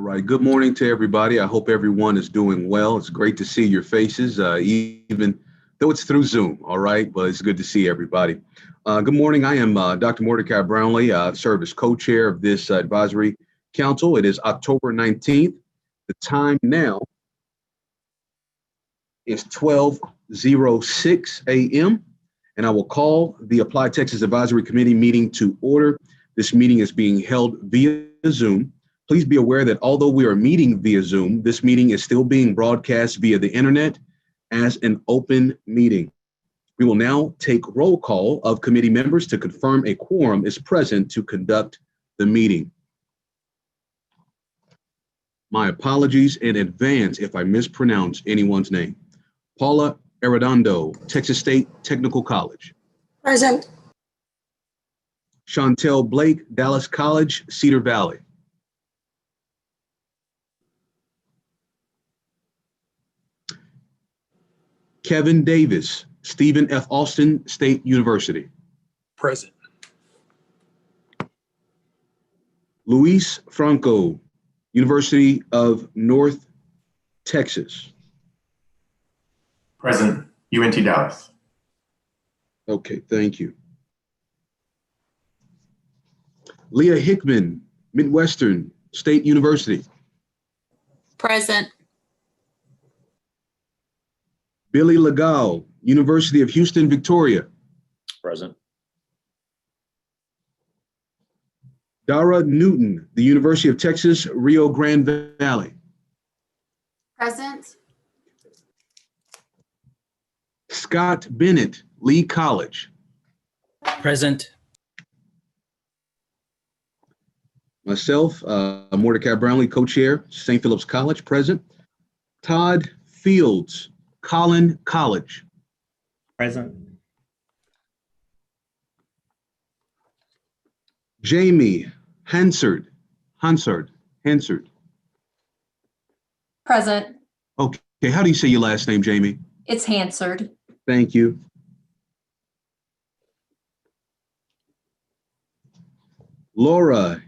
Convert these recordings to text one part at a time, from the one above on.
All right. Good morning to everybody. I hope everyone is doing well. It's great to see your faces, even though it's through Zoom. All right. But it's good to see everybody. Good morning. I am Dr. Mordecai Brownlee. I serve as co-chair of this advisory council. It is October 19th. The time now is 12:06 a.m. And I will call the ApplyTexas Advisory Committee meeting to order. This meeting is being held via Zoom. Please be aware that although we are meeting via Zoom, this meeting is still being broadcast via the internet as an open meeting. We will now take roll call of committee members to confirm a quorum is present to conduct the meeting. My apologies in advance if I mispronounce anyone's name. Paula Arredondo, Texas State Technical College. Present. Chantel Blake, Dallas College, Cedar Valley. Kevin Davis, Stephen F. Austin State University. Present. Luis Franco, University of North Texas. Present. UNT Dallas. Okay, thank you. Leah Hickman, Midwestern State University. Present. Billy Legal, University of Houston, Victoria. Present. Dara Newton, the University of Texas, Rio Grande Valley. Present. Scott Bennett, Lee College. Present. Myself, Mordecai Brownlee, co-chair, St. Philip's College, present. Todd Fields, Collin College. Present. Jamie Hansard. Present. Okay, how do you say your last name, Jamie? It's Hansard. Thank you. Laura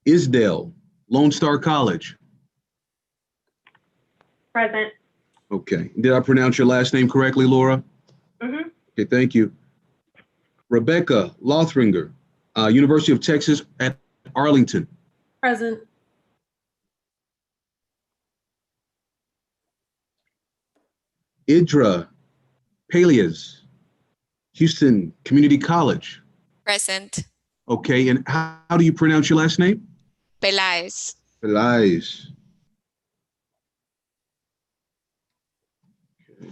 Isdale, Lone Star College. Present. Okay, did I pronounce your last name correctly, Laura? Mm-hmm. Okay, thank you. Rebecca Lothringer, University of Texas at Arlington. Present. Idra Palias, Houston Community College. Present. Okay, and how do you pronounce your last name? Pelaez. Pelaez.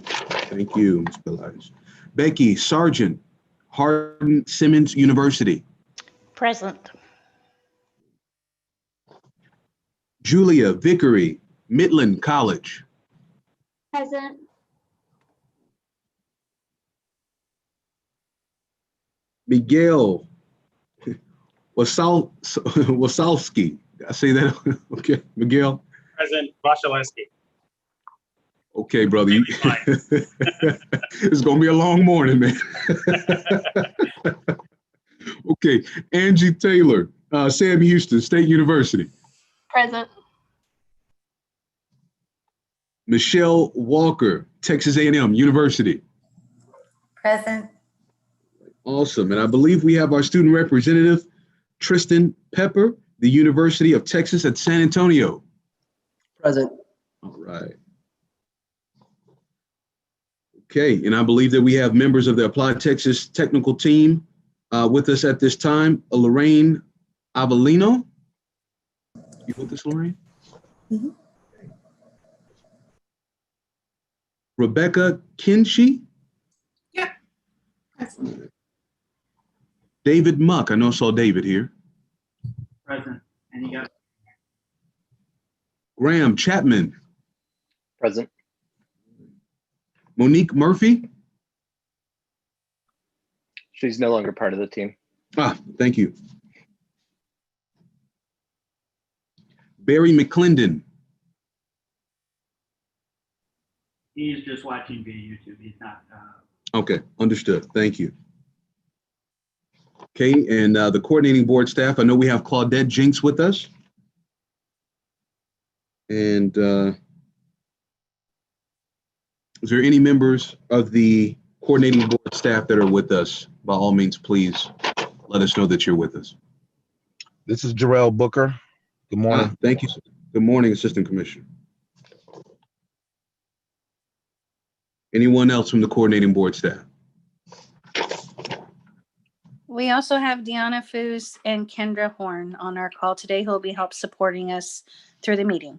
Thank you, Ms. Pelaez. Becky Sargent, Hardin Simmons University. Present. Julia Vickery, Midland College. Present. Miguel Wasalski. Did I say that? Okay, Miguel. Present. Vashalewski. Okay, brother. It's gonna be a long morning, man. Okay, Angie Taylor, Sam Houston State University. Present. Michelle Walker, Texas A&M University. Present. Awesome, and I believe we have our student representative, Tristan Pepper, the University of Texas at San Antonio. Present. All right. Okay, and I believe that we have members of the ApplyTexas technical team with us at this time. Lorraine Avellino. You with us, Lorraine? Mhm. Rebecca Kinsey. Yeah. David Muck. I know I saw David here. Present. And you got Graham Chapman. present. Monique Murphy. She's no longer part of the team. Thank you. Barry McClendon. He's just watching via YouTube. He's not. Okay, understood. Thank you. Okay, and the coordinating board staff, I know we have Claudette Jinks with us. And is there any members of the coordinating board staff that are with us? By all means, please let us know that you're with us. This is Jarrell Booker. Good morning. Thank you. Good morning, Assistant Commissioner. Anyone else from the coordinating board staff? We also have Deanna Foos and Kendra Horn on our call today, who will be help supporting us through the meeting.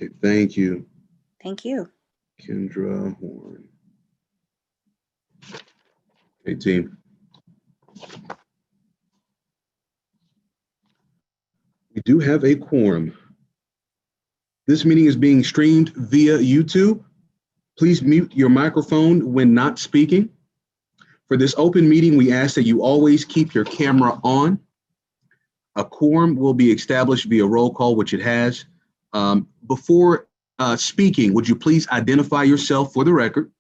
Okay, thank you, Thank you. Kendra Horn. Okay, team. We do have a quorum. This meeting is being streamed via YouTube. Please mute your microphone when not speaking. For this open meeting, we ask that you always keep your camera on. A quorum will be established via roll call, which it has. Before speaking, would you please identify yourself for the record?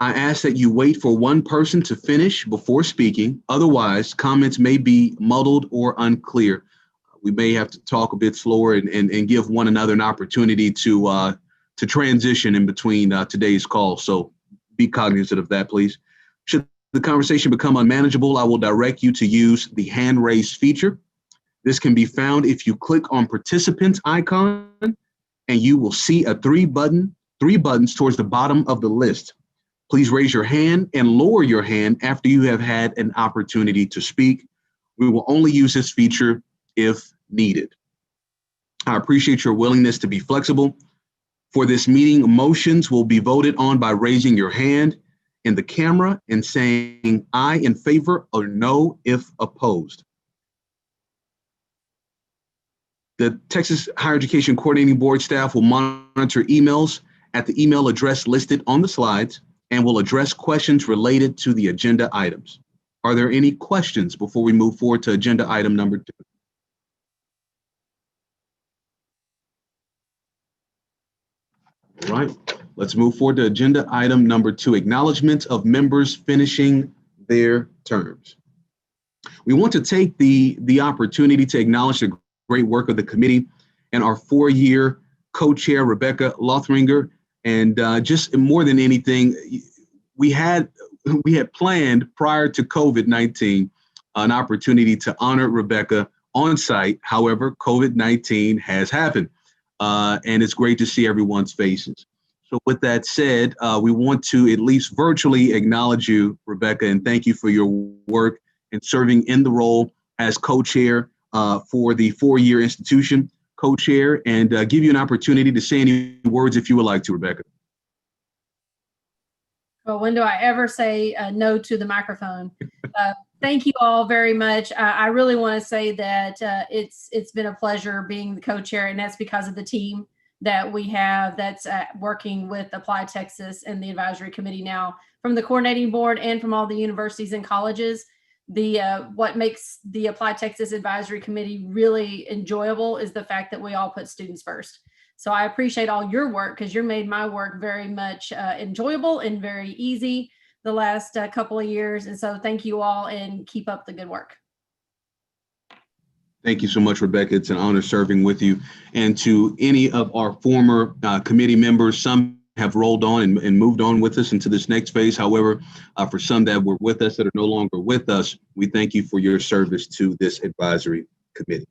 I ask that you wait for one person to finish before speaking. Otherwise, comments may be muddled or unclear. We may have to talk a bit slower and give one another an opportunity to transition in between today's call. So be cognizant of that, please. Should the conversation become unmanageable, I will direct you to use the hand raise feature. This can be found if you click on participants icon, and you will see a three buttons towards the bottom of the list. Please raise your hand and lower your hand after you have had an opportunity to speak. We will only use this feature if needed. I appreciate your willingness to be flexible. For this meeting, motions will be voted on by raising your hand in the camera and saying aye in favor or no if opposed. The Texas Higher Education Coordinating Board staff will monitor emails at the email address listed on the slides and will address questions related to the agenda items. Are there any questions before we move forward to agenda item number 2? All right, let's move forward to agenda item number 2, acknowledgement of members finishing their terms. We want to take the opportunity to acknowledge the great work of the committee and our 4-year co-chair, Rebecca Lothringer. And just more than anything, we had planned prior to COVID-19 an opportunity to honor Rebecca on site. However, COVID-19 has happened, and it's great to see everyone's faces. So with that said, we want to at least virtually acknowledge you, Rebecca, and thank you for your work in serving in the role as co-chair for the 4-year institution, co-chair, and give you an opportunity to say any words if you would like to, Rebecca. Well, when do I ever say no to the microphone? Thank you all very much. I really want to say that it's been a pleasure being the co-chair, and that's because of the team that we have that's working with ApplyTexas and the advisory committee now, from the coordinating board and from all the universities and colleges. What makes the ApplyTexas advisory committee really enjoyable is the fact that we all put students first. So I appreciate all your work, because you made my work very much enjoyable and very easy the last couple of years. And so thank you all, and keep up the good work. Thank you so much, Rebecca. It's an honor serving with you. And to any of our former committee members, some have rolled on and moved on with us into this next phase. However, for some that were with us that are no longer with us, we thank you for your service to this advisory committee.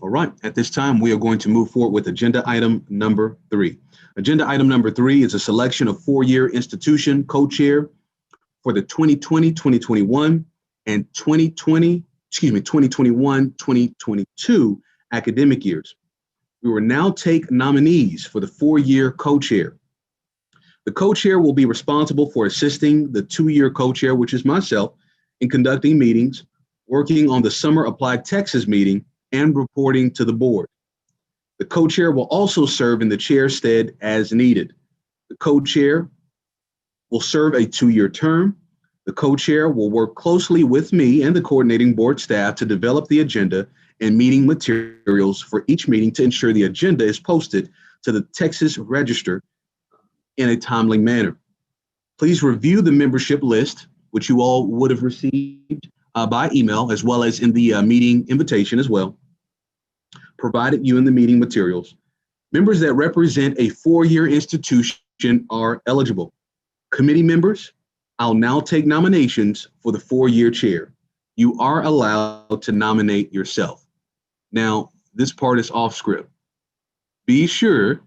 All right, at this time, we are going to move forward with agenda item number 3. Agenda item number 3 is a selection of 4-year institution co-chair for the 2020-2021 and 2021-2022 academic years. We will now take nominees for the 4-year co-chair. The co-chair will be responsible for assisting the 2-year co-chair, which is myself, in conducting meetings, working on the summer ApplyTexas meeting, and reporting to the board. The co-chair will also serve in the chair stead as needed. The co-chair will serve a 2-year term. The co-chair will work closely with me and the coordinating board staff to develop the agenda and meeting materials for each meeting to ensure the agenda is posted to the Texas Register in a timely manner. Please review the membership list, which you all would have received by email, as well as in the meeting invitation as well. provided you in the meeting materials, members that represent a four-year institution are eligible. Committee members, I'll now take nominations for the four-year chair. You are allowed to nominate yourself. Now, this part is off script. Be sure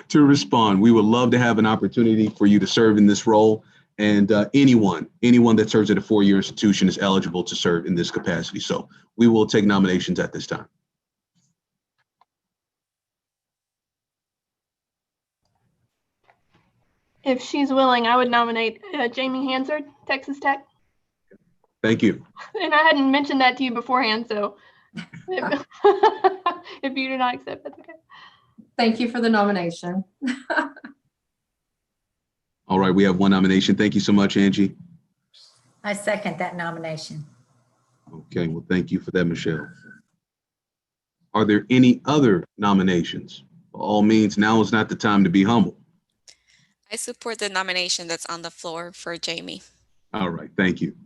to respond. We would love to have an opportunity for you to serve in this role. And anyone that serves at a four-year institution is eligible to serve in this capacity. So we will take nominations at this time. If she's willing, I would nominate Jamie Hansard, Texas Tech. Thank you. And I hadn't mentioned that to you beforehand, so if, if you do not accept, that's okay. Thank you for the nomination. All right, we have one nomination. Thank you so much, Angie. I second that nomination. Okay, well, thank you for that, Michelle. Are there any other nominations? By all means, now is not the time to be humble. I support the nomination that's on the floor for Jamie. All right, thank you.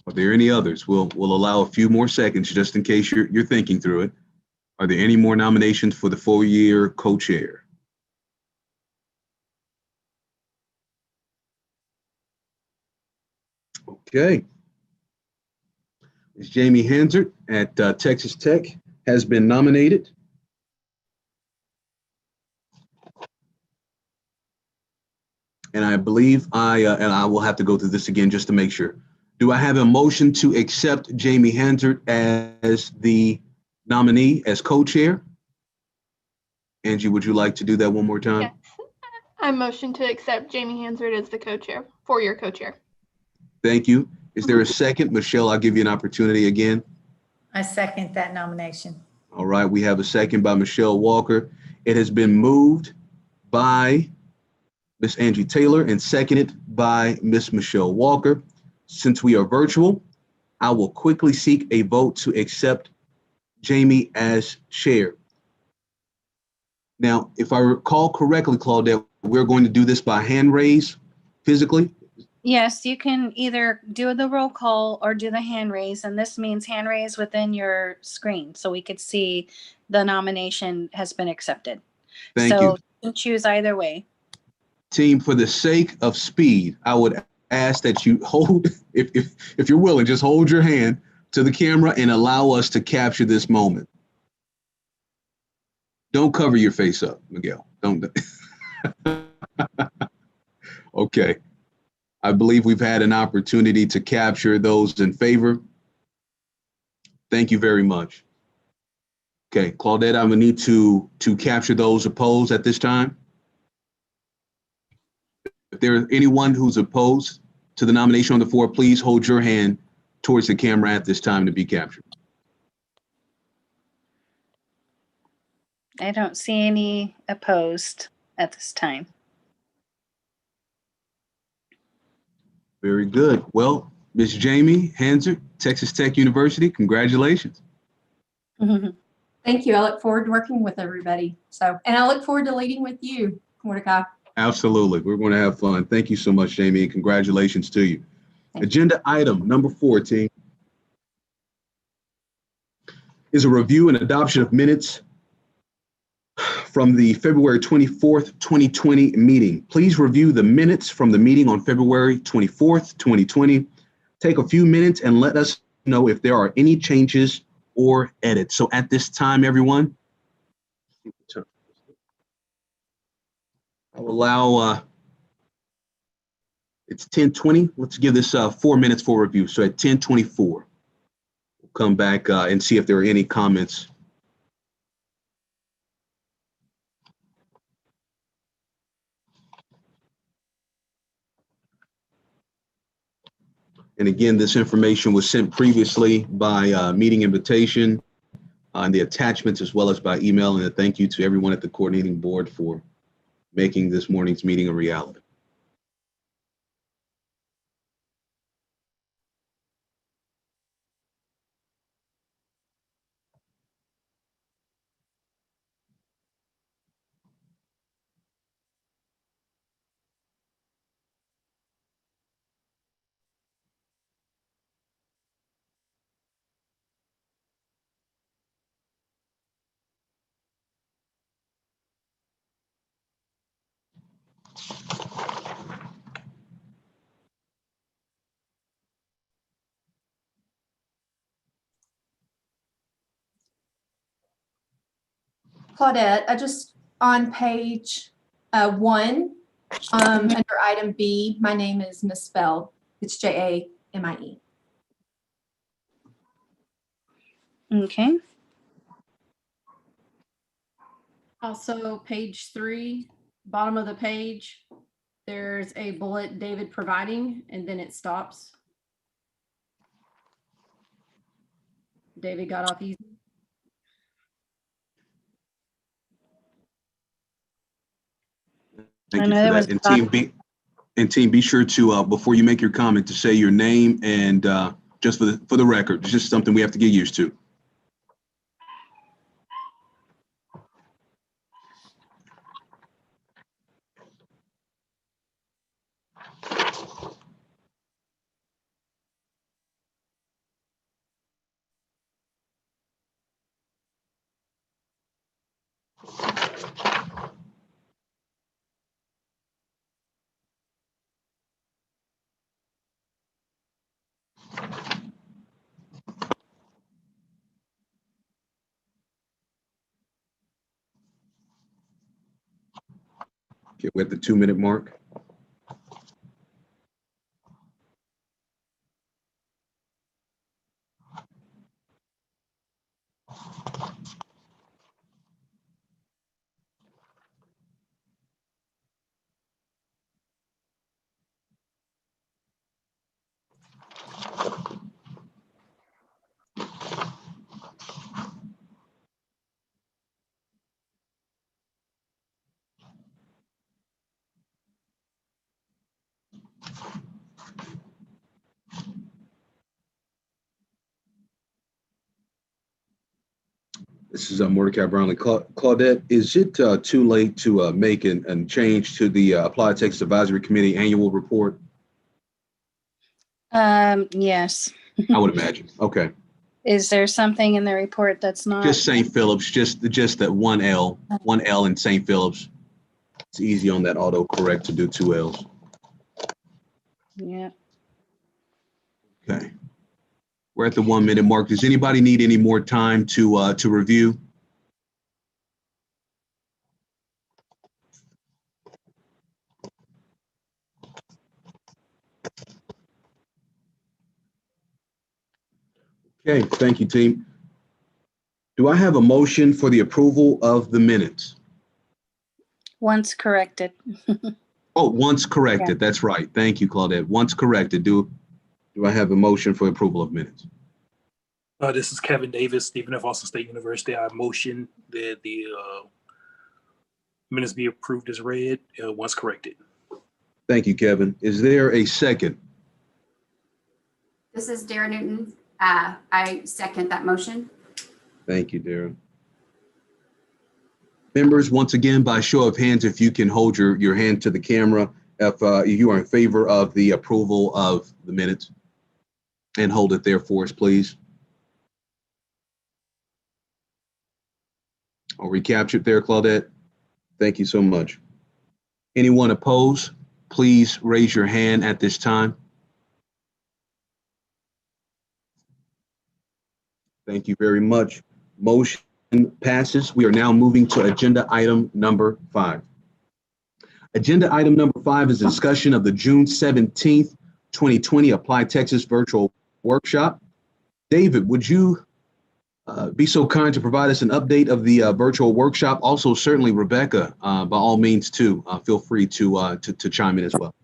Are there any others? We'll allow a few more seconds just in case you're thinking through it. Are there any more nominations for the four-year co-chair? Okay. Ms. Jamie Hansard at Texas Tech has been nominated. And I believe I will have to go through this again just to make sure. Do I have a motion to accept Jamie Hansard as the nominee as co-chair? Angie, would you like to do that one more time? Yes. I motion to accept Jamie Hansard as the co-chair, four-year co-chair. Thank you. Is there a second? Michelle, I'll give you an opportunity again. I second that nomination. All right, we have a second by Michelle Walker. It has been moved by Miss Angie Taylor and seconded by Miss Michelle Walker. Since we are virtual, I will quickly seek a vote to accept Jamie as chair. Now, if I recall correctly, Claudette, we're going to do this by hand raise physically. Yes, you can either do the roll call or do the hand raise, and this means hand raise within your screen so we could see the nomination has been accepted. Thank So you. you can choose either way. Team, for the sake of speed, I would ask that you hold, if you're willing, just hold your hand to the camera and allow us to capture this moment. Don't cover your face up, Miguel. Don't. Okay. I believe we've had an opportunity to capture those in favor. Thank you very much. Okay, Claudette, I will need to capture those opposed at this time. If there is anyone who's opposed to the nomination on the floor, please hold your hand towards the camera at this time to be captured. I don't see any opposed at this time. Very good. Well, Ms. Jamie Hansard, Texas Tech University, congratulations. Thank you. I look forward to working with everybody. And I look forward to leading with you, Mordecai. Absolutely. We're going to have fun. Thank you so much, Jamie, and congratulations to you. Agenda item number 14 is a review and adoption of minutes from the February 24th, 2020 meeting. Please review the minutes from the meeting on February 24th, 2020. Take a few minutes and let us know if there are any changes or edits. So at this time, everyone, I'll allow, it's 10:20. Let's give this 4 minutes for review. So at 10:24, we'll come back and see if there are any comments. And again, this information was sent previously by meeting invitation and the attachments, as well as by email. And a thank you to everyone at the coordinating board for making this morning's meeting a reality. Claudette, I just, on page 1, under item B, my name is misspelled. It's Jamie. Okay. Also, page 3, bottom of the page, there's a bullet, David providing, and then it stops. David got off easy. Thank I you know for there that. was And team, be sure to, before you make your comment, to say your name and just for the record, it's just something we have to get used to. Okay, we're at the 2-minute mark. This is Mordecai Brownlee. Claudette, is it too late to make a change to the ApplyTexas Advisory Committee annual report? Yes. I would imagine. Okay. Is there something in the report that's not? Just St. Philip's, just that one L in St. Philip's. It's easy on that autocorrect to do 2 L's. Yeah. Okay. We're at the 1-minute mark. Does anybody need any more time to review? Okay, thank you, team. Do I have a motion for the approval of the minutes? Once corrected. Oh, once corrected. That's right. Thank you, Claudette. Once corrected. Do I have a motion for approval of minutes? This is Kevin Davis, Stephen F. Austin State University. I motion that the minutes be approved as read once corrected. Thank you, Kevin. Is there a second? This is Dara Newton. I second that motion. Thank you, Darren. Members, once again, by show of hands, if you can hold your hand to the camera, if you are in favor of the approval of the minutes, and hold it there for us, please. I'll recapture it there, Claudette. Thank you so much. Anyone opposed? Please raise your hand at this time. Thank you very much. Motion passes. We are now moving to agenda item number 5. Agenda item number 5 is a discussion of the June 17th, 2020 ApplyTexas virtual workshop. David, would you be so kind to provide us an update of the virtual workshop? Also, certainly Rebecca, by all means too, feel free to chime in as well.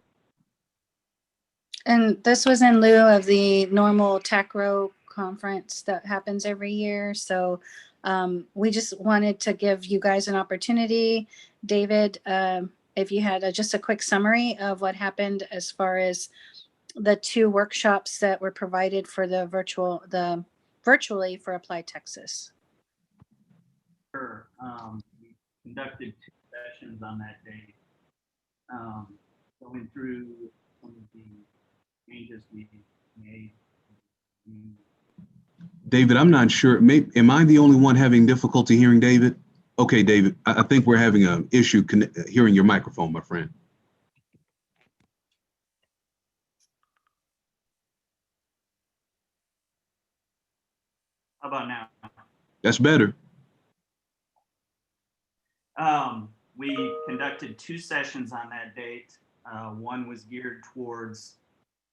And this was in lieu of the normal TACRO conference that happens every year. So we just wanted to give you guys an opportunity. David, if you had just a quick summary of what happened as far as the 2 workshops that were provided for the virtually for ApplyTexas. Sure. We conducted 2 sessions on that day, going through some of the changes we made. David, I'm not sure. Am I the only one having difficulty hearing David? Okay, David, I think we're having an issue hearing your microphone, my friend. How about now? That's better. We conducted 2 sessions on that date. One was geared towards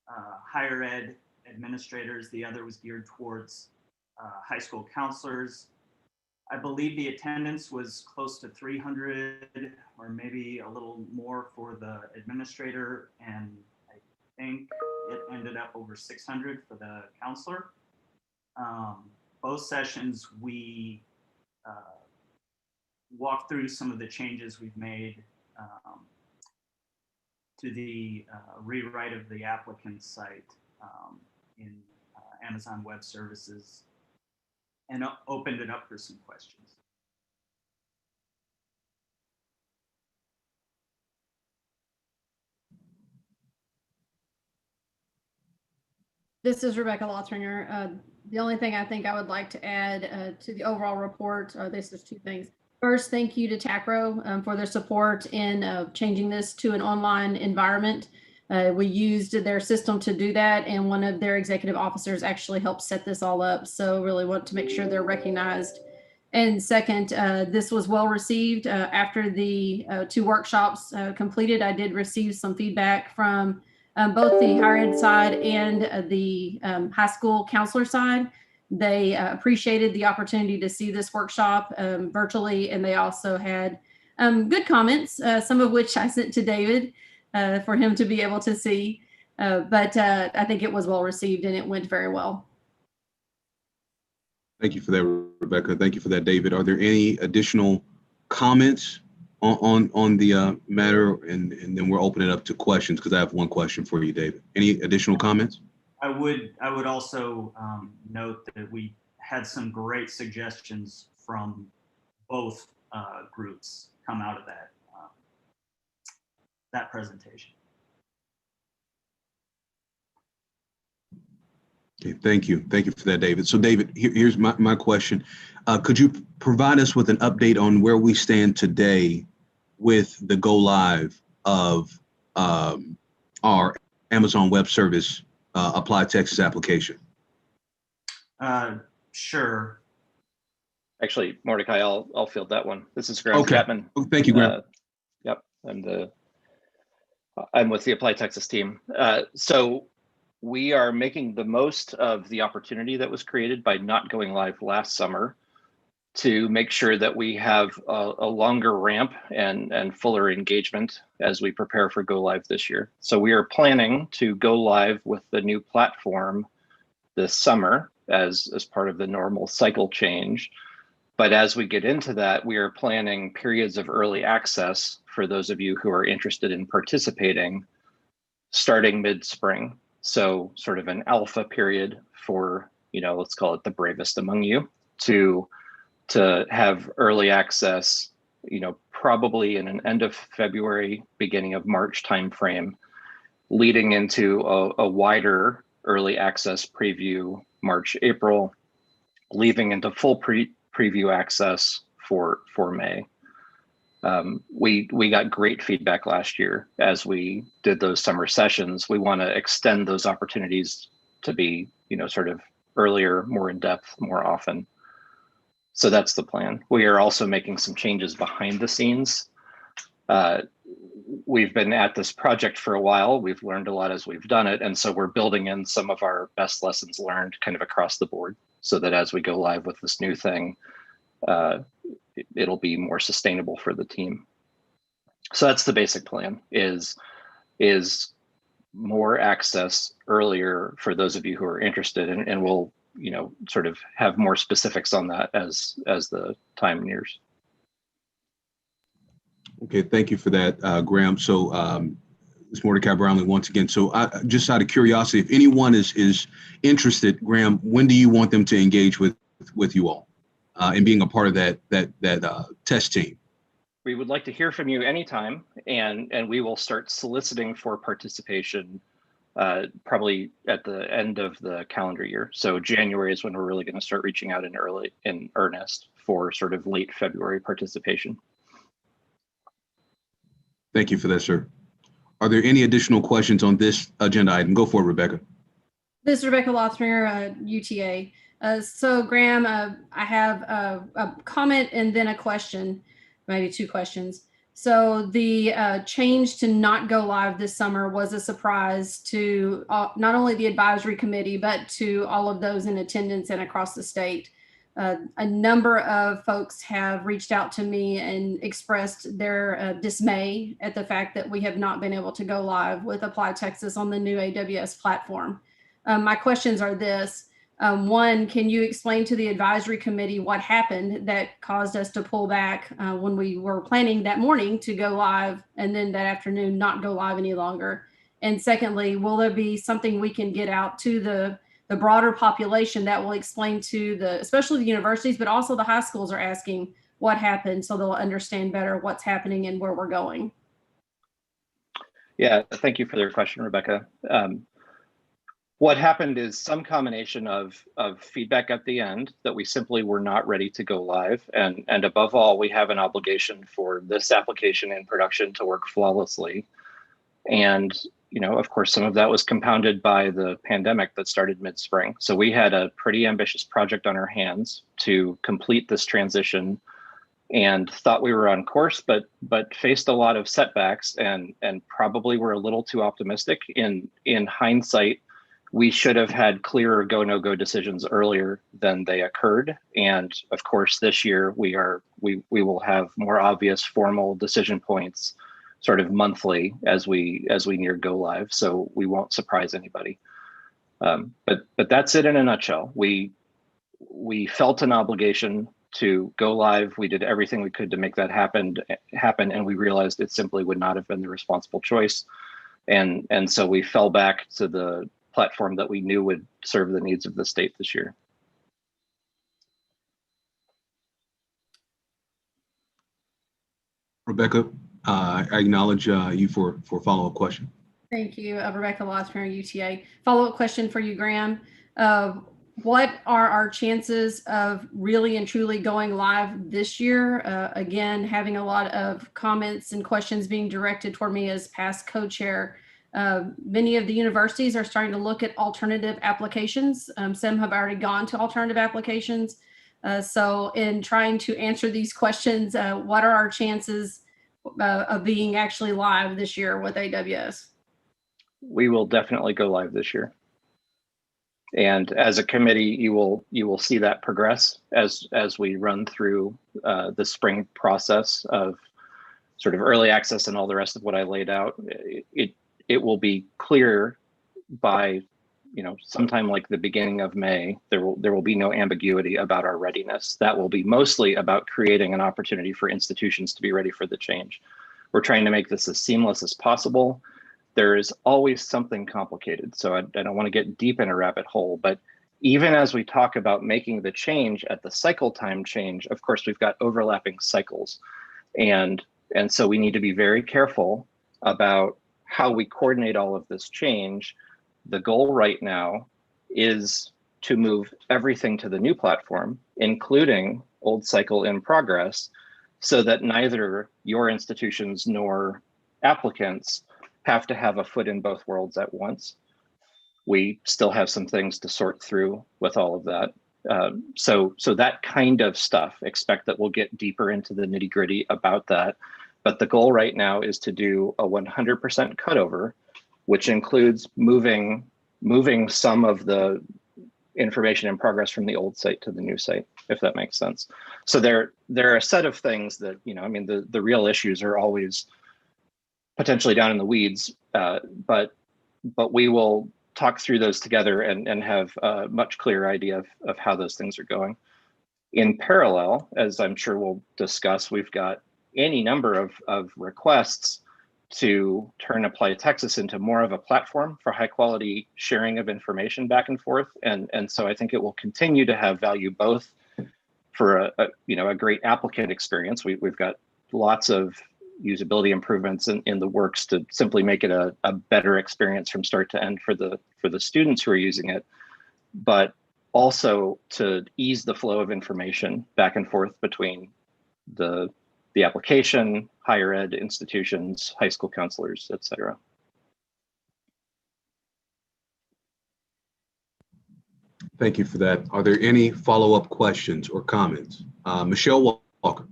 higher ed administrators. The other was geared towards high school counselors. I believe the attendance was close to 300 or maybe a little more for the administrator, and I think it ended up over 600 for the counselor. Both sessions we walked through some of the changes we've made to the rewrite of the applicant site in Amazon Web Services, and opened it up for some questions. This is Rebecca Lawturner. The only thing I think I would like to add to the overall report, this is 2 things. First, thank you to TACRO for their support in changing this to an online environment. We used their system to do that, and one of their executive officers actually helped set this all up. So really want to make sure they're recognized. And second, this was well received. After the 2 workshops completed, I did receive some feedback from both the higher ed side and the high school counselor side. They appreciated the opportunity to see this workshop virtually, and they also had good comments, some of which I sent to David for him to be able to see. But I think it was well received and it went very well. Thank you for that, Rebecca. Thank you for that, David. Are there any additional comments on the matter? And then we'll open it up to questions, because I have one question for you, David. Any additional comments? I would also note that we had some great suggestions from both groups come out of that presentation. Okay, thank you. Thank you for that, David. So David, here's my question. Could you provide us with an update on where we stand today with the go live of our Amazon Web Service ApplyTexas application? Sure. Actually, Mordecai, I'll field that one. This is Graham Chapman. Oh, thank you, Graham. Yep, I'm with the ApplyTexas team. So we are making the most of the opportunity that was created by not going live last summer to make sure that we have a longer ramp and fuller engagement as we prepare for go live this year. So we are planning to go live with the new platform this summer as part of the normal cycle change. But as we get into that, we are planning periods of early access for those of you who are interested in participating starting mid-spring. So sort of an alpha period for, let's call it the bravest among you to have early access, probably in an end of February, beginning of March timeframe, leading into a wider early access preview March, April, leaving into full preview access for May. We got great feedback last year as we did those summer sessions. We want to extend those opportunities to be, sort of earlier, more in depth, more often. So that's the plan. We are also making some changes behind the scenes. We've been at this project for a while. We've learned a lot as we've done it. And so we're building in some of our best lessons learned kind of across the board, so that as we go live with this new thing, it'll be more sustainable for the team. So that's the basic plan, is more access earlier for those of you who are interested, and we'll sort of have more specifics on that as the time nears. Okay, thank you for that, Graham. So it's Mordecai Brownlee once again. So just out of curiosity, if anyone is interested, Graham, when do you want them to engage with you all and being a part of that test team? We would like to hear from you anytime, and we will start soliciting for participation probably at the end of the calendar year. So January is when we're really going to start reaching out in earnest for sort of late February participation. Thank you for that, sir. Are there any additional questions on this agenda item? Go for it, Rebecca. This is Rebecca Lothner, UTA. So Graham, I have a comment and then a question. maybe two questions. So the change to not go live this summer was a surprise to not only the advisory committee, but to all of those in attendance and across the state. A number of folks have reached out to me and expressed their dismay at the fact that we have not been able to go live with ApplyTexas on the new AWS platform. My questions are this. One, can you explain to the advisory committee what happened that caused us to pull back when we were planning that morning to go live and then that afternoon not go live any longer? And secondly, will there be something we can get out to the broader population that will explain to especially the universities, but also the high schools are asking what happened so they'll understand better what's happening and where we're going? Yeah, thank you for your question, Rebecca. What happened is some combination of feedback at the end that we simply were not ready to go live. And above all, we have an obligation for this application in production to work flawlessly. And, of course, some of that was compounded by the pandemic that started mid-spring. So we had a pretty ambitious project on our hands to complete this transition and thought we were on course, but faced a lot of setbacks and probably were a little too optimistic. In hindsight, we should have had clearer go, no go decisions earlier than they occurred. And of course, this year we will have more obvious formal decision points sort of monthly as we near go live. So we won't surprise anybody. But that's it in a nutshell. We felt an obligation to go live. We did everything we could to make that happen, and we realized it simply would not have been the responsible choice. And so we fell back to the platform that we knew would serve the needs of the state this year. Rebecca, I acknowledge you for follow-up question. Thank you, Rebecca Lothmer, UTA. Follow-up question for you, Graham. What are our chances of really and truly going live this year? Again, having a lot of comments and questions being directed toward me as past co-chair. Many of the universities are starting to look at alternative applications. Some have already gone to alternative applications. So in trying to answer these questions, what are our chances of being actually live this year with AWS? We will definitely go live this year. And as a committee, you will see that progress as we run through the spring process of sort of early access and all the rest of what I laid out. It will be clear by sometime like the beginning of May. There will be no ambiguity about our readiness. That will be mostly about creating an opportunity for institutions to be ready for the change. We're trying to make this as seamless as possible. There is always something complicated, so I don't want to get deep in a rabbit hole, but even as we talk about making the change at the cycle time change, of course, we've got overlapping cycles. And so we need to be very careful about how we coordinate all of this change. The goal right now is to move everything to the new platform, including old cycle in progress, so that neither your institutions nor applicants have to have a foot in both worlds at once. We still have some things to sort through with all of that. So that kind of stuff, expect that we'll get deeper into the nitty gritty about that. But the goal right now is to do a 100% cutover, which includes moving some of the information in progress from the old site to the new site, if that makes sense. So there are a set of things that, the real issues are always potentially down in the weeds, but we will talk through those together and have a much clearer idea of how those things are going. In parallel, as I'm sure we'll discuss, we've got any number of requests to turn ApplyTexas into more of a platform for high quality sharing of information back and forth. And so I think it will continue to have value both for a great applicant experience. We've got lots of usability improvements in the works to simply make it a better experience from start to end for the students who are using it, but also to ease the flow of information back and forth between the application, higher ed institutions, high school counselors, et cetera. Thank you for that. Are there any follow-up questions or comments? Michelle Walker.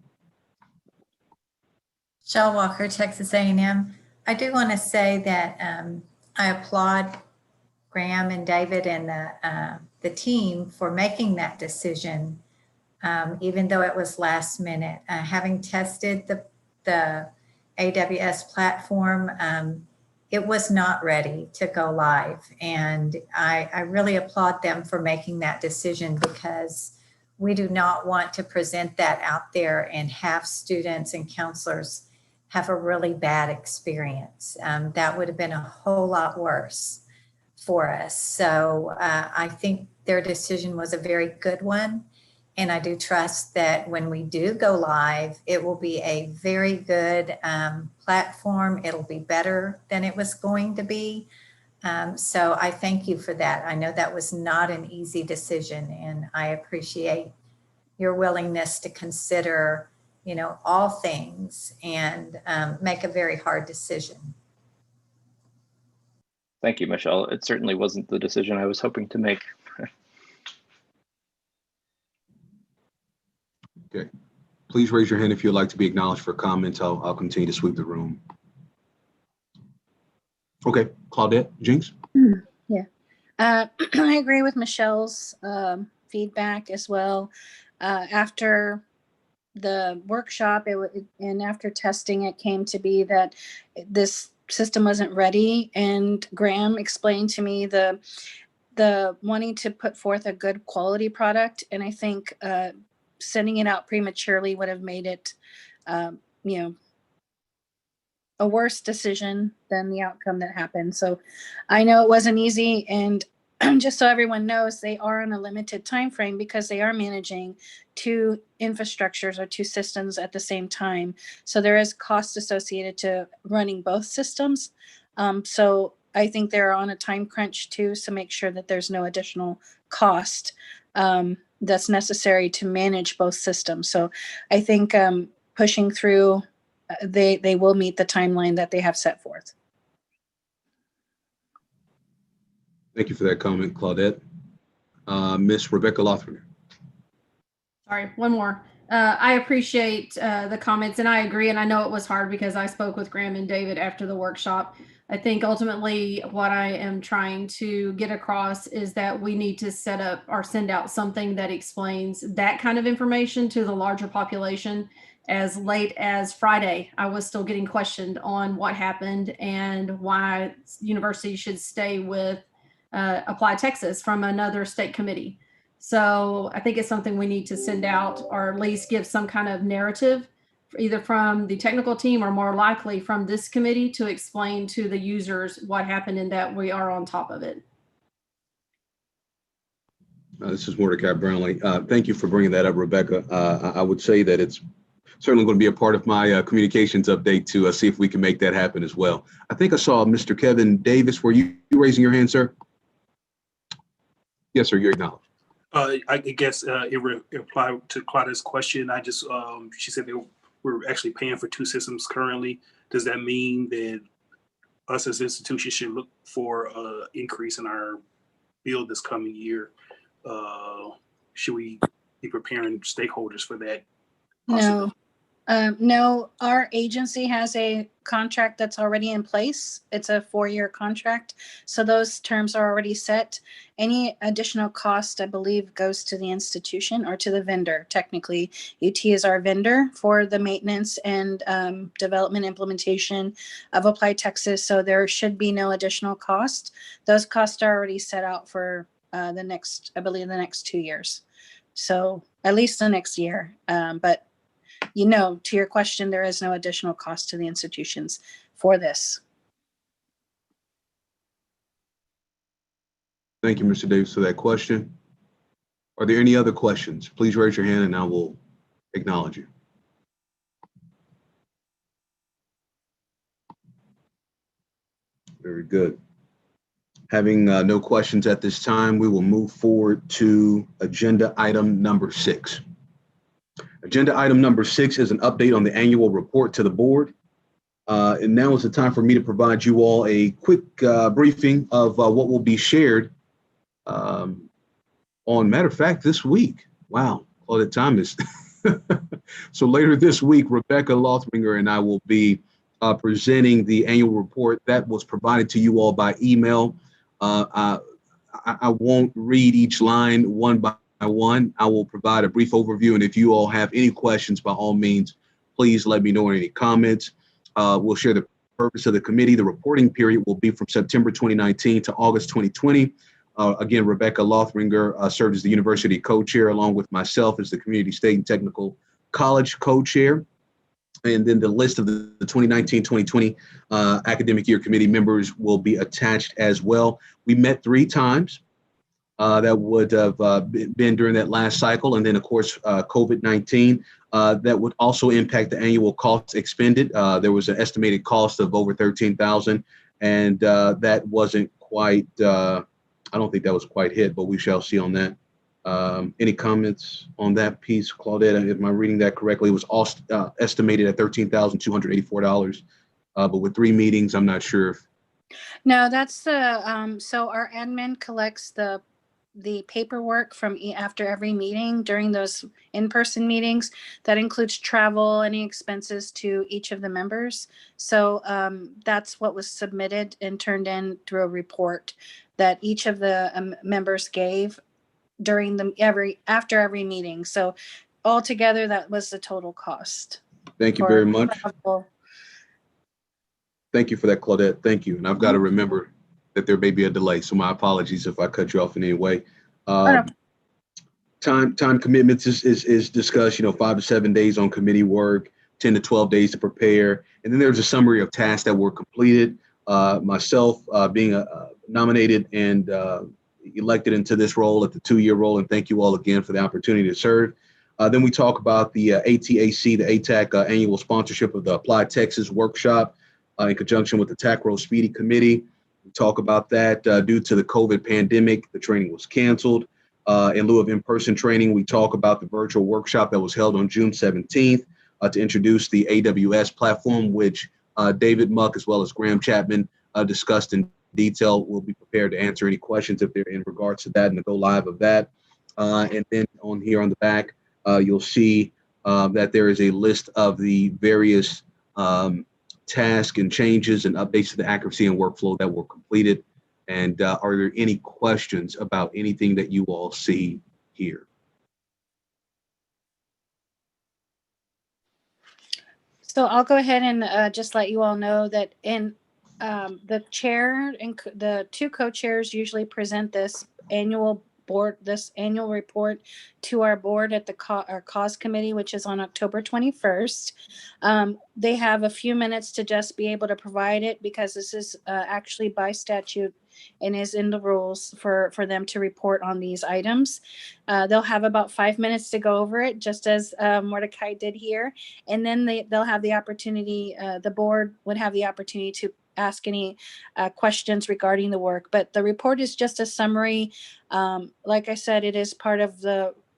Shell Walker, Texas A&M. I do want to say that I applaud Graham and David and the team for making that decision, even though it was last minute. Having tested the AWS platform, it was not ready to go live. And I really applaud them for making that decision, because we do not want to present that out there and have students and counselors have a really bad experience. That would have been a whole lot worse for us. So I think their decision was a very good one. And I do trust that when we do go live, it will be a very good platform. It'll be better than it was going to be. So I thank you for that. I know that was not an easy decision, and I appreciate your willingness to consider, all things and make a very hard decision. Thank you, Michelle. It certainly wasn't the decision I was hoping to make. Okay. Please raise your hand if you'd like to be acknowledged for comments. I'll continue to sweep the room. Okay, Claudette, Jinx? Yeah. I agree with Michelle's feedback as well. After the workshop and after testing, it came to be that this system wasn't ready. And Graham explained to me the wanting to put forth a good quality product. And I think sending it out prematurely would have made it, a worse decision than the outcome that happened. So I know it wasn't easy, and just so everyone knows, they are on a limited time frame because they are managing two infrastructures or two systems at the same time. So there is cost associated to running both systems. So I think they're on a time crunch too, so make sure that there's no additional cost that's necessary to manage both systems. So I think pushing through, they will meet the timeline that they have set forth. Thank you for that comment, Claudette. Miss Rebecca Lothringer. Sorry, one more. I appreciate the comments, and I agree. And I know it was hard because I spoke with Graham and David after the workshop. I think ultimately what I am trying to get across is that we need to set up or send out something that explains that kind of information to the larger population. As late as Friday, I was still getting questioned on what happened and why universities should stay with ApplyTexas from another state committee. So I think it's something we need to send out, or at least give some kind of narrative, either from the technical team or more likely from this committee, to explain to the users what happened and that we are on top of it. This is Mordecai Brownlee. Thank you for bringing that up, Rebecca. I would say that it's certainly going to be a part of my communications update to see if we can make that happen as well. I think I saw Mr. Kevin Davis. Were you raising your hand, sir? Yes, sir, you're acknowledged. I guess it replied to Claudia's question. I just, she said we're actually paying for two systems currently. Does that mean that us as institutions should look for an increase in our bill this coming year? Should we be preparing stakeholders for that? No. No, our agency has a contract that's already in place. It's a 4-year contract. So those terms are already set. Any additional cost, I believe, goes to the institution or to the vendor. Technically, UT is our vendor for the maintenance and development implementation of ApplyTexas. So there should be no additional cost. Those costs are already set out for the next 2 years. So at least the next year. But to your question, there is no additional cost to the institutions for this. Thank you, Mr. Davis, for that question. Are there any other questions? Please raise your hand and I will acknowledge you. Very good. Having no questions at this time, we will move forward to agenda item number 6. Agenda item number 6 is an update on the annual report to the board. And now is the time for me to provide you all a quick briefing of what will be shared on, matter of fact, this week. Wow, all the time is So later this week, Rebecca Lothringer and I will be presenting the annual report that was provided to you all by email. I won't read each line one by one. I will provide a brief overview, and if you all have any questions, by all means, please let me know, or any comments. We'll share the purpose of the committee. The reporting period will be from September 2019 to August 2020. Again, Rebecca Lothringer served as the university co-chair, along with myself as the Community State and Technical College co-chair. And then the list of the 2019-2020 academic year committee members will be attached as well. We met 3 times. That would have been during that last cycle. And then, of course, COVID-19, that would also impact the annual costs expended. There was an estimated cost of over $13,000, and that wasn't quite, I don't think that was quite hit, but we shall see on that. Any comments on that piece, Claudette? Am I reading that correctly? It was all estimated at $13,284, but with 3 meetings, I'm not sure if. No, that's the, so our admin collects the paperwork from after every meeting during those in-person meetings. That includes travel, any expenses to each of the members. So that's what was submitted and turned in through a report that each of the members gave during after every meeting. So altogether, that was the total cost. Thank you very much. Thank you for that, Claudette. Thank you. And I've got to remember that there may be a delay, so my apologies if I cut you off in any way. Time commitments is discussed, 5 to 7 days on committee work, 10 to 12 days to prepare. And then there's a summary of tasks that were completed. Myself being nominated and elected into this role at the 2-year role, and thank you all again for the opportunity to serve. Then we talk about the ATAC, the ATAC annual sponsorship of the ApplyTexas workshop in conjunction with the TACRO Speedy Committee. We talk about that due to the COVID pandemic, the training was canceled. In lieu of in-person training, we talk about the virtual workshop that was held on June 17th to introduce the AWS platform, which David Muck as well as Graham Chapman discussed in detail. We'll be prepared to answer any questions if they're in regards to that and the go live of that. And then on here on the back, you'll see that there is a list of the various tasks and changes and updates to the accuracy and workflow that were completed. And are there any questions about anything that you all see here? So I'll go ahead and just let you all know that in the chair and the 2 co-chairs usually present this annual report to our board at our cause committee, which is on October 21st. They have a few minutes to just be able to provide it because this is actually by statute and is in the rules for them to report on these items. They'll have about 5 minutes to go over it, just as Mordecai did here. And then they'll have the opportunity, the board would have the opportunity to ask any questions regarding the work. But the report is just a summary. Like I said, it is part of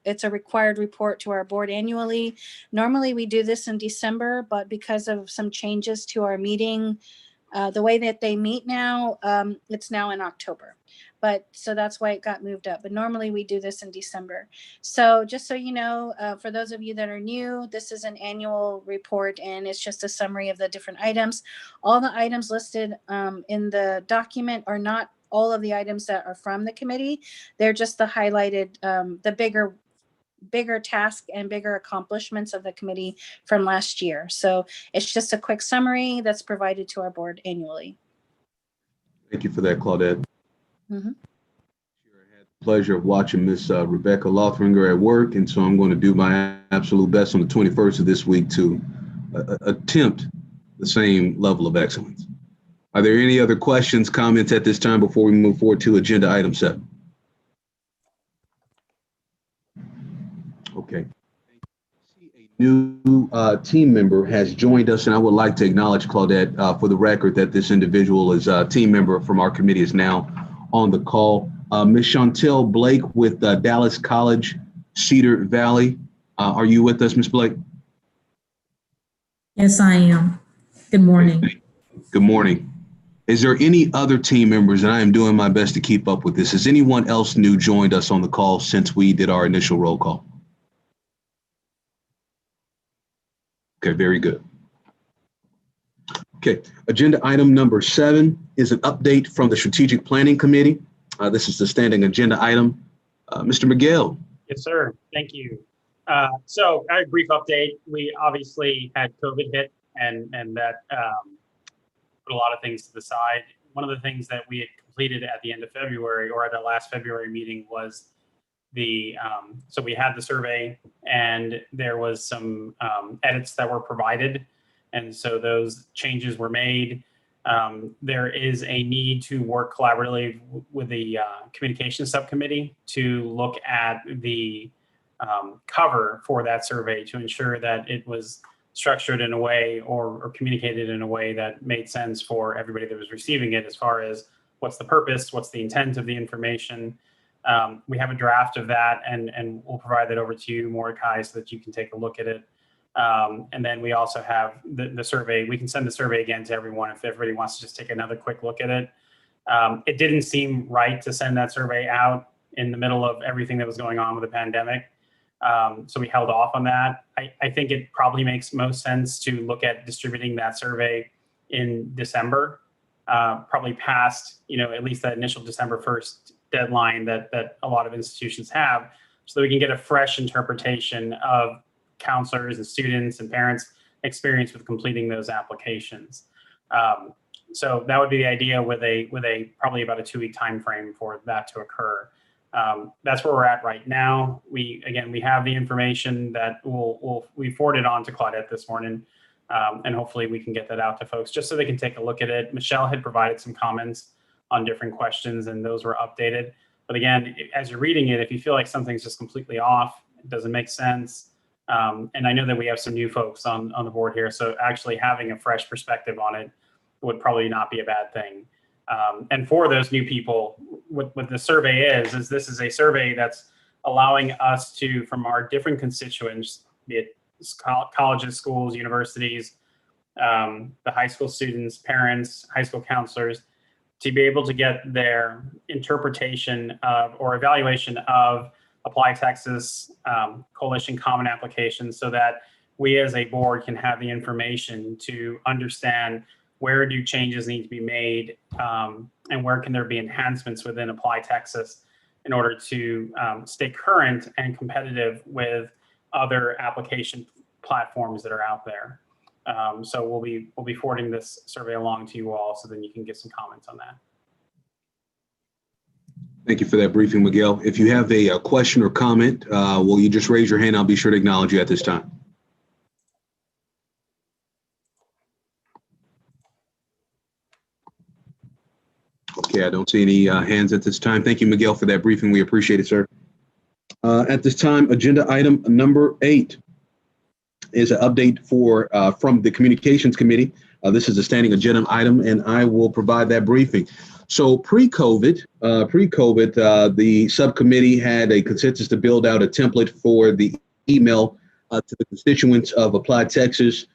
it's a required report to our board annually. Normally we do this in December, but because of some changes to our meeting, the way that they meet now, it's now in October. But so that's why it got moved up. But normally we do this in December. So just so you know, for those of you that are new, this is an annual report and it's just a summary of the different items. All the items listed in the document are not all of the items that are from the committee. They're just the highlighted, the bigger task and bigger accomplishments of the committee from last year. So it's just a quick summary that's provided to our board annually. Thank you for that, Claudette. Mm-hmm. I had the pleasure of watching Miss Rebecca Lothringer at work, and so I'm going to do my absolute best on the 21st of this week to attempt the same level of excellence. Are there any other questions, comments at this time before we move forward to agenda item 7? Okay. A new team member has joined us, and I would like to acknowledge Claudette for the record that this individual is a team member from our committee is now on the call. Ms. Chantel Blake with Dallas College, Cedar Valley. Are you with us, Ms. Blake? Yes, I am. Good morning. Good morning. Is there any other team members, and I am doing my best to keep up with this, has anyone else new joined us on the call since we did our initial roll call? Okay, very good. Okay, agenda item number 7 is an update from the Strategic Planning Committee. This is the standing agenda item. Mr. Miguel. Yes, sir. Thank you. So a brief update. We obviously had COVID hit and that put a lot of things to the side. One of the things that we had completed at the end of February or at our last February meeting was so we had the survey and there was some edits that were provided. And so those changes were made. There is a need to work collaboratively with the communications subcommittee to look at the cover for that survey to ensure that it was structured in a way or communicated in a way that made sense for everybody that was receiving it as far as what's the purpose, what's the intent of the information. We have a draft of that and we'll provide that over to you, Mordecai, so that you can take a look at it. And then we also have the survey. We can send the survey again to everyone if everybody wants to just take another quick look at it. It didn't seem right to send that survey out in the middle of everything that was going on with the pandemic. So we held off on that. I think it probably makes most sense to look at distributing that survey in December, probably past, at least that initial December 1st deadline that a lot of institutions have, so that we can get a fresh interpretation of counselors and students and parents' experience with completing those applications. So that would be the idea with a probably about a 2-week time frame for that to occur. That's where we're at right now. We have the information that we forwarded on to Claudette this morning, and hopefully we can get that out to folks just so they can take a look at it. Michelle had provided some comments on different questions and those were updated. But again, as you're reading it, if you feel like something's just completely off, it doesn't make sense. And I know that we have some new folks on the board here, so actually having a fresh perspective on it would probably not be a bad thing. And for those new people, what the survey is this is a survey that's allowing us to, from our different constituents, be it colleges, schools, universities, the high school students, parents, high school counselors, to be able to get their interpretation of or evaluation of ApplyTexas Coalition Common Applications, so that we as a board can have the information to understand where do changes need to be made and where can there be enhancements within ApplyTexas in order to stay current and competitive with other application platforms that are out there. So we'll be forwarding this survey along to you all so then you can get some comments on that. Thank you for that briefing, Miguel. If you have a question or comment, will you just raise your hand? I'll be sure to acknowledge you at this time. Okay, I don't see any hands at this time. Thank you, Miguel, for that briefing. We appreciate it, sir. At this time, agenda item number 8 is an update from the Communications Committee. This is a standing agenda item, and I will provide that briefing. So pre-COVID, the subcommittee had a consensus to build out a template for the email to the constituents of ApplyTexas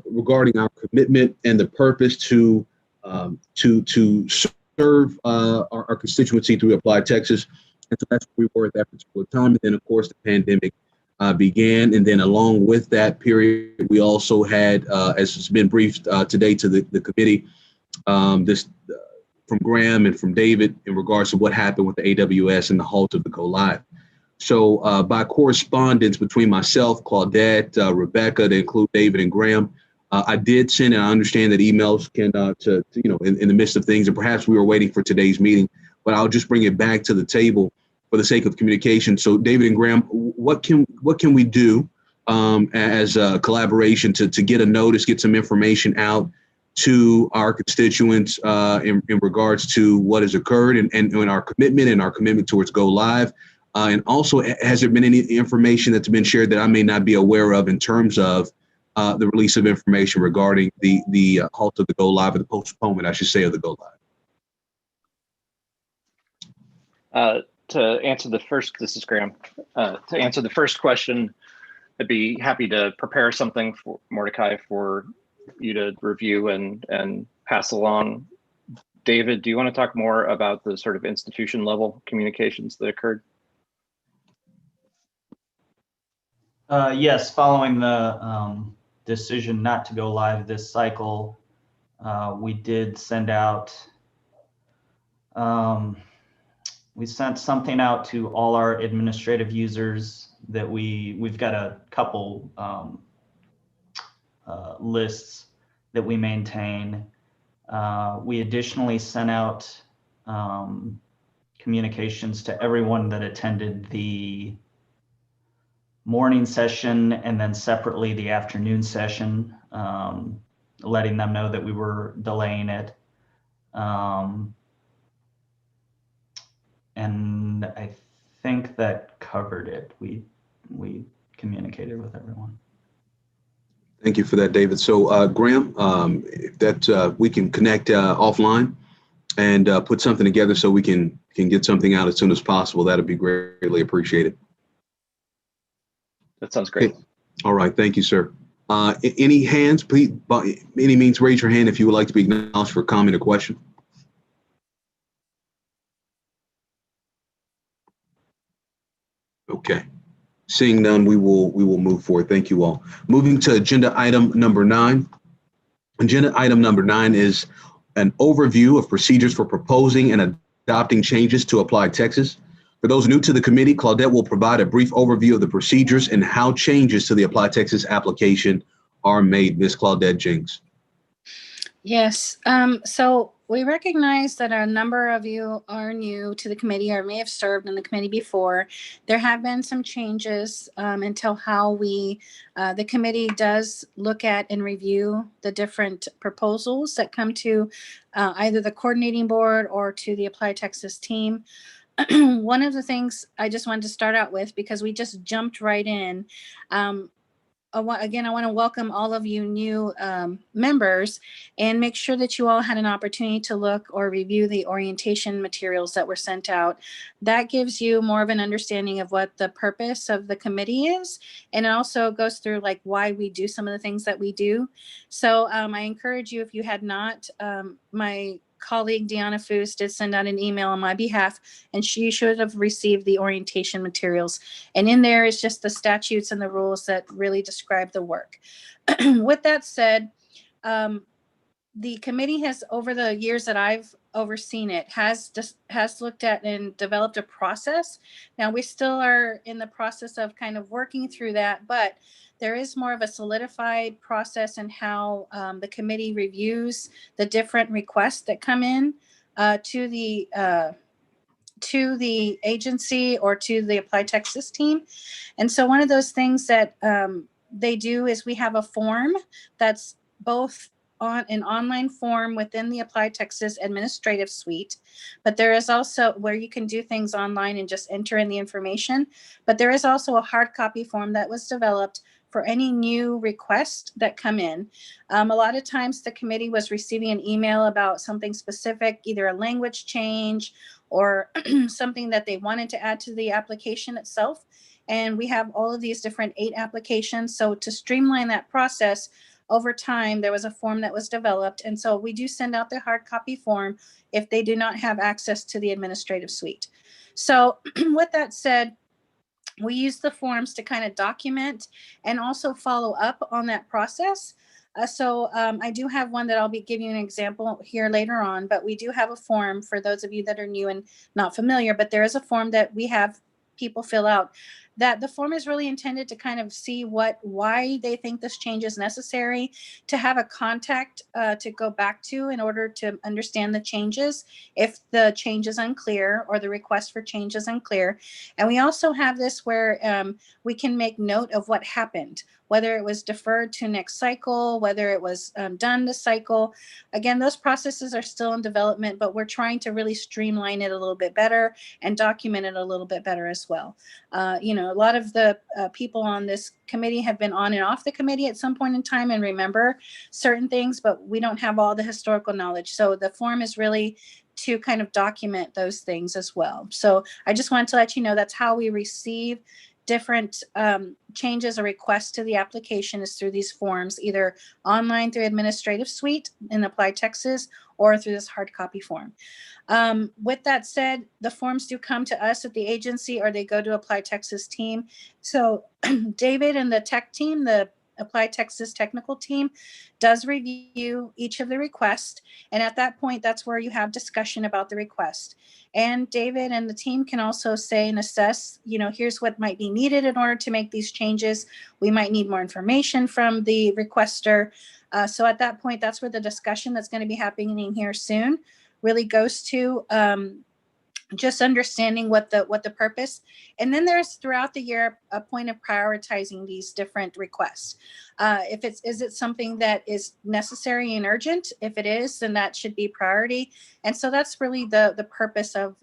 regarding our commitment and the purpose to serve our constituency through ApplyTexas. And so that's where we were at that particular time. And then, of course, the pandemic began. And then along with that period, we also had, as has been briefed today to the committee, this from Graham and from David in regards to what happened with the AWS and the halt of the go live. So by correspondence between myself, Claudette, Rebecca, to include David and Graham, I did send, and I understand that emails can, in the midst of things, and perhaps we were waiting for today's meeting, but I'll just bring it back to the table for the sake of communication. So David and Graham, what can we do as a collaboration to get a notice, get some information out to our constituents in regards to what has occurred and our commitment towards go live? And also, has there been any information that's been shared that I may not be aware of in terms of the release of information regarding the halt of the go live, or the postponement, I should say, of the go live? To answer the first, this is Graham. To answer the first question, I'd be happy to prepare something for Mordecai for you to review and pass along. David, do you want to talk more about the sort of institution level communications that occurred? Yes, following the decision not to go live this cycle, we did send out, we sent something out to all our administrative users that we've got a couple lists that we maintain. We additionally sent out communications to everyone that attended the morning session and then separately the afternoon session, letting them know that we were delaying it. And I think that covered it. We communicated with everyone. Thank you for that, David. So Graham, that we can connect offline and put something together so we can get something out as soon as possible. That'd be greatly appreciated. That sounds great. Okay. All right. Thank you, sir. Any hands, please, by any means, raise your hand if you would like to be acknowledged for a comment or question. Okay. Seeing none, we will move forward. Thank you all. Moving to agenda item number 9. Agenda item number 9 is an overview of procedures for proposing and adopting changes to ApplyTexas. For those new to the committee, Claudette will provide a brief overview of the procedures and how changes to the ApplyTexas application are made. Ms. Claudette Jinks. Yes, so we recognize that a number of you are new to the committee or may have served in the committee before. There have been some changes until how the committee does look at and review the different proposals that come to either the coordinating board or to the ApplyTexas team. One of the things I just wanted to start out with, because we just jumped right in, again, I want to welcome all of you new members and make sure that you all had an opportunity to look or review the orientation materials that were sent out. That gives you more of an understanding of what the purpose of the committee is. And it also goes through like why we do some of the things that we do. So I encourage you, if you had not, my colleague Deanna Foos did send out an email on my behalf, and she should have received the orientation materials. And in there is just the statutes and the rules that really describe the work. With that said, the committee has, over the years that I've overseen it, has looked at and developed a process. Now we still are in the process of kind of working through that, but there is more of a solidified process in how the committee reviews the different requests that come in to the agency or to the ApplyTexas team. And so one of those things that they do is we have a form that's both on an online form within the ApplyTexas administrative suite, but there is also where you can do things online and just enter in the information. But there is also a hard copy form that was developed for any new requests that come in. A lot of times the committee was receiving an email about something specific, either a language change or something that they wanted to add to the application itself. And we have all of these different 8 applications. So to streamline that process, over time, there was a form that was developed. And so we do send out the hard copy form if they do not have access to the administrative suite. So with that said, we use the forms to kind of document and also follow up on that process. I do have one that I'll be giving you an example here later on, but we do have a form for those of you that are new and not familiar, but there is a form that we have people fill out. That the form is really intended to kind of see why they think this change is necessary, to have a contact to go back to in order to understand the changes if the change is unclear or the request for change is unclear. And we also have this where we can make note of what happened, whether it was deferred to next cycle, whether it was done this cycle. Again, those processes are still in development, but we're trying to really streamline it a little bit better and document it a little bit better as well. A lot of the people on this committee have been on and off the committee at some point in time and remember certain things, but we don't have all the historical knowledge. So the form is really to kind of document those things as well. So I just wanted to let you know that's how we receive different changes or requests to the application is through these forms, either online through administrative suite in ApplyTexas or through this hard copy form. With that said, the forms do come to us at the agency or they go to ApplyTexas team. So David and the tech team, the ApplyTexas technical team does review each of the requests. And at that point, that's where you have discussion about the request. And David and the team can also say and assess, here's what might be needed in order to make these changes. We might need more information from the requester. So at that point, that's where the discussion that's going to be happening here soon really goes to. Just understanding what the purpose, and then there's throughout the year a point of prioritizing these different requests. Is it something that is necessary and urgent? If it is, then that should be priority. And so that's really the purpose of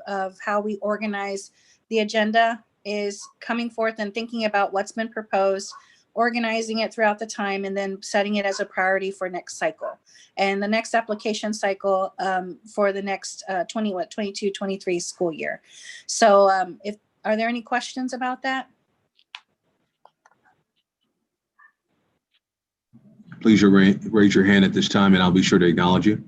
how we organize the agenda, is coming forth and thinking about what's been proposed, organizing it throughout the time, and then setting it as a priority for next cycle. And the next application cycle for the next 22-23 school year. So are there any questions about that? Please raise your hand at this time and I'll be sure to acknowledge you.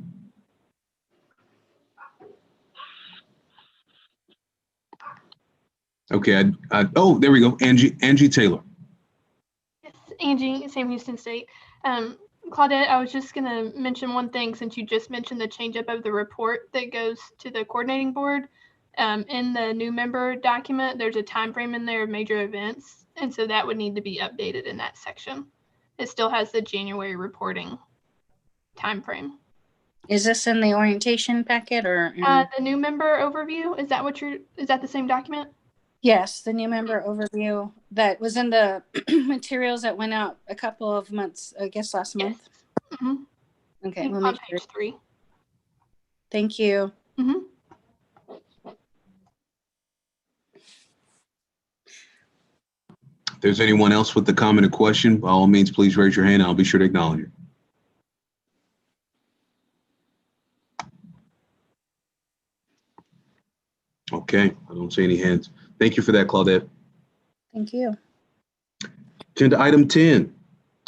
Okay, oh, there we go, Angie Taylor. Yes, Angie, Sam Houston State. Claudette, I was just going to mention one thing since you just mentioned the change up of the report that goes to the coordinating board. In the new member document, there's a time frame in there of major events, and so that would need to be updated in that section. It still has the January reporting time frame. Is this in the orientation packet or? The new member overview, is that the same document? Yes, the new member overview that was in the materials that went out a couple of months, I guess last month. Mm-hmm. Okay, we'll on make page 3. Thank you. Mm-hmm. If there's anyone else with a comment or question, by all means, please raise your hand and I'll be sure to acknowledge you. Okay, I don't see any hands. Thank you for that, Claudette. Thank you. Agenda item 10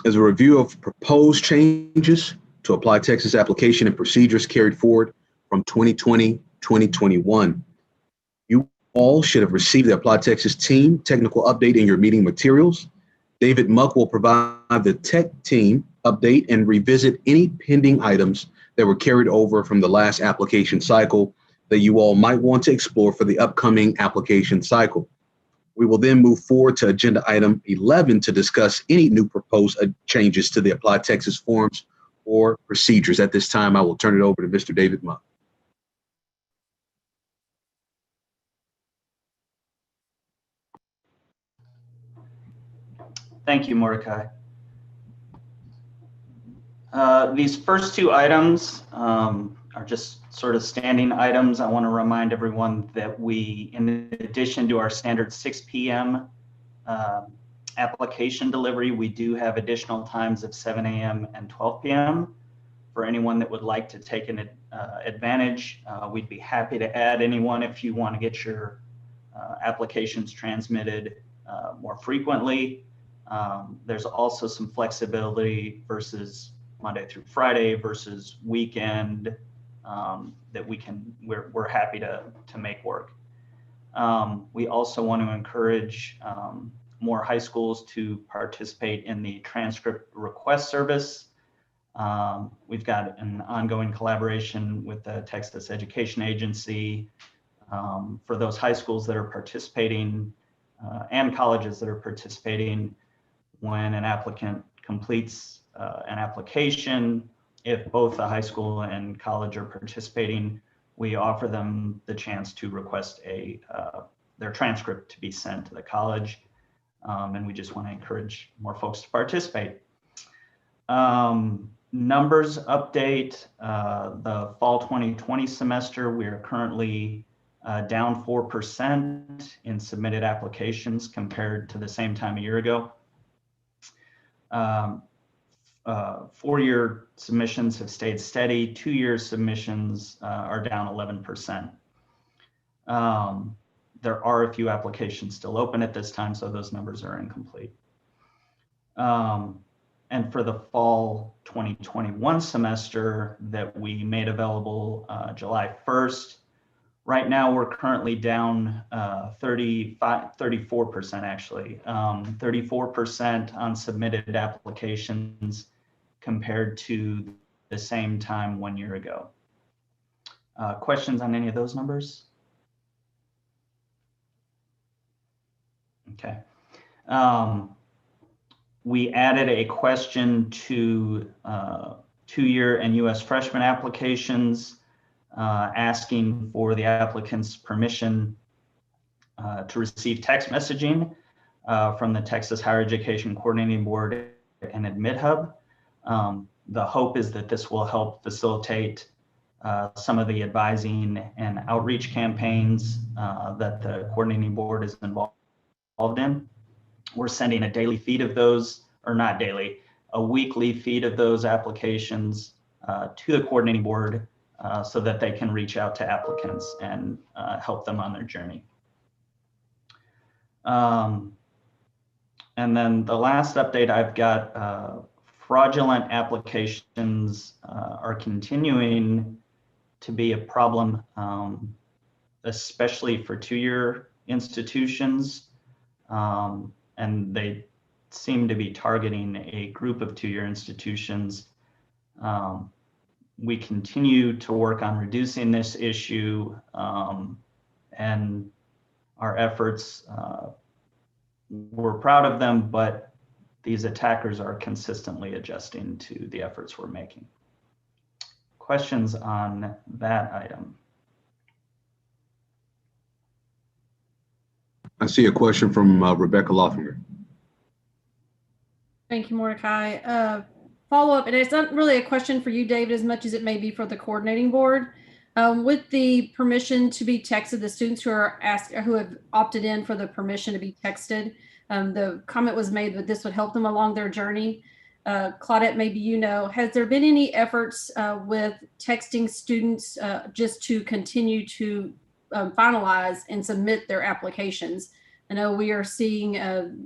is a review of proposed changes to ApplyTexas application and procedures carried forward from 2020-2021. You all should have received the ApplyTexas team technical update in your meeting materials. David Muck will provide the tech team update and revisit any pending items that were carried over from the last application cycle that you all might want to explore for the upcoming application cycle. We will then move forward to agenda item 11 to discuss any new proposed changes to the ApplyTexas forms or procedures. At this time, I will turn it over to Mr. David Muck. Thank you, Mordecai. These first two items are just sort of standing items. I want to remind everyone that we, in addition to our standard 6 p.m. Application delivery, we do have additional times of 7 a.m. and 12 p.m. for anyone that would like to take an advantage. We'd be happy to add anyone if you want to get your applications transmitted more frequently. There's also some flexibility versus Monday through Friday versus weekend that we're happy to make work. We also want to encourage more high schools to participate in the transcript request service. We've got an ongoing collaboration with the Texas Education Agency for those high schools that are participating and colleges that are participating. When an applicant completes an application, if both the high school and college are participating, we offer them the chance to request their transcript to be sent to the college. And we just want to encourage more folks to participate. Numbers update, the fall 2020 semester, we are currently down 4% in submitted applications compared to the same time a year ago. 4-year submissions have stayed steady. 2-year submissions are down 11%. There are a few applications still open at this time, so those numbers are incomplete. And for the fall 2021 semester that we made available July 1st, Right now, we're currently down 34% actually, 34% on submitted applications compared to the same time 1 year ago. Questions on any of those numbers? Okay. We added a question to two-year and US freshman applications, asking for the applicant's permission to receive text messaging from the Texas Higher Education Coordinating Board and Admit Hub. The hope is that this will help facilitate some of the advising and outreach campaigns that the coordinating board is involved in. We're sending a daily feed of those, or not daily, a weekly feed of those applications to the coordinating board so that they can reach out to applicants and help them on their journey. And then the last update I've got, fraudulent applications are continuing to be a problem, especially for two-year institutions. And they seem to be targeting a group of two-year institutions. We continue to work on reducing this issue, and our efforts, we're proud of them, but these attackers are consistently adjusting to the efforts we're making. Questions on that item? I see a question from Rebecca Lothringer. Thank you, Mordecai. Follow up, and it's not really a question for you, David, as much as it may be for the coordinating board. With the permission to be texted, the students who are who have opted in for the permission to be texted, the comment was made that this would help them along their journey. Claudette, maybe you know, has there been any efforts with texting students just to continue to finalize and submit their applications? I know we are seeing,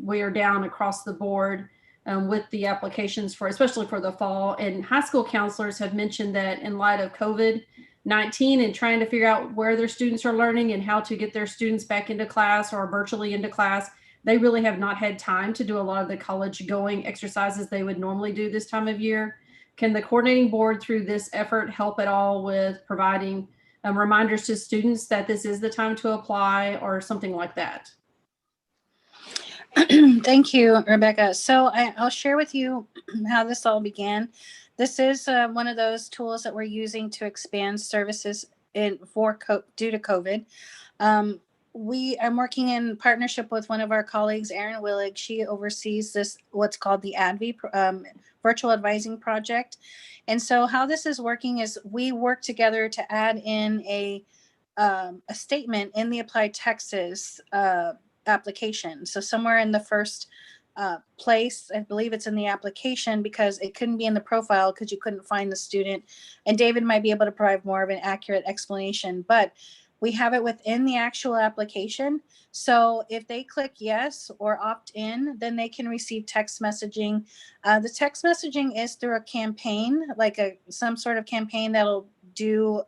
we are down across the board with the applications for, especially for the fall, and high school counselors have mentioned that in light of COVID-19 and trying to figure out where their students are learning and how to get their students back into class or virtually into class, they really have not had time to do a lot of the college going exercises they would normally do this time of year. Can the coordinating board through this effort help at all with providing reminders to students that this is the time to apply or something like that? Thank you, Rebecca. So I'll share with you how this all began. This is one of those tools that we're using to expand services due to COVID. I'm working in partnership with one of our colleagues, Erin Willig. She oversees this, what's called the ADV, Virtual Advising Project. And so how this is working is we work together to add in a statement in the ApplyTexas application. So somewhere in the first place, I believe it's in the application, because it couldn't be in the profile because you couldn't find the student. And David might be able to provide more of an accurate explanation, but we have it within the actual application. So if they click yes or opt in, then they can receive text messaging. The text messaging is through a campaign, like some sort of campaign that'll do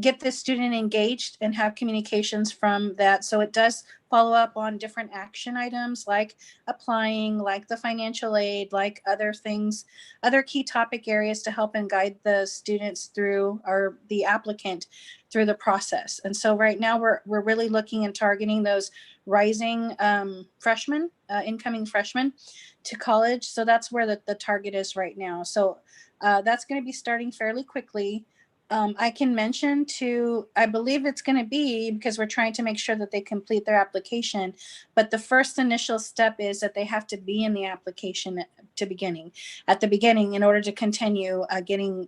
get the student engaged and have communications from that. So it does follow up on different action items like applying, like the financial aid, like other things, other key topic areas to help and guide the students through, or the applicant through the process. And so right now we're really looking and targeting those rising freshmen, incoming freshmen to college. So that's where the target is right now. So that's going to be starting fairly quickly. I can mention I believe it's going to be, because we're trying to make sure that they complete their application, but the first initial step is that they have to be in the application at the beginning in order to continue getting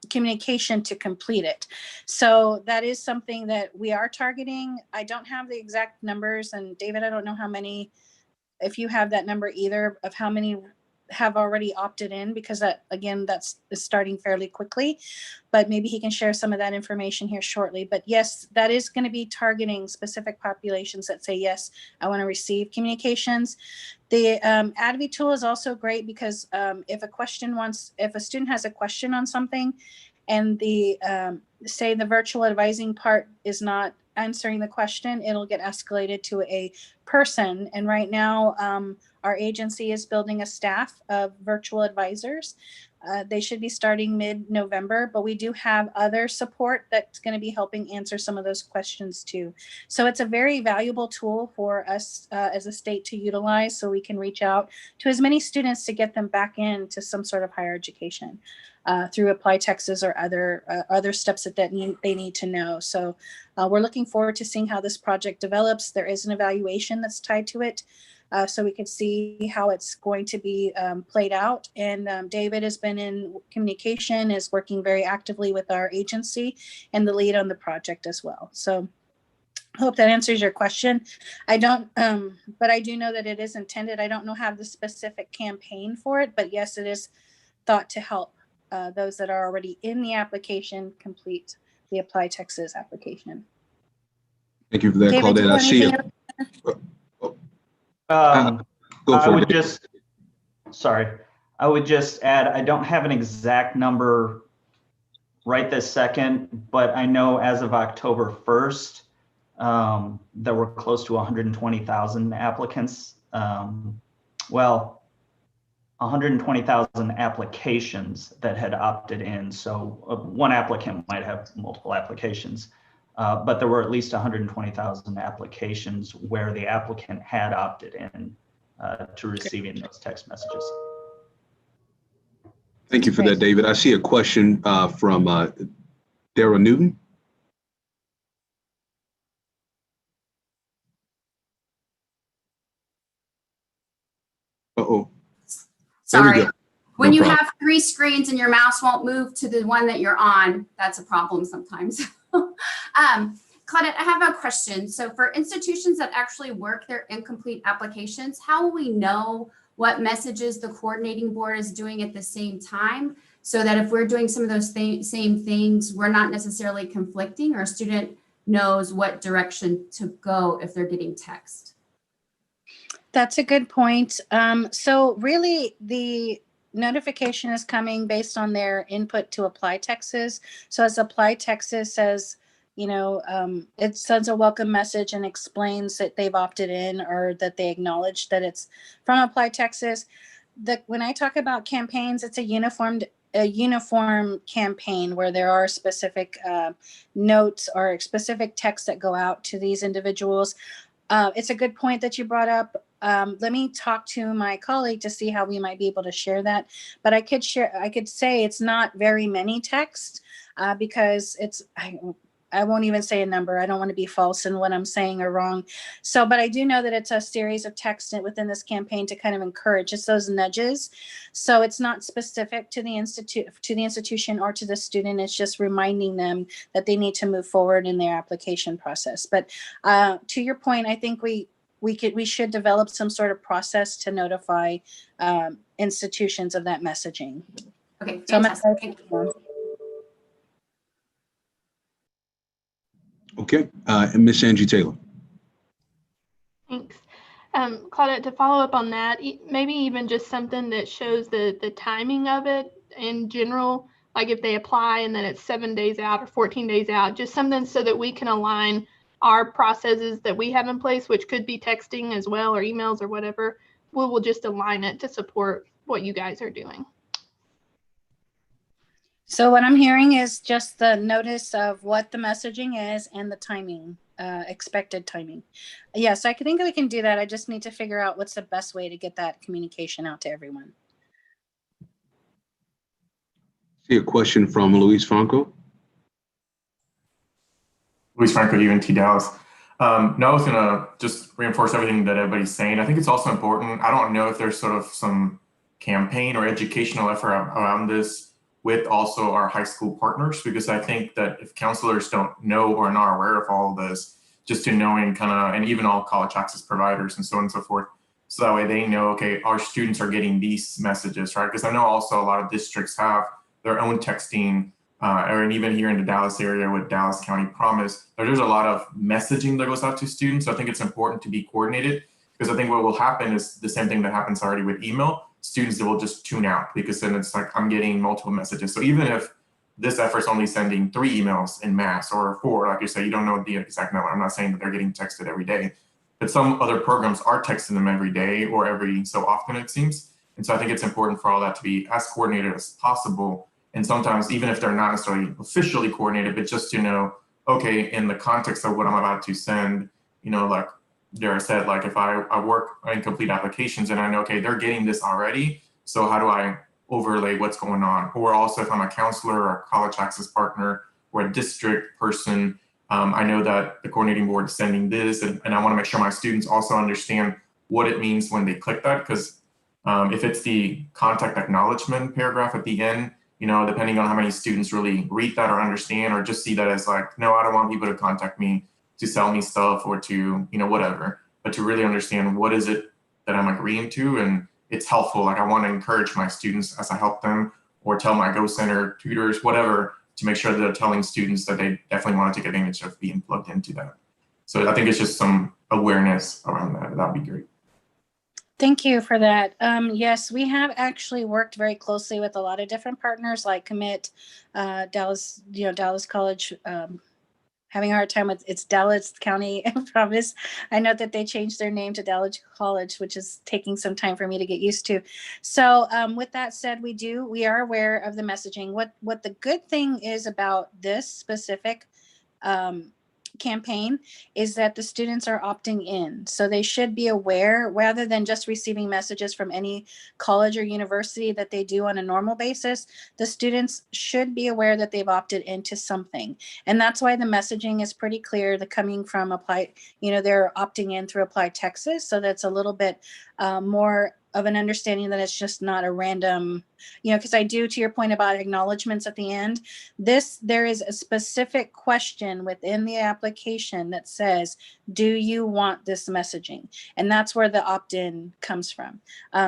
communication to complete it. So that is something that we are targeting. I don't have the exact numbers, and David, I don't know how many, if you have that number either, of how many have already opted in, because that, again, that's starting fairly quickly, but maybe he can share some of that information here shortly. But yes, that is going to be targeting specific populations that say, yes, I want to receive communications. The ADV tool is also great because if a student has a question on something and the say the virtual advising part is not answering the question, it'll get escalated to a person. And right now, our agency is building a staff of virtual advisors. They should be starting mid-November, but we do have other support that's going to be helping answer some of those questions too. So it's a very valuable tool for us as a state to utilize, so we can reach out to as many students to get them back into some sort of higher education through ApplyTexas or other steps that they need to know. So we're looking forward to seeing how this project develops. There is an evaluation that's tied to it. So we can see how it's going to be played out. And David has been in communication, is working very actively with our agency and the lead on the project as well. So I hope that answers your question. I don't, but I do know that it is intended. I don't know how the specific campaign for it, but yes, it is thought to help those that are already in the application complete the ApplyTexas application. Thank you for that, David, Claudette. I see it. I would just add, I don't have an exact number right this second, but I know as of October 1st, there were close to 120,000 applicants. Well, 120,000 applications that had opted in. So one applicant might have multiple applications. But there were at least 120,000 applications where the applicant had opted in to receiving those text messages. Thank you for that, David. I see a question from Dara Newton. Uh-oh. Sorry. When No you problem. have 3 screens and your mouse won't move to the one that you're on, that's a problem sometimes. Claudette, I have a question. So for institutions that actually work their incomplete applications, how will we know what messages the coordinating board is doing at the same time, so that if we're doing some of those same things, we're not necessarily conflicting, or a student knows what direction to go if they're getting text? That's a good point. So really the notification is coming based on their input to ApplyTexas. So as ApplyTexas says, you know, it sends a welcome message and explains that they've opted in or that they acknowledge that it's from ApplyTexas. When I talk about campaigns, it's a uniform campaign where there are specific notes or specific texts that go out to these individuals. It's a good point that you brought up. Let me talk to my colleague to see how we might be able to share that. But I could say it's not very many texts because I won't even say a number. I don't want to be false in what I'm saying or wrong. So, but I do know that it's a series of texts within this campaign to kind of encourage. It's those nudges. So it's not specific to the institution or to the student. It's just reminding them that they need to move forward in their application process. But to your point, I think we should develop some sort of process to notify institutions of that messaging. Okay, So fantastic. Thank you. Okay, and Miss Angie Taylor. Thanks. Claudette, to follow up on that, maybe even just something that shows the timing of it in general, like if they apply and then it's 7 days out or 14 days out, just something so that we can align our processes that we have in place, which could be texting as well or emails or whatever. We will just align it to support what you guys are doing. So what I'm hearing is just the notice of what the messaging is and the timing, expected timing. Yes, I think we can do that. I just need to figure out what's the best way to get that communication out to everyone. See a question from Luis Franco. Luis Franco, UNT Dallas. No, I was gonna just reinforce everything that everybody's saying. I think it's also important. I don't know if there's sort of some campaign or educational effort around this with also our high school partners, because I think that if counselors don't know or are not aware of all of this, just to knowing kind of, and even all college access providers and so on and so forth, so that way they know, okay, our students are getting these messages, right? Because I know also a lot of districts have their own texting, and even here in the Dallas area with Dallas County Promise, there's a lot of messaging that goes out to students. So I think it's important to be coordinated, because I think what will happen is the same thing that happens already with email. Students that will just tune out, because then it's like I'm getting multiple messages. So even if this effort's only sending 3 emails in mass or 4, like you say, you don't know the exact number. I'm not saying that they're getting texted every day, but some other programs are texting them every day or every so often, it seems. And so I think it's important for all that to be as coordinated as possible. And sometimes, even if they're not necessarily officially coordinated, but just to know, okay, in the context of what I'm about to send, you know, like Dara said, like if I work in complete applications and I know, okay, they're getting this already, so how do I overlay what's going on? Or also if I'm a counselor or a college access partner or a district person, I know that the coordinating board is sending this, and I want to make sure my students also understand what it means when they click that, because if it's the contact acknowledgement paragraph at the end, you know, depending on how many students really read that or understand or just see that as like, no, I don't want people to contact me to sell me stuff or to, you know, whatever, but to really understand what is it that I'm agreeing to. And it's helpful. Like I want to encourage my students as I help them, or tell my Go Center tutors, whatever, to make sure that they're telling students that they definitely want to take advantage of being plugged into that. So I think it's just some awareness around that. That'd be great. Thank you for that. Yes, we have actually worked very closely with a lot of different partners like Commit, Dallas, Dallas College, having a hard time with it's Dallas County Promise. I know that they changed their name to Dallas College, which is taking some time for me to get used to. So with that said, we are aware of the messaging. What the good thing is about this specific campaign is that the students are opting in. So they should be aware, rather than just receiving messages from any college or university that they do on a normal basis, the students should be aware that they've opted into something. And that's why the messaging is pretty clear. The coming from Apply, they're opting in through ApplyTexas. So that's a little bit more of an understanding that it's just not a random, because I do, to your point about acknowledgements at the end, there is a specific question within the application that says, do you want this messaging? And that's where the opt-in comes from.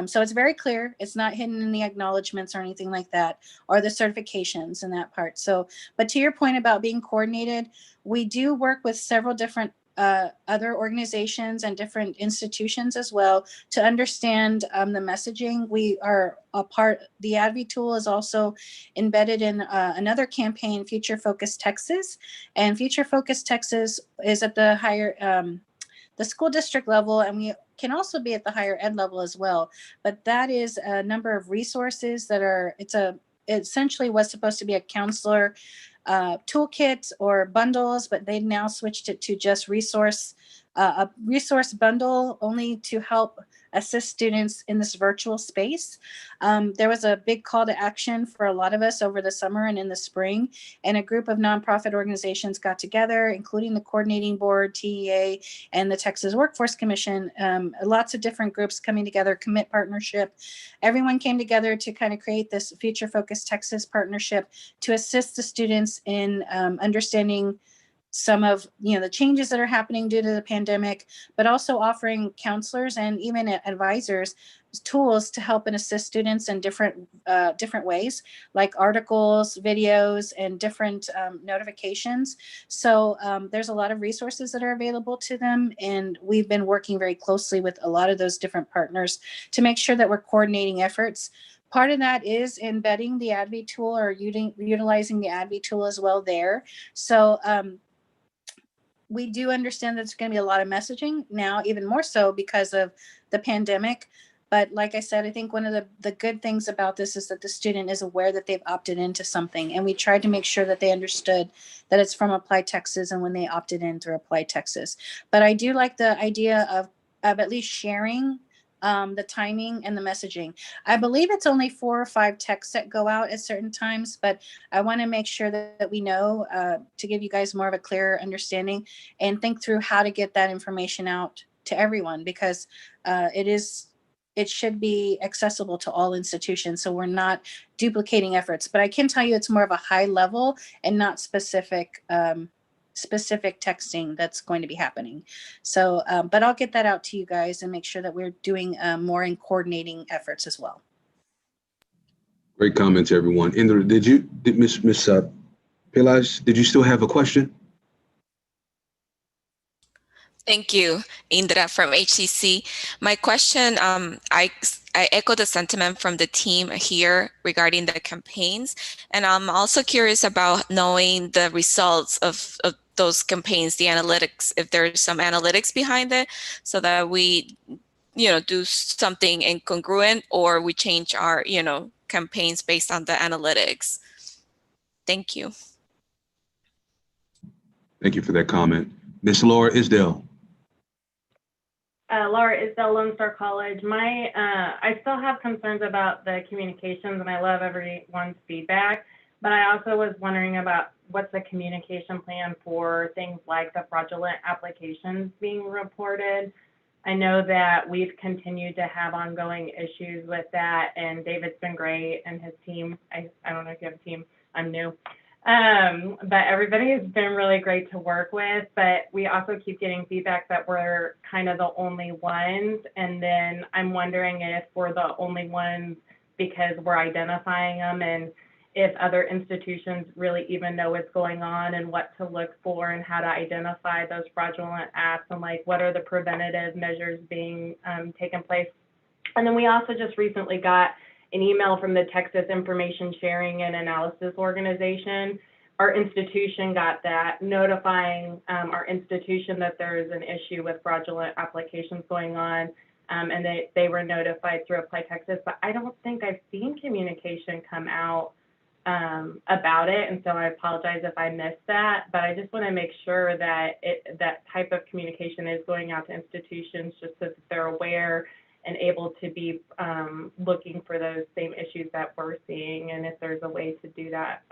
So it's very clear. It's not hidden in the acknowledgements or anything like that, or the certifications in that part. So, but to your point about being coordinated, we do work with several different other organizations and different institutions as well to understand the messaging. We are a part, the Advi tool is also embedded in another campaign, Future Focus Texas. And Future Focus Texas is at the higher, the school district level, and we can also be at the higher ed level as well. But that is a number of resources that are, it essentially was supposed to be a counselor toolkit or bundles, but they now switched it to just a resource bundle only to help assist students in this virtual space. There was a big call to action for a lot of us over the summer and in the spring, and a group of nonprofit organizations got together, including the coordinating board, TEA, and the Texas Workforce Commission. Lots of different groups coming together, Commit Partnership. Everyone came together to kind of create this Future Focus Texas partnership to assist the students in understanding some of the changes that are happening due to the pandemic, but also offering counselors and even advisors tools to help and assist students in different ways, like articles, videos, and different notifications. So there's a lot of resources that are available to them, and we've been working very closely with a lot of those different partners to make sure that we're coordinating efforts. Part of that is embedding the Advi tool or utilizing the Advi tool as well there. So we do understand that there's going to be a lot of messaging now, even more so because of the pandemic. But like I said, I think one of the good things about this is that the student is aware that they've opted into something. And we tried to make sure that they understood that it's from ApplyTexas and when they opted in through ApplyTexas. But I do like the idea of at least sharing the timing and the messaging. I believe it's only 4 or 5 texts that go out at certain times, but I want to make sure that we know to give you guys more of a clearer understanding and think through how to get that information out to everyone, because it should be accessible to all institutions. So we're not duplicating efforts, but I can tell you it's more of a high level and not specific texting that's going to be happening. So, but I'll get that out to you guys and make sure that we're doing more in coordinating efforts as well. Great comments, everyone. Indra, did Miss Pilas, did you still have a question? Thank you, Indra from HCC. My question, I I echo the sentiment from the team here regarding the campaigns. And I'm also curious about knowing the results of those campaigns, the analytics, if there's some analytics behind it, so that we, do something incongruent, or we change our, campaigns based on the analytics. Thank you. Thank you for that comment. Ms. Laura Isdell. Laura Isdell, Lone Star College. I still have concerns about the communications, and I love everyone's feedback, but I also was wondering about what's the communication plan for things like the fraudulent applications being reported. I know that we've continued to have ongoing issues with that, and David's been great, and his team. I don't know if you have a team. I'm new. But everybody has been really great to work with, but we also keep getting feedback that we're kind of the only ones. And then I'm wondering if we're the only ones because we're identifying them, and if other institutions really even know what's going on and what to look for and how to identify those fraudulent apps, and like what are the preventative measures being taken place. And then we also just recently got an email from the Texas Information Sharing and Analysis Organization. Our institution got that, notifying our institution that there is an issue with fraudulent applications going on, and they were notified through ApplyTexas. But I don't think I've seen communication come out about it, and so I apologize if I missed that. But I just want to make sure that that type of communication is going out to institutions, just so that they're aware and able to be looking for those same issues that we're seeing. And if there's a way to do that,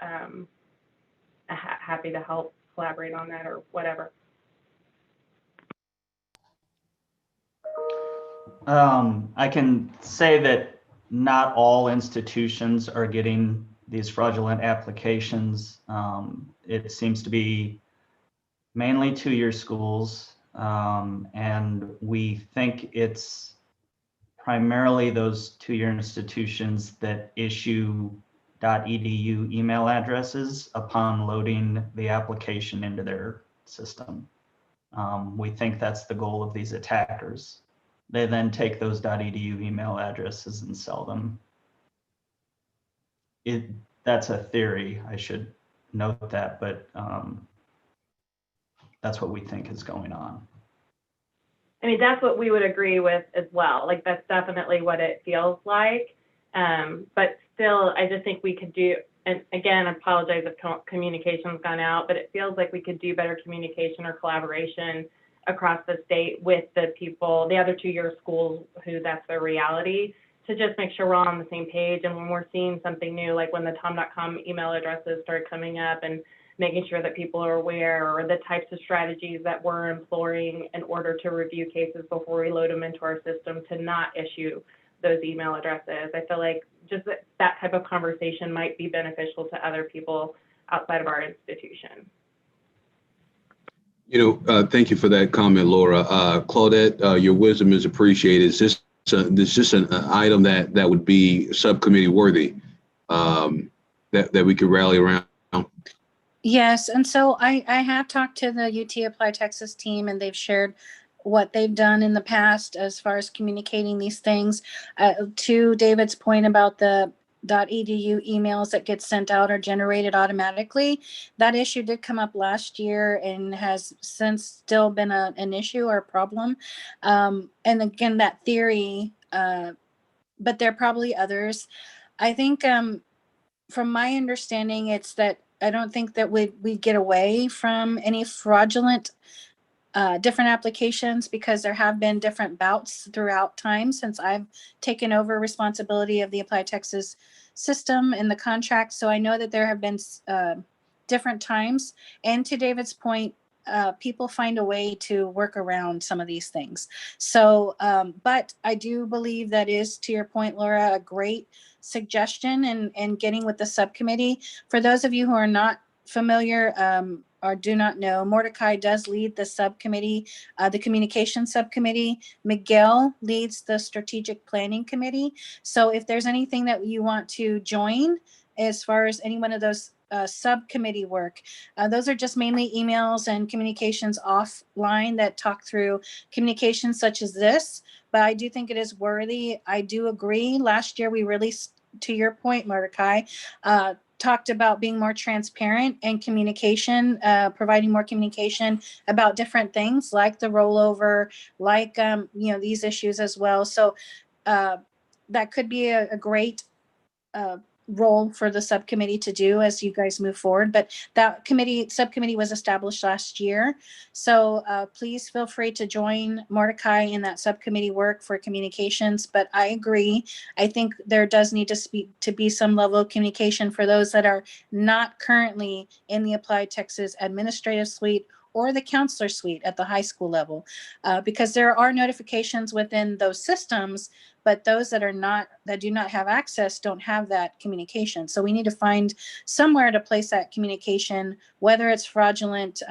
happy to help collaborate on that or whatever. I can say that not all institutions are getting these fraudulent applications. It seems to be mainly two-year schools, and we think it's primarily those two-year institutions that issue .edu email addresses upon loading the application into their system. We think that's the goal of these attackers. They then take those .edu email addresses and sell them. That's a theory, I should note that, but that's what we think is going on. I mean, that's what we would agree with as well. Like, that's definitely what it feels like. But still, I just think we could do, and again, I apologize if communication's gone out, but it feels like we could do better communication or collaboration across the state with the people, the other two-year schools who that's their reality, to just make sure we're all on the same page. And when we're seeing something new, like when the tom.com email addresses start coming up, and making sure that people are aware, or the types of strategies that we're employing in order to review cases before we load them into our system to not issue those email addresses. I feel like just that type of conversation might be beneficial to other people outside of our institution. Thank you for that comment, Laura. Claudette, your wisdom is appreciated. Is this just an item that would be subcommittee worthy, that we could rally around? Yes, and so I have talked to the UT ApplyTexas team, and they've shared what they've done in the past as far as communicating these things. To David's point about the .edu emails that get sent out or generated automatically, that issue did come up last year and has since still been an issue or a problem. And again, that theory, but there are probably others. I think from my understanding, it's that I don't think that we get away from any fraudulent different applications, because there have been different bouts throughout time since I've taken over responsibility of the ApplyTexas system and the contract. So I know that there have been different times. And to David's point, people find a way to work around some of these things. So, but I do believe that is, to your point, Laura, a great suggestion, and getting with the subcommittee. For those of you who are not familiar or do not know, Mordecai does lead the subcommittee, the communication subcommittee. Miguel leads the strategic planning committee. So if there's anything that you want to join as far as any one of those subcommittee work. Those are just mainly emails and communications offline that talk through communications such as this, but I do think it is worthy. I do agree. Last year we really, to your point, Mordecai, talked about being more transparent and communication, providing more communication about different things like the rollover, like, these issues as well. So that could be a great role for the subcommittee to do as you guys move forward. But that subcommittee was established last year. So please feel free to join Mordecai in that subcommittee work for communications. But I agree. I think there does need to be some level of communication for those that are not currently in the ApplyTexas administrative suite or the counselor suite at the high school level, because there are notifications within those systems, but those that do not have access don't have that communication. So we need to find somewhere to place that communication, whether it's fraudulent,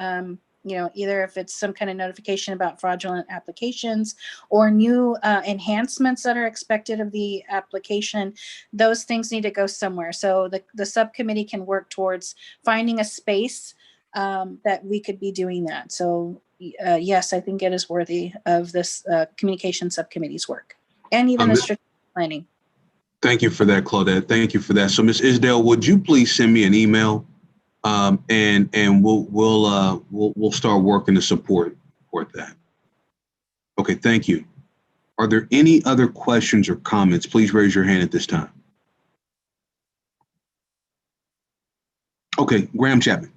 either if it's some kind of notification about fraudulent applications or new enhancements that are expected of the application. Those things need to go somewhere. So the subcommittee can work towards finding a space that we could be doing that. So yes, I think it is worthy of this communication subcommittee's work, and even the strategic planning. Thank you for that, Claudette. Thank you for that. So, Ms. Isdale, would you please send me an email, and we'll start working to support that. Okay, thank you. Are there any other questions or comments? Please raise your hand at this time. Okay, Graham Chapman.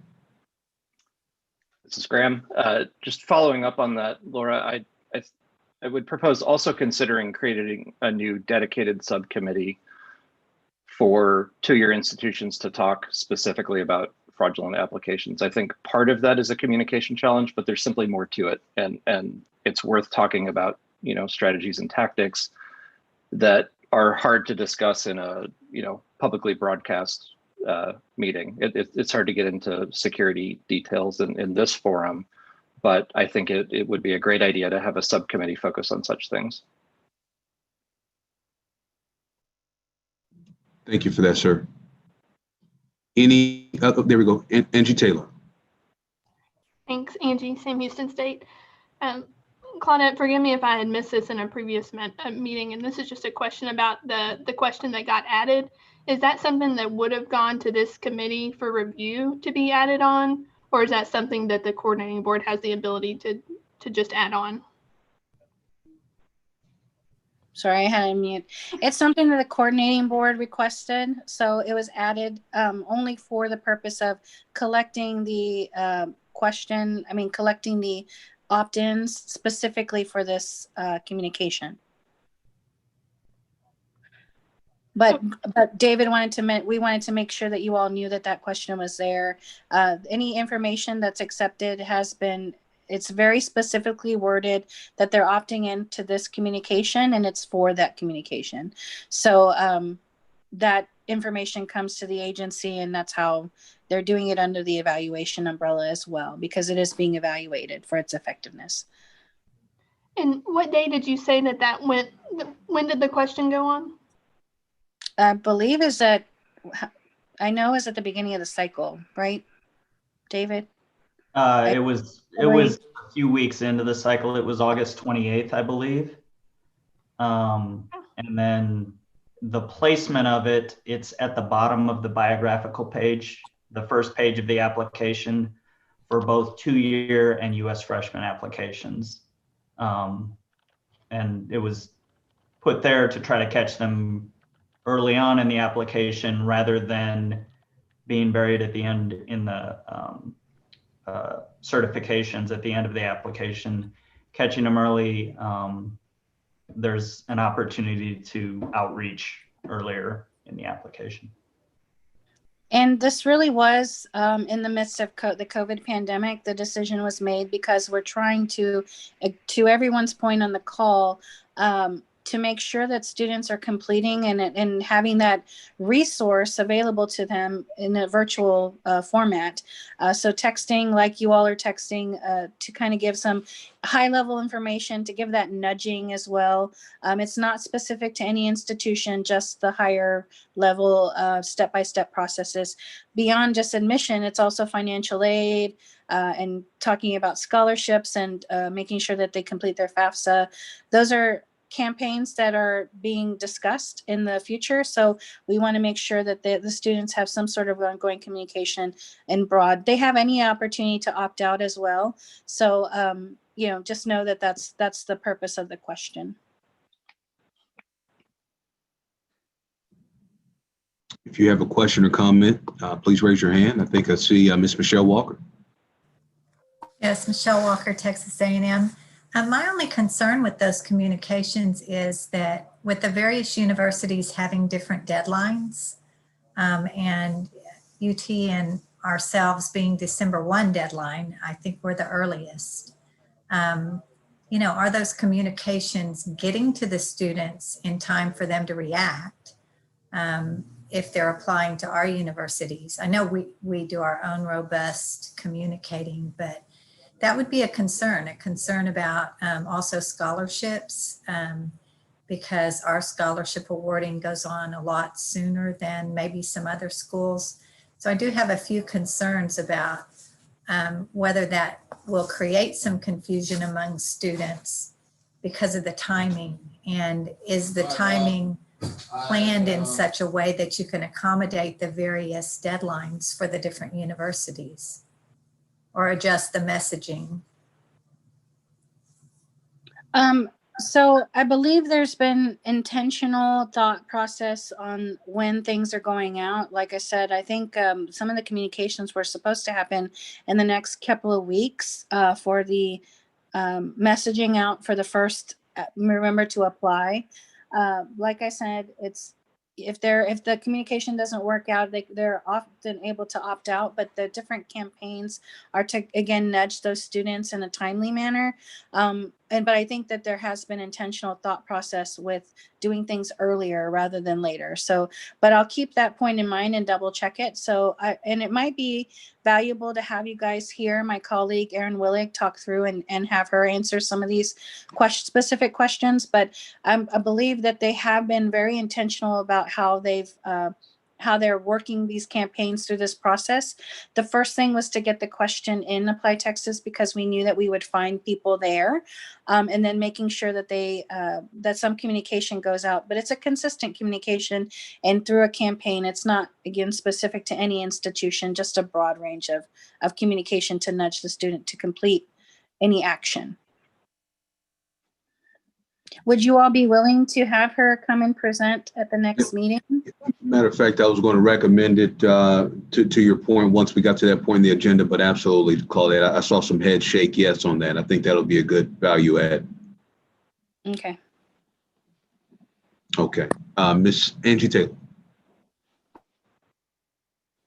This is Graham. Just following up on that, Laura, I would propose also considering creating a new dedicated subcommittee for two-year institutions to talk specifically about fraudulent applications. I think part of that is a communication challenge, but there's simply more to it. And it's worth talking about, strategies and tactics that are hard to discuss in a, publicly broadcast meeting. It's hard to get into security details in this forum, but I think it would be a great idea to have a subcommittee focus on such things. Thank you for that, sir. There we go, Angie Taylor. Thanks, Angie, Sam Houston State. Claudette, forgive me if I had missed this in a previous meeting, and this is just a question about the question that got added. Is that something that would have gone to this committee for review to be added on, or is that something that the coordinating board has the ability to just add on? Sorry, I had to mute. It's something that the coordinating board requested. So it was added only for the purpose of collecting the collecting the opt-ins specifically for this communication. But David we wanted to make sure that you all knew that question was there. Any information that's accepted it's very specifically worded that they're opting into this communication, and it's for that communication. So that information comes to the agency, and that's how they're doing it under the evaluation umbrella as well, because it is being evaluated for its effectiveness. And what day did you say that went? When did the question go on? I believe is at the beginning of the cycle, right, David? It was a few weeks into the cycle. It was August 28th, I believe. And then the placement of it's at the bottom of the biographical page, the first page of the application for both 2-year and U.S. freshman applications. And it was put there to try to catch them early on in the application rather than being buried at the end in the certifications at the end of the application. Catching them early, there's an opportunity to outreach earlier in the application. And this really was in the midst of the COVID pandemic. The decision was made because we're trying to everyone's point on the call, to make sure that students are completing and having that resource available to them in a virtual format. So texting like you all are texting to kind of give some high level information, to give that nudging as well. It's not specific to any institution, just the higher level step-by-step processes. Beyond just admission, it's also financial aid and talking about scholarships and making sure that they complete their FAFSA. Those are campaigns that are being discussed in the future. So we want to make sure that the students have some sort of ongoing communication and broad. They have any opportunity to opt out as well. So, you know, just know that that's the purpose of the question. If you have a question or comment, please raise your hand. I think I see Miss Michelle Walker. Yes, Michelle Walker, Texas A&M. My only concern with those communications is that with the various universities having different deadlines, and UT and ourselves being December 1 deadline, I think we're the earliest. You know, are those communications getting to the students in time for them to react if they're applying to our universities? I know we do our own robust communicating, but that would be a concern about also scholarships, because our scholarship awarding goes on a lot sooner than maybe some other schools. So I do have a few concerns about whether that will create some confusion among students because of the timing. And is the timing planned in such a way that you can accommodate the various deadlines for the different universities? Or adjust the messaging? So I believe there's been intentional thought process on when things are going out. Like I said, I think some of the communications were supposed to happen in the next couple of weeks for the messaging out for the first, remember to apply. Like I said, it's if the communication doesn't work out, they're often able to opt out, but the different campaigns are to again nudge those students in a timely manner. But I think that there has been intentional thought process with doing things earlier rather than later. So, but I'll keep that point in mind and double check it. So, and it might be valuable to have you guys hear my colleague Erin Willig talk through and have her answer some of these specific questions. But I believe that they have been very intentional about how they're working these campaigns through this process. The first thing was to get the question in ApplyTexas because we knew that we would find people there, and then making sure that that some communication goes out. But it's a consistent communication, and through a campaign, it's not again specific to any institution, just a broad range of communication to nudge the student to complete any action. Would you all be willing to have her come and present at the next meeting? Matter of fact, I was going to recommend it to your point once we got to that point in the agenda, but absolutely, Claudette, I saw some heads shake yes on that. I think that'll be a good value add. Okay. Okay. Miss Angie Taylor.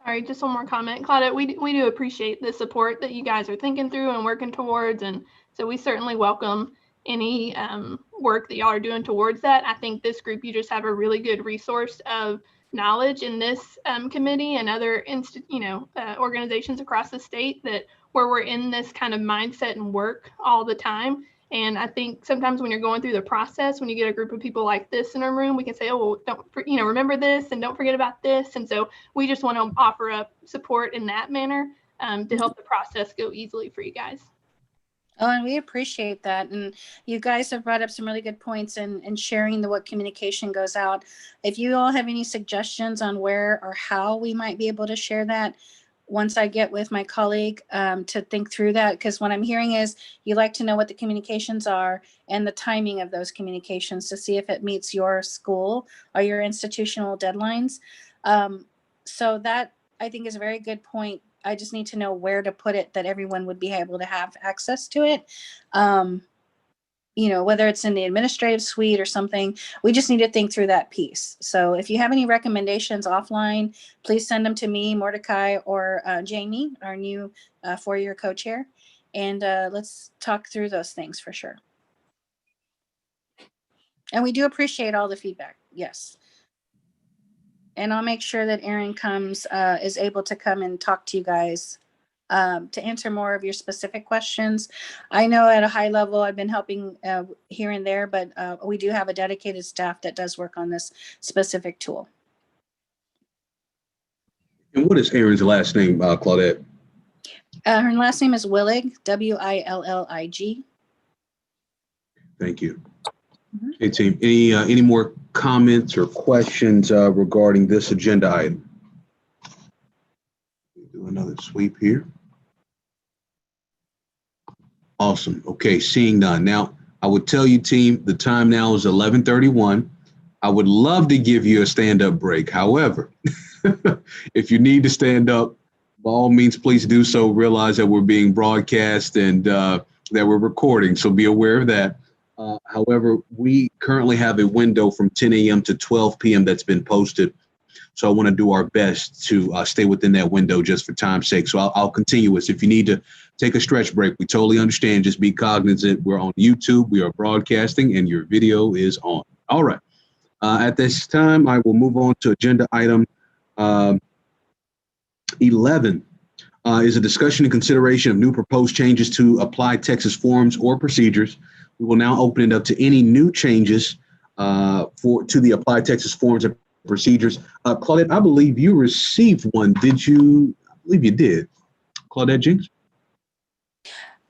All right, just one more comment. Claudette, we do appreciate the support that you guys are thinking through and working towards. And so we certainly welcome any work that y'all are doing towards that. I think this group, you just have a really good resource of knowledge in this committee and other organizations across the state where we're in this kind of mindset and work all the time. And I think sometimes when you're going through the process, when you get a group of people like this in a room, we can say, oh, well, don't remember this and don't forget about this. And so we just want to offer up support in that manner to help the process go easily for you guys. Oh, and we appreciate that. And you guys have brought up some really good points in sharing what communication goes out. If you all have any suggestions on where or how we might be able to share that, once I get with my colleague to think through that, because what I'm hearing is you like to know what the communications are and the timing of those communications to see if it meets your school or your institutional deadlines. So that I think is a very good point. I just need to know where to put it that everyone would be able to have access to it. Whether it's in the administrative suite or something, we just need to think through that piece. So if you have any recommendations offline, please send them to me, Mordecai, or Jamie, our new four-year co-chair, and let's talk through those things for sure. And we do appreciate all the feedback. Yes. And I'll make sure that Erin is able to come and talk to you guys to answer more of your specific questions. I know at a high level, I've been helping here and there, but we do have a dedicated staff that does work on this specific tool. And what is Erin's last name, Claudette? Her last name is Willig, Willig. Thank you. Hey, team, any more comments or questions regarding this agenda item? Do another sweep here. Awesome. Okay, seeing none. Now, I would tell you, team, the time now is 11:31. I would love to give you a stand-up break. However, if you need to stand up, by all means, please do so. Realize that we're being broadcast and that we're recording, so be aware of that. However, we currently have a window from 10 a.m. to 12 p.m. that's been posted. So I want to do our best to stay within that window just for time's sake. So I'll continue this. If you need to take a stretch break, we totally understand. Just be cognizant. We're on YouTube. We are broadcasting and your video is on. All right. At this time, I will move on to agenda item 11. Is a discussion and consideration of new proposed changes to ApplyTexas forms or procedures. We will now open it up to any new changes to the ApplyTexas forms and procedures. Claudette, I believe you received one. Did you? I believe you did. Claudette Jinks?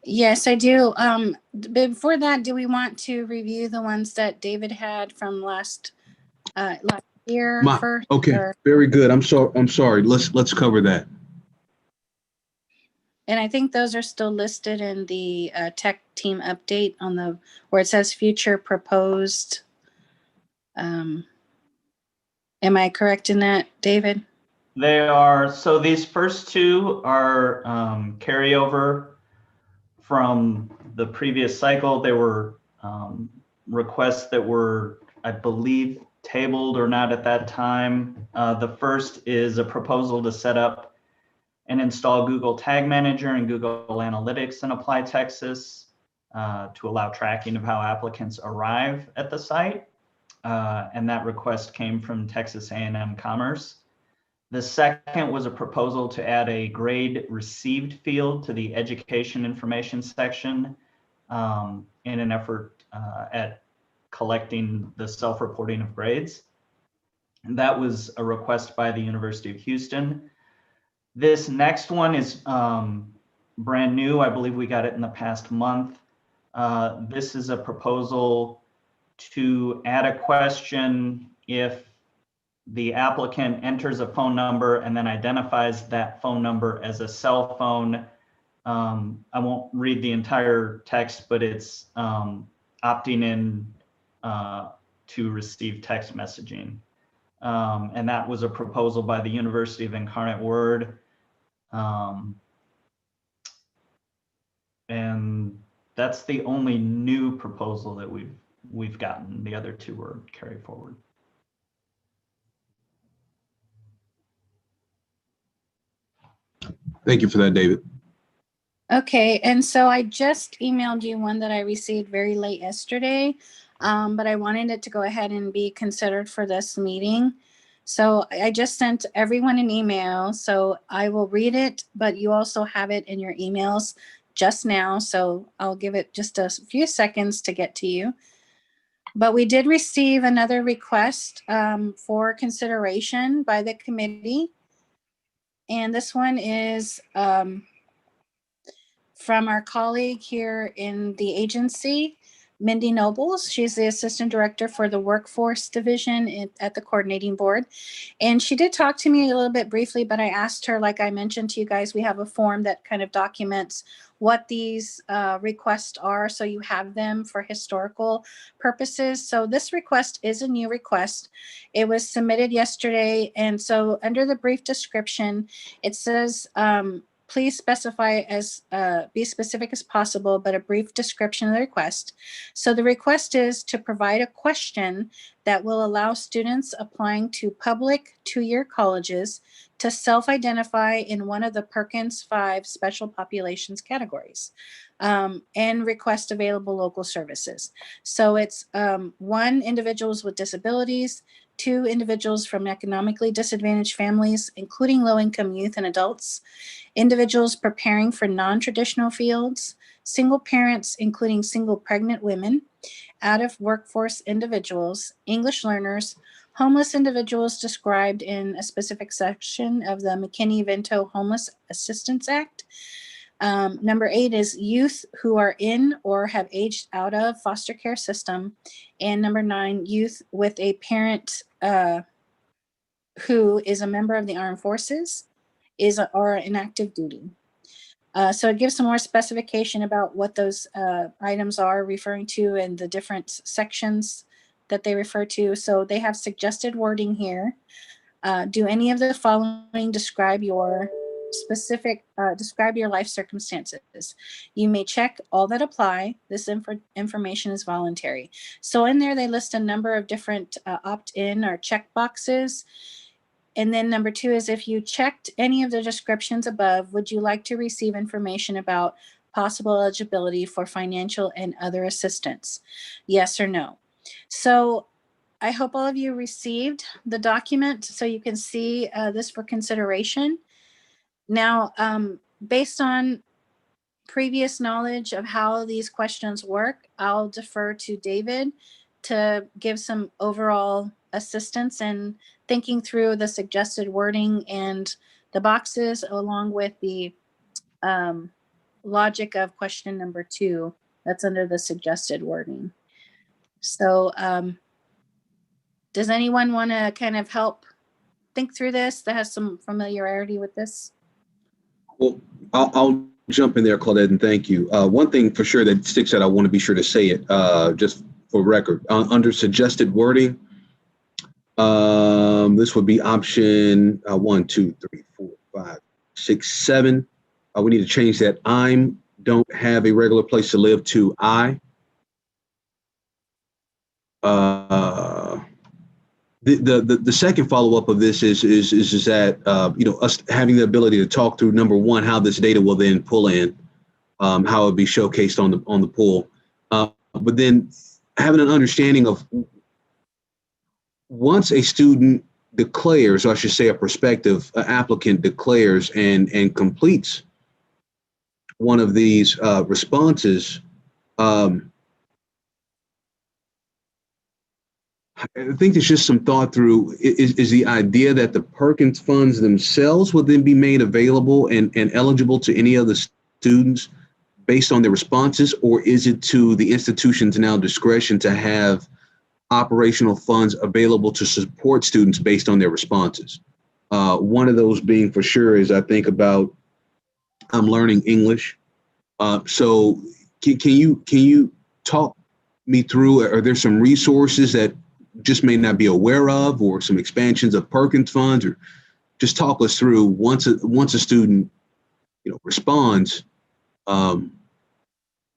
Yes, I do. Before that, do we want to review the ones that David had from last year first? Okay, very good. I'm sorry. Let's cover that. And I think those are still listed in the tech team update on where it says future proposed. Am I correct in that, David? They are, so these first two are carryover from the previous cycle. They were requests that were, I believe, tabled or not at that time. The first is a proposal to set up and install Google Tag Manager and Google Analytics in ApplyTexas to allow tracking of how applicants arrive at the site. And that request came from Texas A&M Commerce. The second was a proposal to add a grade received field to the education information section in an effort at collecting the self-reporting of grades. And that was a request by the University of Houston. This next one is brand new. I believe we got it in the past month. This is a proposal to add a question if the applicant enters a phone number and then identifies that phone number as a cell phone. I won't read the entire text, but it's opting in to receive text messaging. And that was a proposal by the University of Incarnate Word. And that's the only new proposal that we've gotten. The other two were carried forward. Thank you for that, David. Okay, and so I just emailed you one that I received very late yesterday, but I wanted it to go ahead and be considered for this meeting. So I just sent everyone an email, so I will read it, but you also have it in your emails just now, so I'll give it just a few seconds to get to you. But we did receive another request for consideration by the committee. And this one is from our colleague here in the agency, Mindy Nobles. She's the Assistant Director for the Workforce Division at the Coordinating Board. And she did talk to me a little bit briefly, but I asked her, like I mentioned to you guys, we have a form that kind of documents what these requests are, so you have them for historical purposes. So this request is a new request. It was submitted yesterday, and so under the brief description, it says, please specify as be specific as possible, but a brief description of the request. So the request is to provide a question that will allow students applying to public two-year colleges to self-identify in one of the Perkins 5 special populations categories. and request available local services. So it's 1, individuals with disabilities, 2, individuals from economically disadvantaged families, including low-income youth and adults, individuals preparing for non-traditional fields, single parents, including single pregnant women, out of workforce individuals, English learners, homeless individuals described in a specific section of the McKinney-Vento Homeless Assistance Act. Number 8 is youth who are in or have aged out of foster care system. And number 9, youth with a parent who is a member of the armed forces or in active duty. So it gives some more specification about what those items are referring to and the different sections that they refer to. So they have suggested wording here. Do any of the following describe your describe your life circumstances? You may check all that apply. This information is voluntary. So in there, they list a number of different opt-in or check boxes. And then number 2 is if you checked any of the descriptions above, would you like to receive information about possible eligibility for financial and other assistance? Yes or no? So I hope all of you received the document so you can see this for consideration. Now, based on previous knowledge of how these questions work, I'll defer to David to give some overall assistance in thinking through the suggested wording and the boxes along with the logic of question number 2 that's under the suggested wording. So does anyone want to kind of help think through this that has some familiarity with this? Well, I'll jump in there, Claudette, and thank you. One thing for sure that sticks out, I want to be sure to say it just for record. Under suggested wording, this would be option 1, 2, 3, 4, 5, 6, 7. We need to change that don't have a regular place to live to I. The second follow-up of this is that us having the ability to talk through, number 1, how this data will then pull in, how it will be showcased on the pool, but then having an understanding of once a student declares, or I should say a prospective applicant declares and completes one of these responses, I think there's just some thought through is the idea that the Perkins funds themselves would then be made available and eligible to any other students based on their responses, or is it to the institution's now discretion to have operational funds available to support students based on their responses? One of those being for sure is I think about I'm learning English. So can you talk me through, are there some resources that just may not be aware of, or some expansions of Perkins funds, or just talk us through once a student responds,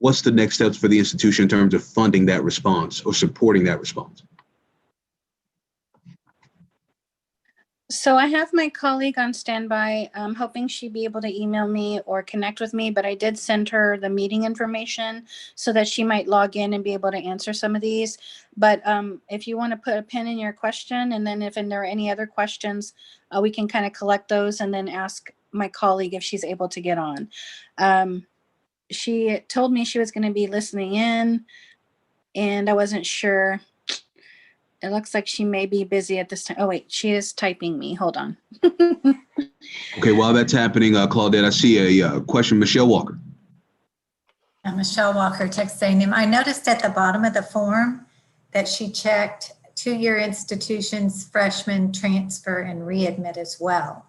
what's the next steps for the institution in terms of funding that response or supporting that response? So I have my colleague on standby. I'm hoping she'd be able to email me or connect with me, but I did send her the meeting information so that she might log in and be able to answer some of these. But if you want to put a pin in your question, and then if there are any other questions, we can kind of collect those and then ask my colleague if she's able to get on. She told me she was going to be listening in, and I wasn't sure. It looks like she may be busy at this time. Oh, wait, she is typing me. Hold on. Okay, while that's happening, Claudette, I see a question, Michelle Walker. Michelle Walker, Texas A&M. I noticed at the bottom of the form that she checked 2-year institutions, freshman, transfer, and readmit as well.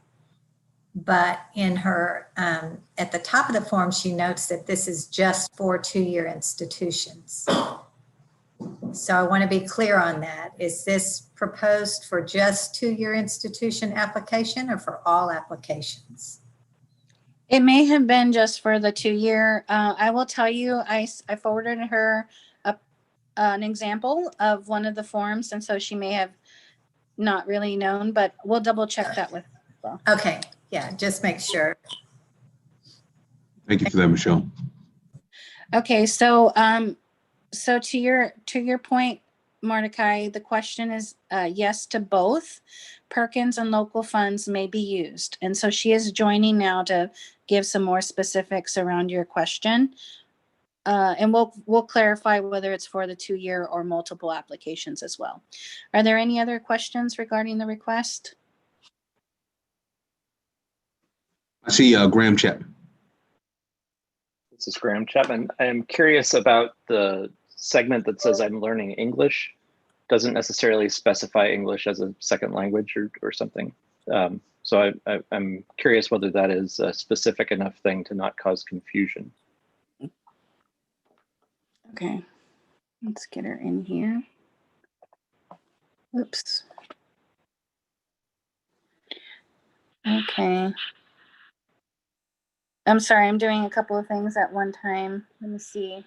But in her, at the top of the form, she notes that this is just for 2-year institutions. So I want to be clear on that. Is this proposed for just 2-year institution application or for all applications? It may have been just for the 2-year. I will tell you, I forwarded her an example of one of the forms, and so she may have not really known, but we'll double check that with her as well. Okay, yeah, just make sure. Thank you for that, Michelle. Okay, so so to your point, Mordecai, the question is yes to both. Perkins and local funds may be used. And so she is joining now to give some more specifics around your question. And we'll clarify whether it's for the 2-year or multiple applications as well. Are there any other questions regarding the request? I see Graham Chapman. This is Graham Chapman. I'm curious about the segment that says I'm learning English. Doesn't necessarily specify English as a second language or something. So I'm curious whether that is a specific enough thing to not cause confusion. Okay, let's get her in here. Oops. Okay. I'm sorry, I'm doing a couple of things at one time. Let me see.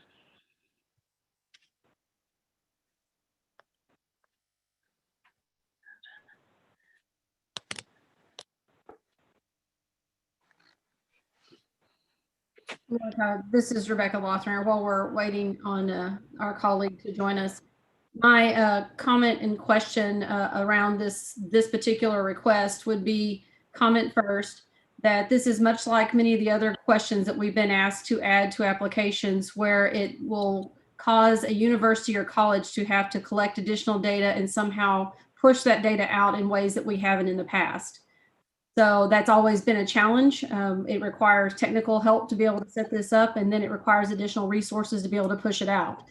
This is Rebecca Lothner. While we're waiting on our colleague to join us, my comment and question around this particular request would be comment first that this is much like many of the other questions that we've been asked to add to applications where it will cause a university or college to have to collect additional data and somehow push that data out in ways that we haven't in the past. So that's always been a challenge. It requires technical help to be able to set this up, and then it requires additional resources to be able to push it out.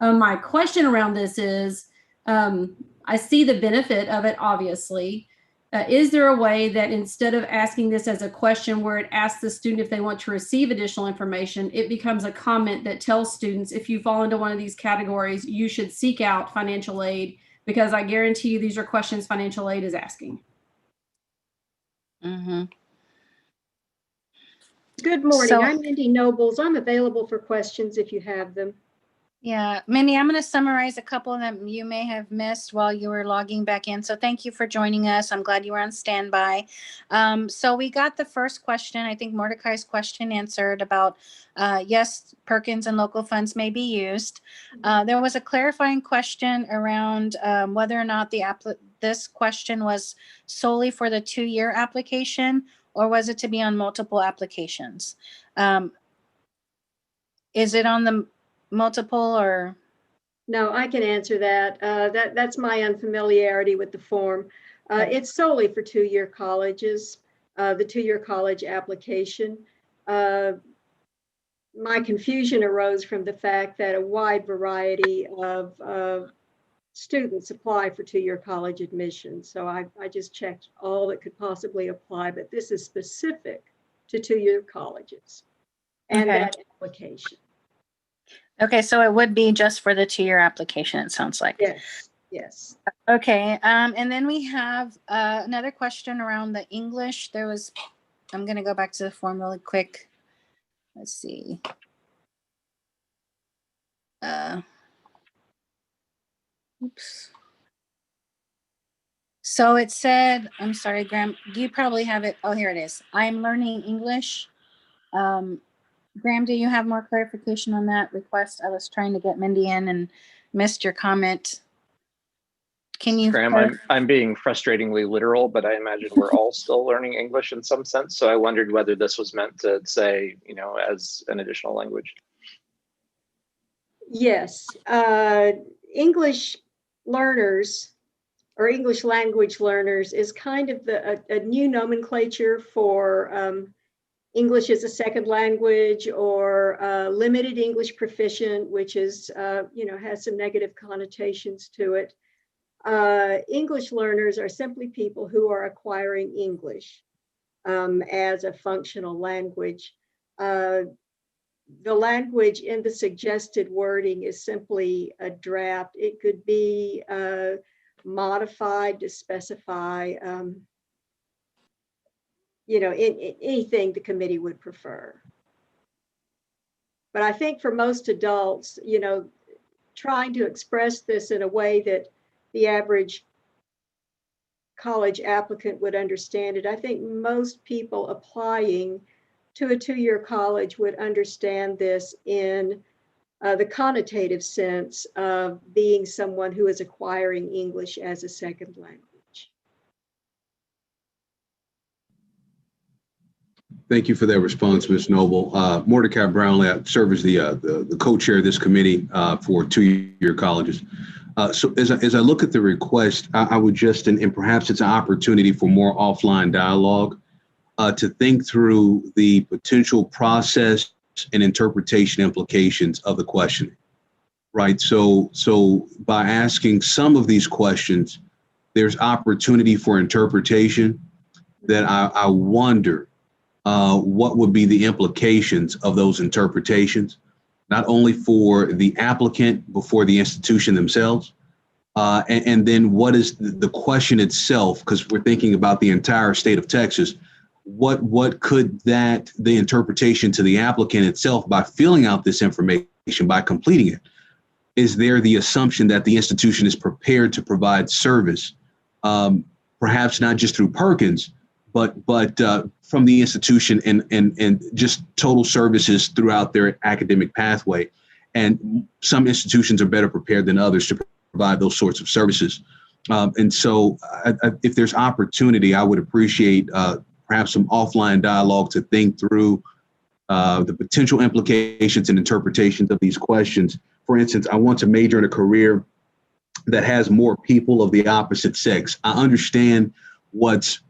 My question around this is, I see the benefit of it, obviously. Is there a way that instead of asking this as a question where it asks the student if they want to receive additional information, it becomes a comment that tells students, if you fall into one of these categories, you should seek out financial aid, because I guarantee you these are questions financial aid is asking. Mm-hmm. Good morning. So, I'm Mindy Nobles. I'm available for questions if you have them. yeah, Mindy, I'm going to summarize a couple that you may have missed while you were logging back in. So thank you for joining us. I'm glad you were on standby. So we got the first question, I think Mordecai's question answered about, yes, Perkins and local funds may be used. There was a clarifying question around whether or not this question was solely for the 2-year application, or was it to be on multiple applications? Is it on the multiple or? No, I can answer that. That's my unfamiliarity with the form. It's solely for 2-year colleges, the 2-year college application. My confusion arose from the fact that a wide variety of students apply for 2-year college admission. So I just checked all that could possibly apply, but this is specific to 2-year colleges and Okay. that application. Okay, so it would be just for the 2-year application, it sounds like. Yes, yes. Okay, and then we have another question around the English. I'm going to go back to the form really quick. Let's see. Oops. So it said, I'm sorry, Graham, you probably have it. Oh, here it is. I'm learning English. Graham, do you have more clarification on that request? I was trying to get Mindy in and missed your comment. Can you? Graham, I'm being frustratingly literal, but I imagine we're all still learning English in some sense. So I wondered whether this was meant to say, as an additional language. Yes, English learners or English language learners is kind of a new nomenclature for English as a second language, or limited English proficient, which is, has some negative connotations to it. English learners are simply people who are acquiring English as a functional language. The language in the suggested wording is simply a draft. It could be modified to specify anything the committee would prefer. But I think for most adults, trying to express this in a way that the average college applicant would understand it, I think most people applying to a 2-year college would understand this in the connotative sense of being someone who is acquiring English as a second language. Thank you for that response, Ms. Noble. Mordecai Brownlee, I serve as the co-chair of this committee for two-year colleges. So as I look at the request, I would just, and perhaps it's an opportunity for more offline dialogue to think through the potential process and interpretation implications of the questioning, right? So by asking some of these questions, there's opportunity for interpretation that I wonder what would be the implications of those interpretations, not only for the applicant, but for the institution themselves. And then what is the question itself, because we're thinking about the entire state of Texas, what could the interpretation to the applicant itself by filling out this information, by completing it, is there the assumption that the institution is prepared to provide service, perhaps not just through Perkins, but from the institution and just total services throughout their academic pathway. And some institutions are better prepared than others to provide those sorts of services. And so if there's opportunity, I would appreciate perhaps some offline dialogue to think through the potential implications and interpretations of these questions. For instance, I want to major in a career that has more people of the opposite sex. I understand what's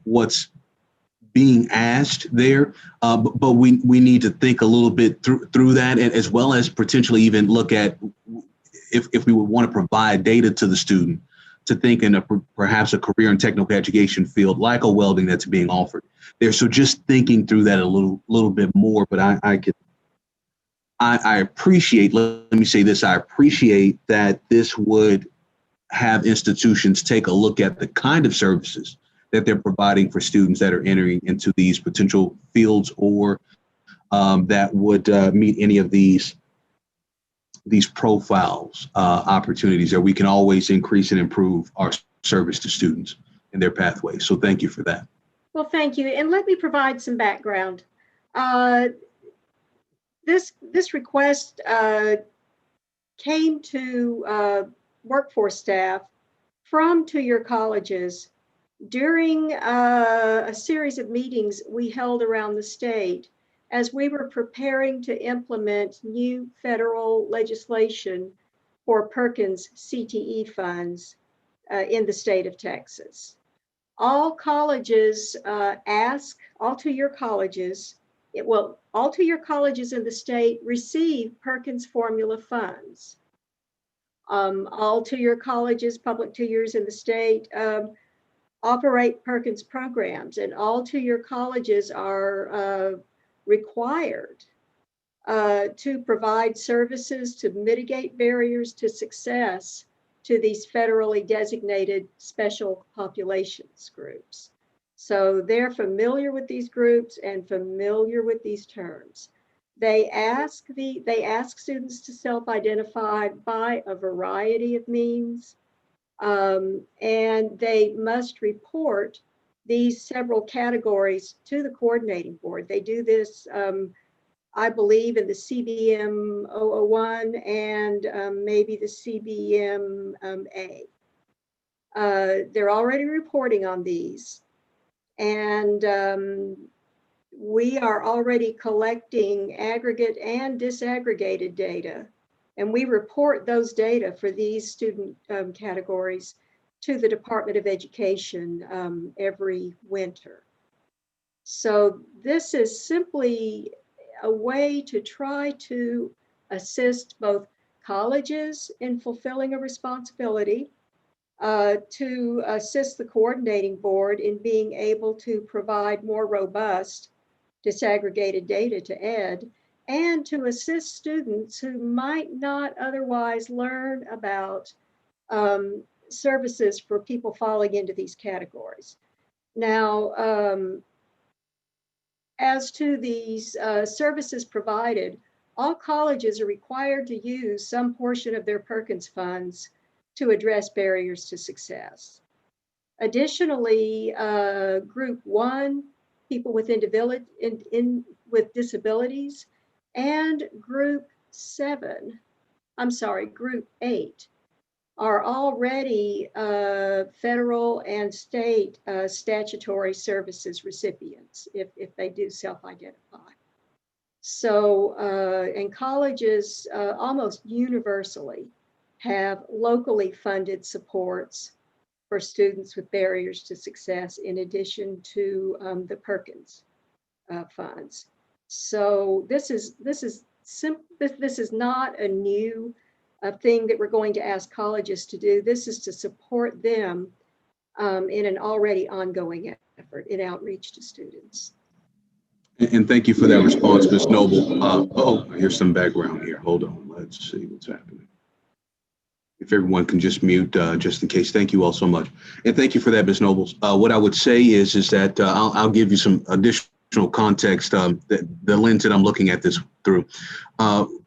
being asked there, but we need to think a little bit through that, and as well as potentially even look at if we would want to provide data to the student to think in perhaps a career and technical education field like a welding that's being offered there. So just thinking through that a little bit more, but I appreciate, let me say this, I appreciate that this would have institutions take a look at the kind of services that they're providing for students that are entering into these potential fields or that would meet any of these profiles, opportunities that we can always increase and improve our service to students in their pathways. So thank you for that. Well, thank you. And let me provide some background. This request came to workforce staff from two-year colleges during a series of meetings we held around the state as we were preparing to implement new federal legislation for Perkins CTE funds in the state of Texas. All colleges all two-year colleges in the state receive Perkins formula funds. All two-year colleges, public two-years in the state, operate Perkins programs, and all two-year colleges are required to provide services to mitigate barriers to success to these federally designated special populations groups. So they're familiar with these groups and familiar with these terms. They ask students to self-identify by a variety of means. And they must report these several categories to the coordinating board. They do this, I believe, in the CBM 001 and maybe the CBM A. They're already reporting on these. And we are already collecting aggregate and disaggregated data. And we report those data for these student categories to the Department of Education every winter. So this is simply a way to try to assist both colleges in fulfilling a responsibility, to assist the coordinating board in being able to provide more robust disaggregated data to ED, and to assist students who might not otherwise learn about services for people falling into these categories. Now, as to these services provided, all colleges are required to use some portion of their Perkins funds to address barriers to success. Additionally, Group 1, people with disabilities, and Group 7, I'm sorry, Group 8 are already federal and state statutory services recipients if they do self-identify. So, and colleges almost universally have locally funded supports for students with barriers to success in addition to the Perkins funds. So this is not a new thing that we're going to ask colleges to do. This is to support them in an already ongoing effort in outreach to students. And thank you for that response, Ms. Noble. Oh, I hear some background here. Hold on. Let's see what's happening. If everyone can just mute just in case. Thank you all so much. And thank you for that, Ms. Noble. What I would say is that I'll give you some additional context, the lens that I'm looking at this through.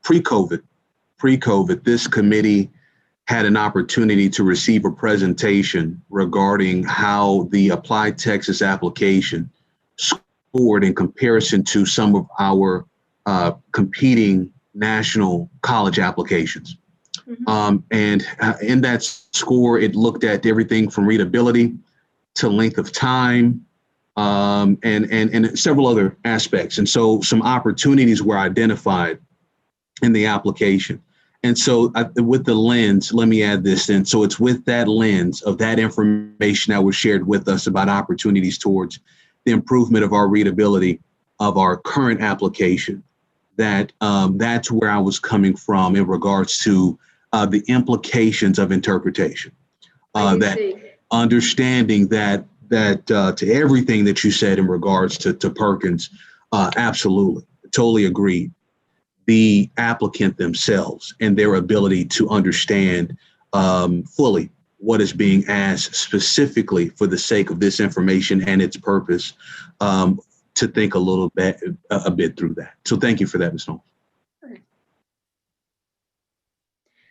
Pre-COVID, this committee had an opportunity to receive a presentation regarding how the ApplyTexas application scored in comparison to some of our competing national college applications. And in that score, it looked at everything from readability to length of time and several other aspects. And so some opportunities were identified in the application. And so with the lens, let me add this in. So it's with that lens of that information that was shared with us about opportunities towards the improvement of our readability of our current application, that that's where I was coming from in regards to the implications of interpretation. That understanding that to everything that you said in regards to Perkins, absolutely, totally agreed. The applicant themselves and their ability to understand fully what is being asked specifically for the sake of this information and its purpose, to think a bit through that. So thank you for that, Ms. Noble.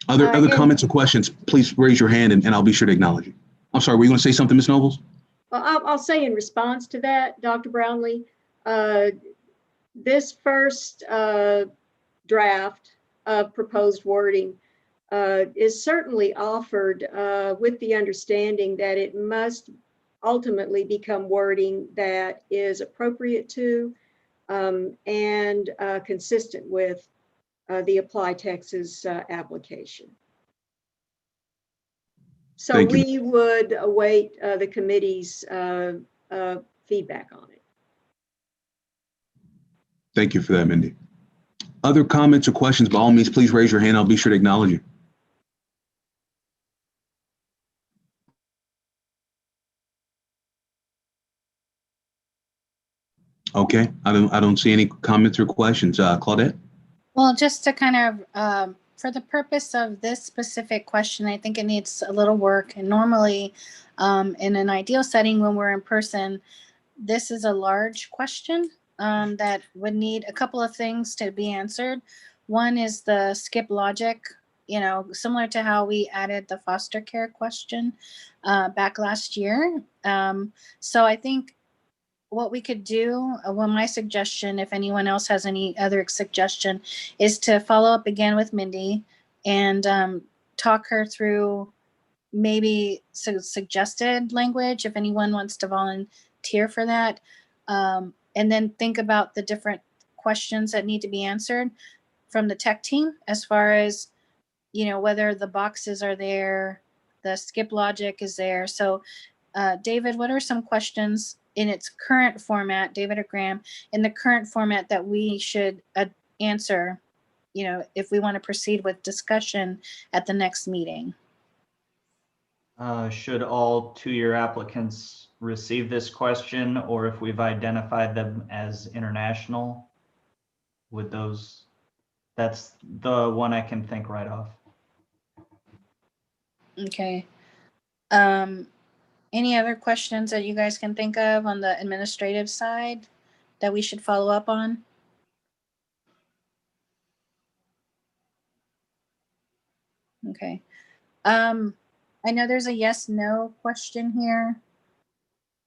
Other comments or questions, please raise your hand and I'll be sure to acknowledge you. I'm sorry, were you going to say something, Ms. Nobles? Well, I'll say in response to that, Dr. Brownlee, this first draft of proposed wording is certainly offered with the understanding that it must ultimately become wording that is appropriate to and consistent with the ApplyTexas application. So we would await the committee's feedback on it. Thank you for that, Mindy. Other comments or questions, by all means, please raise your hand. I'll be sure to acknowledge you. Okay, I don't see any comments or questions. Claudette? Well, just to kind of, for the purpose of this specific question, I think it needs a little work. And normally, in an ideal setting when we're in person, this is a large question that would need a couple of things to be answered. One is the skip logic, similar to how we added the foster care question back last year. So I think what we could do, my suggestion, if anyone else has any other suggestion, is to follow up again with Mindy and talk her through maybe suggested language, if anyone wants to volunteer for that. And then think about the different questions that need to be answered from the tech team as far as, whether the boxes are there, the skip logic is there. So David, what are some questions in its current format, David or Graham, in the current format that we should answer, if we want to proceed with discussion at the next meeting? Should all two-year applicants receive this question, or if we've identified them as international, would those, that's the one I can think right off. Okay. Any other questions that you guys can think of on the administrative side that we should follow up on? Okay. I know there's a yes/no question here.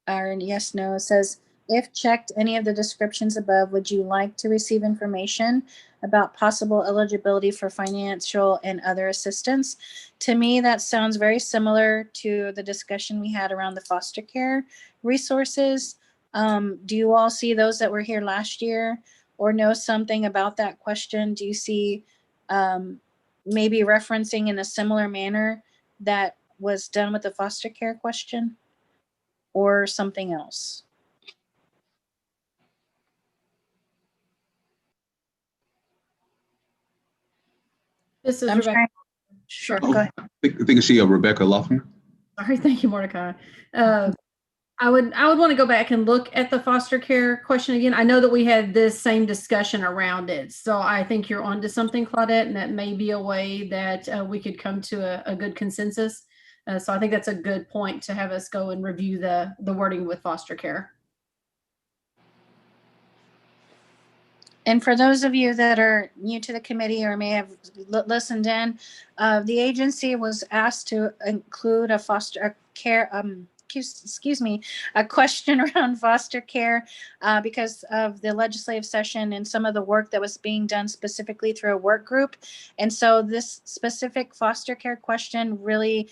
Or yes/no. It says, If checked any of the descriptions above, would you like to receive information about possible eligibility for financial and other assistance? To me, that sounds very similar to the discussion we had around the foster care resources. Do you all see those that were here last year or know something about that question? Do you see maybe referencing in a similar manner that was done with the foster care question or something else? This is I'm Rebecca. trying. Sure, Oh, go ahead. I think I see Rebecca Loeffner. Sorry, thank you, Mordecai. I would want to go back and look at the foster care question again. I know that we had this same discussion around it, so I think you're onto something, Claudette, and that may be a way that we could come to a good consensus. So I think that's a good point to have us go and review the wording with foster care. And for those of you that are new to the committee or may have listened in, the agency was asked to include a foster care, a question around foster care because of the legislative session and some of the work that was being done specifically through a work group. And so this specific foster care question really,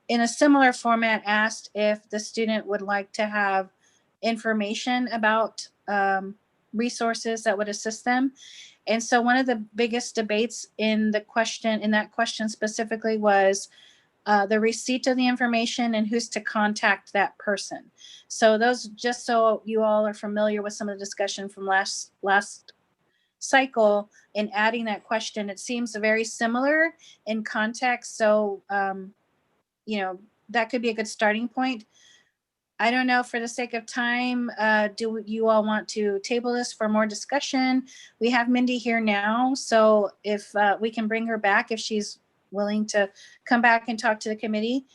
in a similar format, asked if the student would like to have information about resources that would assist them. And so one of the biggest debates in that question specifically was the receipt of the information and who's to contact that person. So those, just so you all are familiar with some of the discussion from last cycle in adding that question, it seems very similar in context. So, that could be a good starting point. I don't know, for the sake of time, do you all want to table this for more discussion? We have Mindy here now, so if we can bring her back, if she's willing to come back and talk to the committee.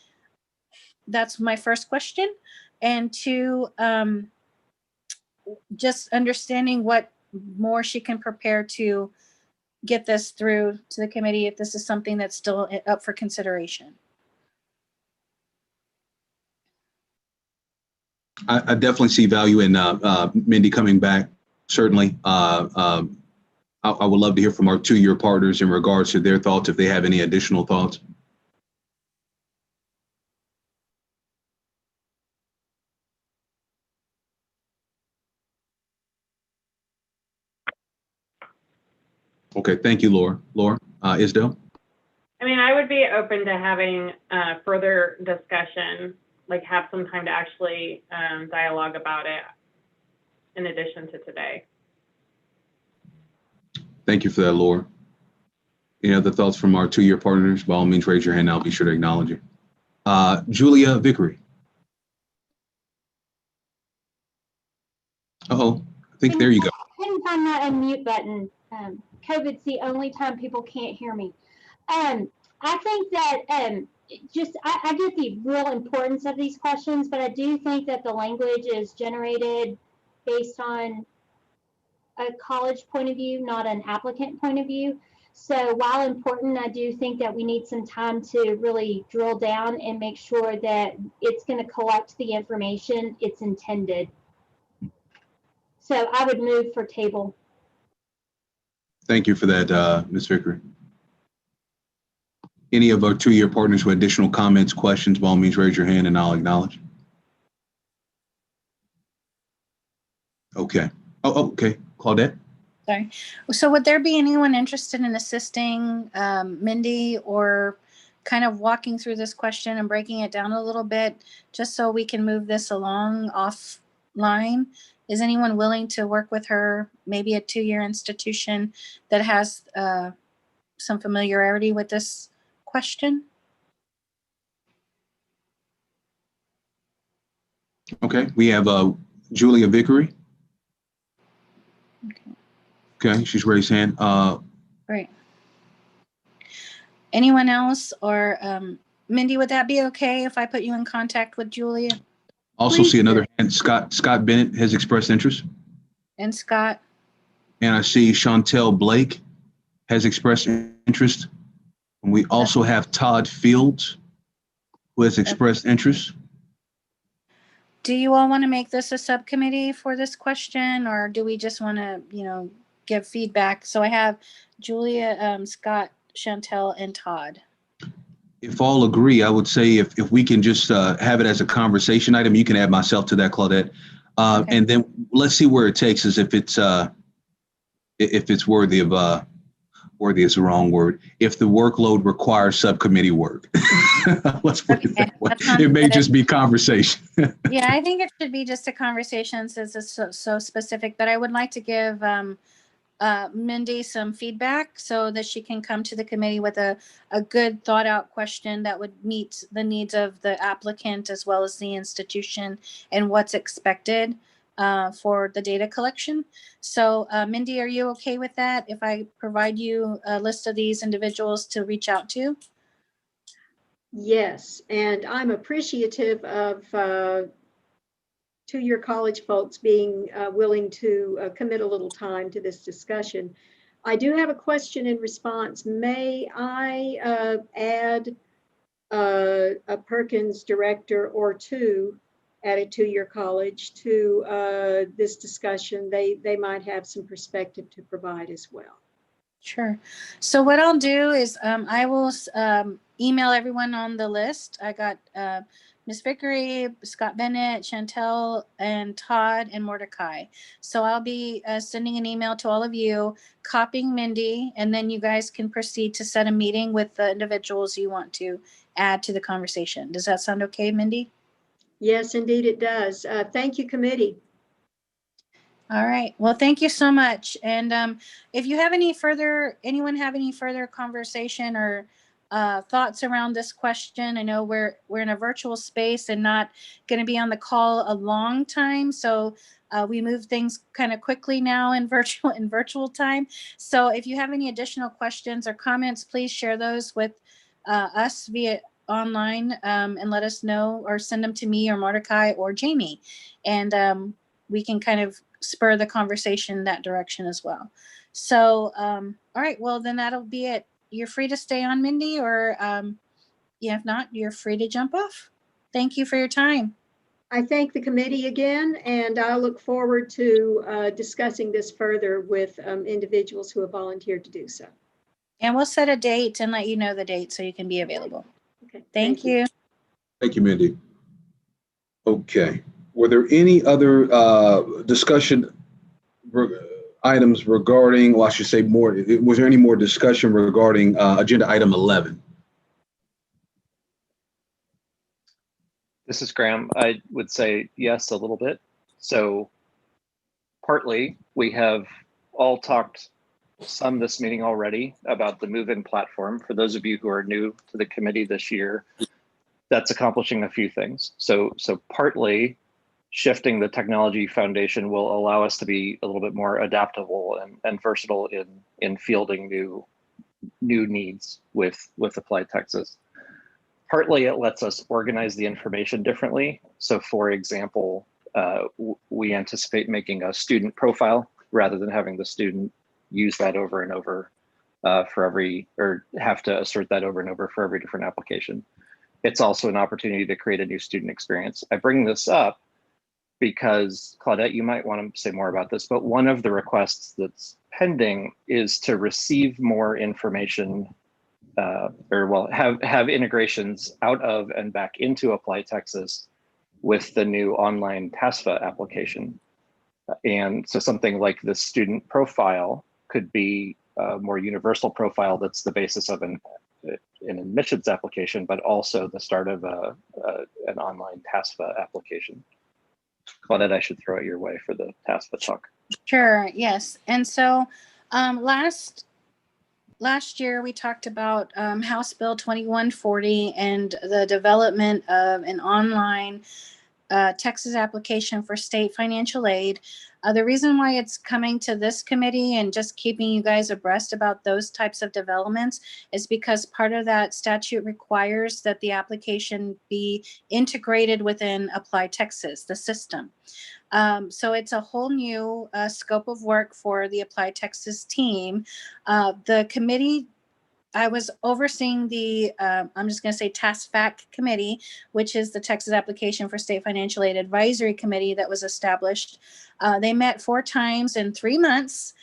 That's my first question. And two, just understanding what more she can prepare to get this through to the committee if this is something that's still up for consideration. I definitely see value in Mindy coming back. Certainly. I would love to hear from our two-year partners in regards to their thoughts, if they have any additional thoughts. Okay, thank you, Laura. Laura, Isdell? I mean, I would be open to having further discussion, like have some time to actually dialogue about it in addition to today. Thank you for that, Laura. Any other thoughts from our two-year partners? By all means, raise your hand. I'll be sure to acknowledge you. Julia Vickery. Uh-oh, I think there you go. I couldn't find my unmute button. COVID's the only time people can't hear me. I think that I get the real importance of these questions, but I do think that the language is generated based on a college point of view, not an applicant point of view. So while important, I do think that we need some time to really drill down and make sure that it's going to collect the information it's intended. So I would move for table. Thank you for that, Ms. Vickery. Any of our two-year partners with additional comments, questions, by all means, raise your hand and I'll acknowledge. Okay. Oh, okay. Claudette? Sorry. So would there be anyone interested in assisting Mindy or kind of walking through this question and breaking it down a little bit just so we can move this along offline? Is anyone willing to work with her, maybe a two-year institution that has some familiarity with this question? Okay, we have Julia Vickery. Okay, she's raised hand. Great. Anyone else, or Mindy, would that be okay if I put you in contact with Julia? Also see another hand, Scott Bennett has expressed interest. And Scott? And I see Chantel Blake has expressed interest. And we also have Todd Fields, who has expressed interest. Do you all want to make this a subcommittee for this question, or do we just want to, give feedback? So I have Julia, Scott, Chantel, and Todd. If all agree, I would say if we can just have it as a conversation item, you can add myself to that, Claudette. Okay. And then let's see where it takes us. If it's worthy of worthy is the wrong word. If the workload requires subcommittee work, let's put it that way. It may just be conversation. Yeah, I think it should be just a conversation since it's so specific. But I would like to give Mindy some feedback so that she can come to the committee with a good thought out question that would meet the needs of the applicant as well as the institution and what's expected for the data collection. So Mindy, are you okay with that if I provide you a list of these individuals to reach out to? Yes, and I'm appreciative of two-year college folks being willing to commit a little time to this discussion. I do have a question in response. May I add a Perkins director or two at a two-year college to this discussion? They might have some perspective to provide as well. Sure. So what I'll do is I will email everyone on the list. I got Ms. Vickery, Scott Bennett, Chantel, and Todd, and Mordecai. So I'll be sending an email to all of you, copying Mindy, and then you guys can proceed to set a meeting with the individuals you want to add to the conversation. Does that sound okay, Mindy? Yes, indeed it does. Thank you, committee. All right. Well, thank you so much. And if you have anyone have any further conversation or thoughts around this question, I know we're in a virtual space and not going to be on the call a long time. So we move things kind of quickly now in virtual time. So if you have any additional questions or comments, please share those with us via online and let us know, or send them to me or Mordecai or Jamie. And we can kind of spur the conversation that direction as well. So, all right, well, then that'll be it. You're free to stay on, Mindy, or if not, you're free to jump off. Thank you for your time. I thank the committee again, and I look forward to discussing this further with individuals who have volunteered to do so. And we'll set a date and let you know the date so you can be available. Okay. Thank you. Thank you, Mindy. Okay. Were there any other discussion items regarding, well, I should say more, was there any more discussion regarding agenda item 11? This is Graham. I would say yes, a little bit. So partly we have all talked some this meeting already about the move-in platform. For those of you who are new to the committee this year, that's accomplishing a few things. So partly shifting the technology foundation will allow us to be a little bit more adaptable and versatile in fielding new needs with ApplyTexas. Partly it lets us organize the information differently. So for example, we anticipate making a student profile rather than having the student use that over and over or have to assert that over and over for every different application. It's also an opportunity to create a new student experience. I bring this up because, Claudette, you might want to say more about this, but one of the requests that's pending is to receive more information have integrations out of and back into ApplyTexas with the new online TASFA application. And so something like the student profile could be a more universal profile that's the basis of an admissions application, but also the start of an online TASFA application. Claudette, I should throw it your way for the TASFA talk. Sure, yes. And so last year we talked about House Bill 2140 and the development of an online Texas application for state financial aid. The reason why it's coming to this committee and just keeping you guys abreast about those types of developments is because part of that statute requires that the application be integrated within ApplyTexas, the system. So it's a whole new scope of work for the ApplyTexas team. The committee I was overseeing the, I'm just going to say TASFAC committee, which is the Texas Application for State Financial Aid Advisory Committee that was established. They met 4 times in 3 months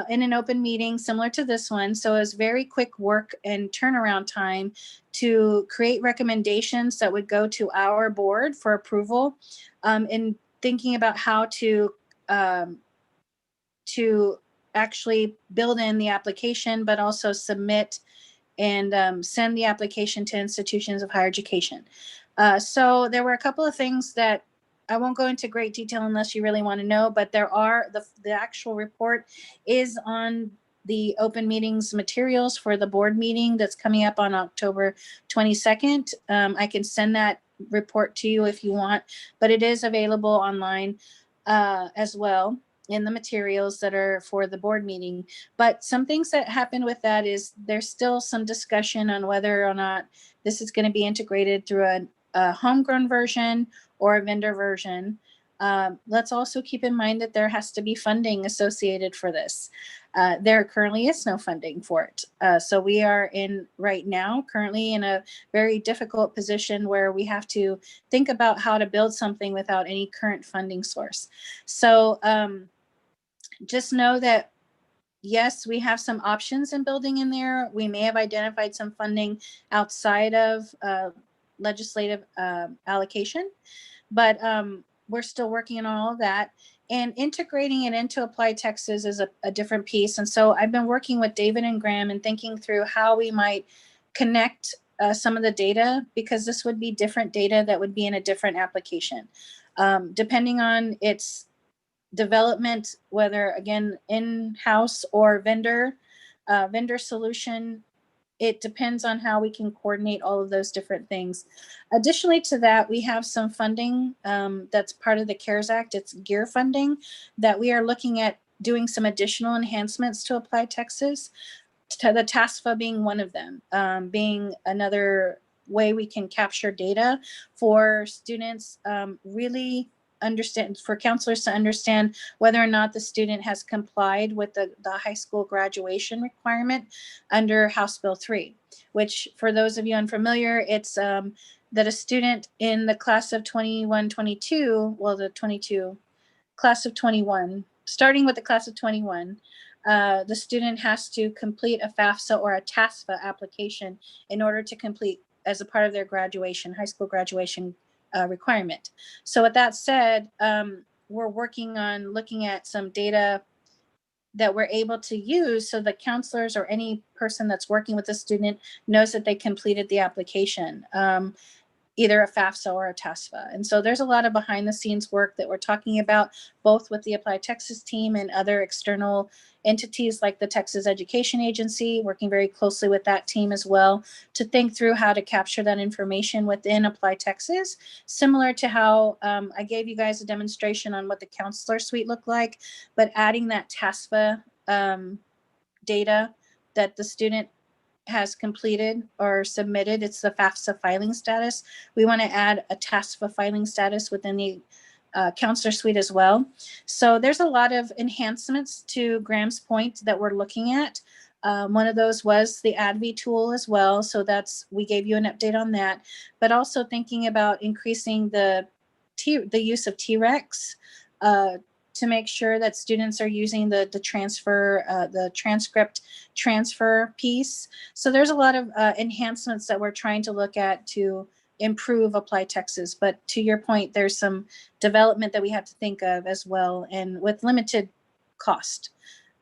in an open meeting similar to this one. So it was very quick work and turnaround time to create recommendations that would go to our board for approval, in thinking about how to actually build in the application, but also submit and send the application to institutions of higher education. So there were a couple of things that I won't go into great detail unless you really want to know, but there are, the actual report is on the open meetings materials for the board meeting that's coming up on October 22nd. I can send that report to you if you want, but it is available online as well in the materials that are for the board meeting. But some things that happened with that is there's still some discussion on whether or not this is going to be integrated through a homegrown version or a vendor version. Let's also keep in mind that there has to be funding associated for this. There currently is no funding for it. So we are right now currently in a very difficult position where we have to think about how to build something without any current funding source. So just know that, yes, we have some options in building in there. We may have identified some funding outside of legislative allocation, but we're still working on all of that. And integrating it into ApplyTexas is a different piece. And so I've been working with David and Graham and thinking through how we might connect some of the data, because this would be different data that would be in a different application. Depending on its development, whether again in-house or vendor solution, it depends on how we can coordinate all of those different things. Additionally to that, we have some funding that's part of the CARES Act. It's GEAR funding that we are looking at doing some additional enhancements to ApplyTexas, to the TASFA being one of them, being another way we can capture data for students, really understand, for counselors to understand whether or not the student has complied with the high school graduation requirement under House Bill 3, which for those of you unfamiliar, it's that a student in the class of 21-22, well, the 22 class of 21, starting with the class of 21, the student has to complete a FAFSA or a TASFA application in order to complete as a part of their graduation, high school graduation requirement. So with that said, we're working on looking at some data that we're able to use so that counselors or any person that's working with a student knows that they completed the application, either a FAFSA or a TASFA. And so there's a lot of behind the scenes work that we're talking about, both with the ApplyTexas team and other external entities like the Texas Education Agency, working very closely with that team as well to think through how to capture that information within ApplyTexas, similar to how I gave you guys a demonstration on what the counselor suite looked like, but adding that TASFA data that the student has completed or submitted. It's the FAFSA filing status. We want to add a TASFA filing status within the counselor suite as well. So there's a lot of enhancements to Graham's point that we're looking at. One of those was the ADV tool as well. So we gave you an update on that, but also thinking about increasing the use of TREX to make sure that students are using the transfer, the transcript transfer piece. So there's a lot of enhancements that we're trying to look at to improve ApplyTexas. But to your point, there's some development that we have to think of as well, and with limited cost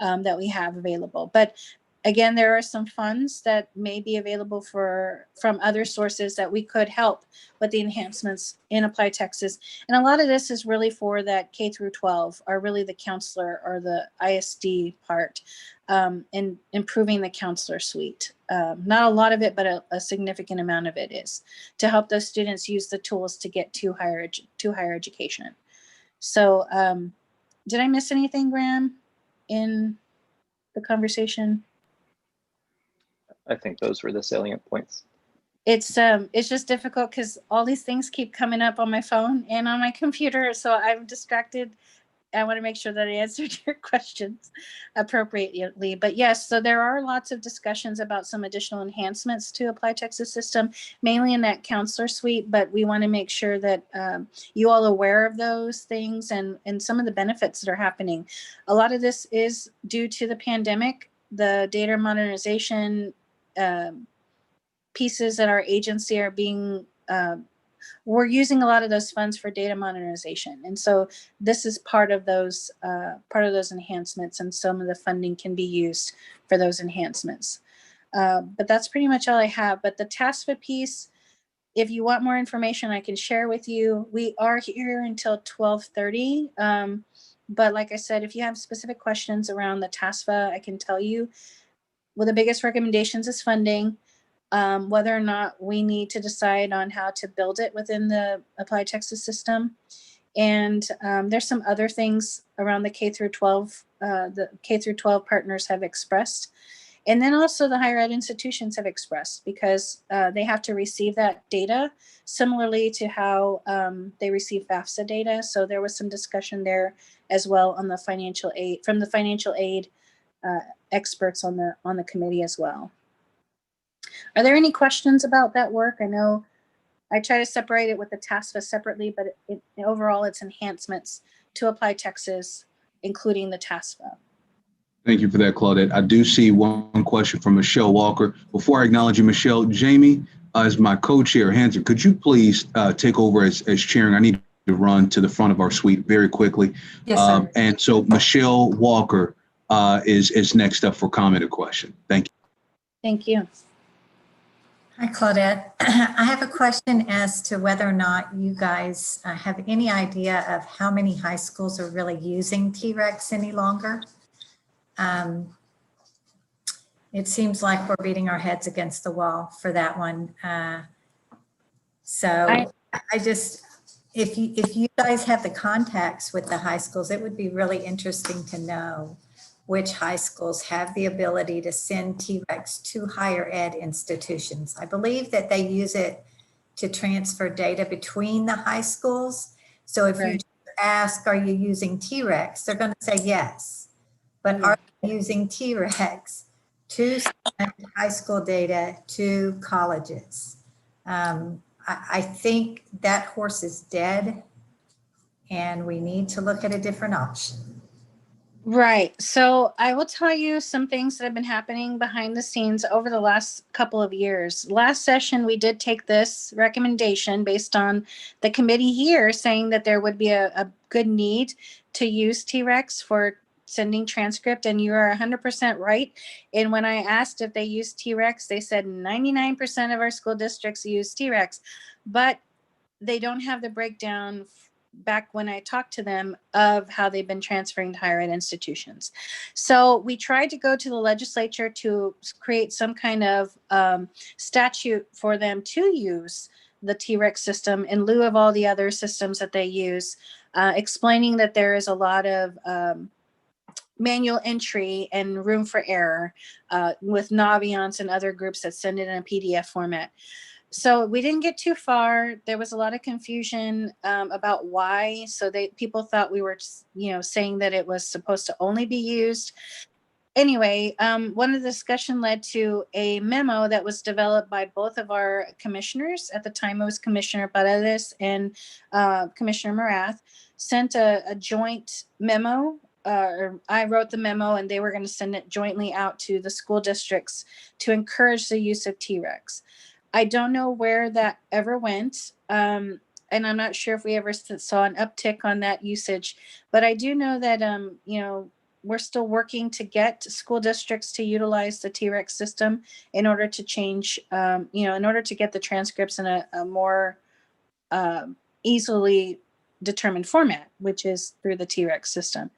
that we have available. But again, there are some funds that may be available from other sources that we could help with the enhancements in ApplyTexas. And a lot of this is really for that K through 12, or really the counselor or the ISD part, in improving the counselor suite. Not a lot of it, but a significant amount of it is to help those students use the tools to get to higher education. So did I miss anything, Graham, in the conversation? I think those were the salient points. It's just difficult because all these things keep coming up on my phone and on my computer, so I'm distracted I want to make sure that I answered your questions appropriately. But yes, so there are lots of discussions about some additional enhancements to ApplyTexas system, mainly in that counselor suite. But we want to make sure that you all are aware of those things and some of the benefits that are happening. A lot of this is due to the pandemic, the data modernization pieces at our agency are being we're using a lot of those funds for data modernization. And so this is part of those enhancements, and some of the funding can be used for those enhancements. But that's pretty much all I have. But the TASFA piece, if you want more information, I can share with you. We are here until 12:30. But like I said, if you have specific questions around the TASFA, I can tell you. Well, the biggest recommendations is funding. Whether or not we need to decide on how to build it within the ApplyTexas system. And there's some other things around the K through 12, the K through 12 partners have expressed. And then also the higher ed institutions have expressed, because they have to receive that data similarly to how they receive FAFSA data. So there was some discussion there as well on the financial aid, from the financial aid experts on the committee as well. Are there any questions about that work? I know I try to separate it with the TASFA separately, but overall it's enhancements to ApplyTexas, including the TASFA. Thank you for that, Claudette. I do see one question from Michelle Walker. Before I acknowledge you, Michelle, Jamie, as my co-chair, Hanson, could you please take over as chairing? I need to run to the front of our suite very quickly. Yes, sir. And so Michelle Walker is next up for comment or question. Thank you. Thank you. Hi, Claudette. I have a question as to whether or not you guys have any idea of how many high schools are really using T-Rex any longer. It seems like we're beating our heads against the wall for that one. So I just, if you guys have the contacts with the high schools, it would be really interesting to know which high schools have the ability to send T-Rex to higher ed institutions. I believe that they use it to transfer data between the high schools. So if you ask, are you using T-Rex? They're going to say yes. But are they using T-Rex to send high school data to colleges? I think that horse is dead, and we need to look at a different option. Right. So I will tell you some things that have been happening behind the scenes over the last couple of years. Last session, we did take this recommendation based on the committee here saying that there would be a good need to use T-Rex for sending transcript, and you are 100% right. And when I asked if they use T-Rex, they said 99% of our school districts use T-Rex, but they don't have the breakdown back when I talked to them of how they've been transferring to higher ed institutions. So we tried to go to the legislature to create some kind of statute for them to use the T-Rex system in lieu of all the other systems that they use, explaining that there is a lot of manual entry and room for error with Naviance and other groups that send it in a PDF format. So we didn't get too far. There was a lot of confusion about why. So people thought we were, saying that it was supposed to only be used. Anyway, one of the discussion led to a memo that was developed by both of our commissioners. At the time, it was Commissioner Paredes and Commissioner Morath, sent a joint memo. Or I wrote the memo, and they were going to send it jointly out to the school districts to encourage the use of T-Rex. I don't know where that ever went, and I'm not sure if we ever saw an uptick on that usage. But I do know that we're still working to get school districts to utilize the T-Rex system in order to change, in order to get the transcripts in a more easily determined format, which is through the T-Rex system.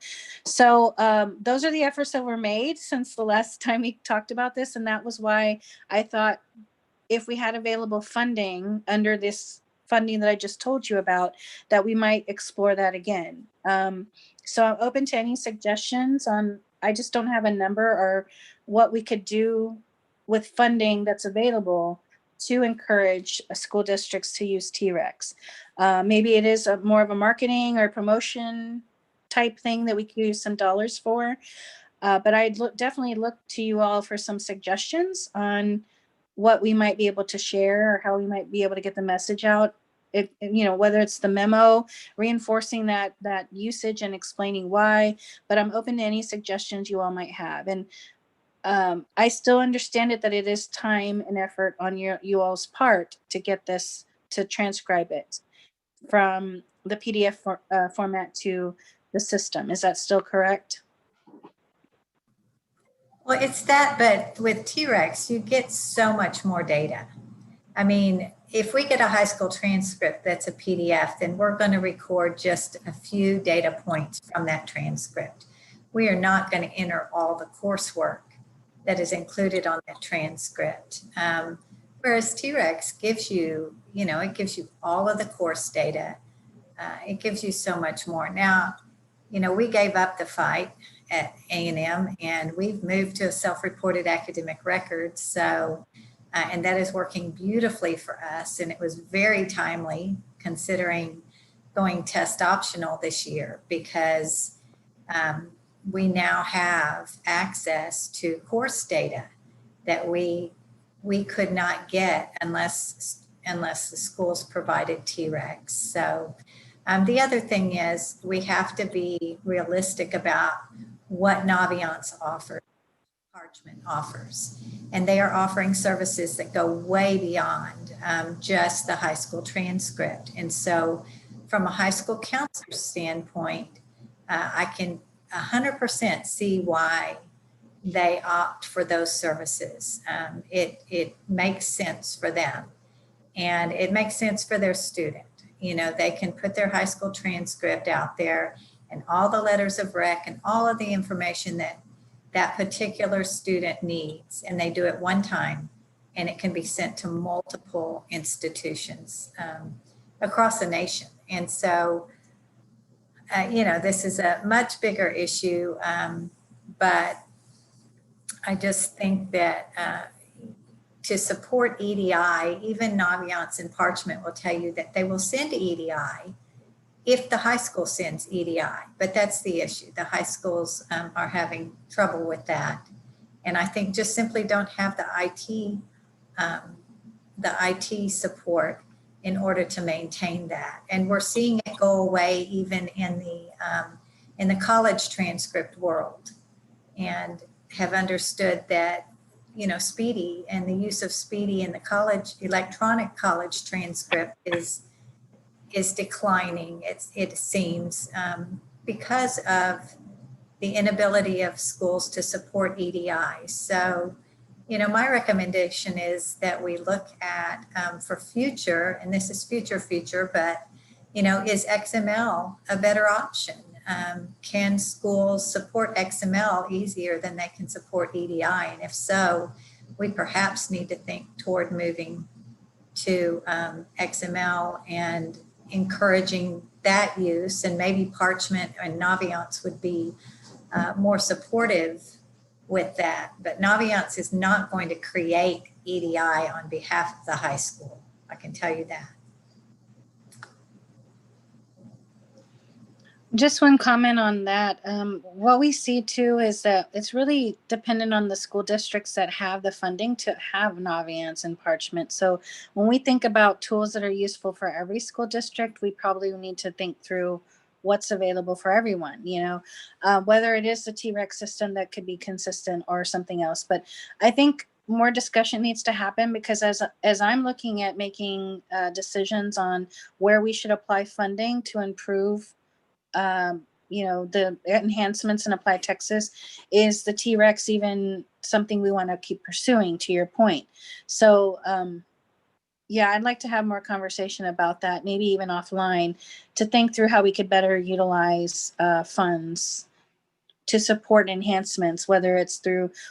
So those are the efforts that were made since the last time we talked about this, and that was why I thought if we had available funding under this funding that I just told you about, that we might explore that again. So I'm open to any suggestions on, I just don't have a number or what we could do with funding that's available to encourage school districts to use T-Rex. Maybe it is more of a marketing or promotion type thing that we could use some dollars for. But I'd definitely look to you all for some suggestions on what we might be able to share or how we might be able to get the message out. If, you know, whether it's the memo, reinforcing that usage and explaining why, but I'm open to any suggestions you all might have. And I still understand it that it is time and effort on you all's part to get this, to transcribe it from the PDF format to the system. Is that still correct? Well, it's that, but with T-Rex, you get so much more data. I mean, if we get a high school transcript that's a PDF, then we're going to record just a few data points from that transcript. We are not going to enter all the coursework that is included on that transcript. Whereas T-Rex gives you, you know, it gives you all of the course data. It gives you so much more. Now, you know, we gave up the fight at A&M and we've moved to a self-reported academic record. So, and that is working beautifully for us. And it was very timely considering going test optional this year because we now have access to course data that we could not get unless the schools provided T-Rex. So the other thing is we have to be realistic about what Naviance offers, Parchment offers. And they are offering services that go way beyond just the high school transcript. And so from a high school counselor standpoint, I can 100% see why they opt for those services. It makes sense for them and it makes sense for their student. You know, they can put their high school transcript out there and all the letters of rec and all of the information that that particular student needs. And they do it one time and it can be sent to multiple institutions across the nation. And so, you know, this is a much bigger issue, but I just think that to support EDI, even Naviance and Parchment will tell you that they will send EDI if the high school sends EDI, but that's the issue. The high schools are having trouble with that. And I think just simply don't have the IT support in order to maintain that. And we're seeing it go away even in the college transcript world, and have understood that, you know, Speedy and the use of Speedy in the college, electronic college transcript is declining, it seems, because of the inability of schools to support EDI. So, you know, my recommendation is that we look at for future, and this is future, but, you know, is XML a better option? Can schools support XML easier than they can support EDI? And if so, we perhaps need to think toward moving to XML and encouraging that use, and maybe Parchment and Naviance would be more supportive with that. But Naviance is not going to create EDI on behalf of the high school. I can tell you that. Just one comment on that. What we see too is that it's really dependent on the school districts that have the funding to have Naviance and Parchment. So when we think about tools that are useful for every school district, we probably need to think through what's available for everyone, you know, whether it is the T-Rex system that could be consistent or something else. But I think more discussion needs to happen, because as I'm looking at making decisions on where we should apply funding to improve you know, the enhancements in ApplyTexas, is the T-Rex even something we want to keep pursuing, to your point? So yeah, I'd like to have more conversation about that, maybe even offline, to think through how we could better utilize funds to support enhancements, whether it's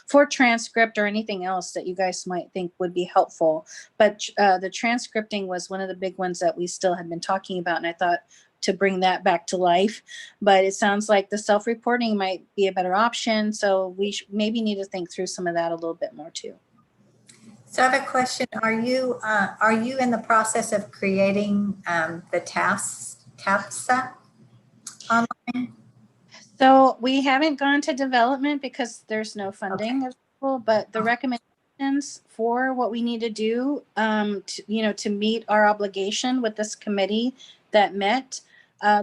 for transcript or anything else that you guys might think would be helpful. But the transcripting was one of the big ones that we still had been talking about, and I thought to bring that back to life. But it sounds like the self-reporting might be a better option. So we maybe need to think through some of that a little bit more too. So I have a question. Are you in the process of creating the TAPSA online? So we haven't gone to development because there's no funding available, but the recommendations for what we need to do, to meet our obligation with this committee that met,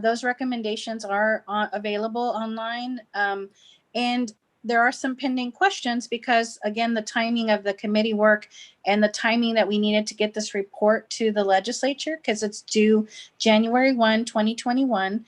those recommendations are available online. And there are some pending questions because, again, the timing of the committee work and the timing that we needed to get this report to the legislature, because it's due January 1, 2021.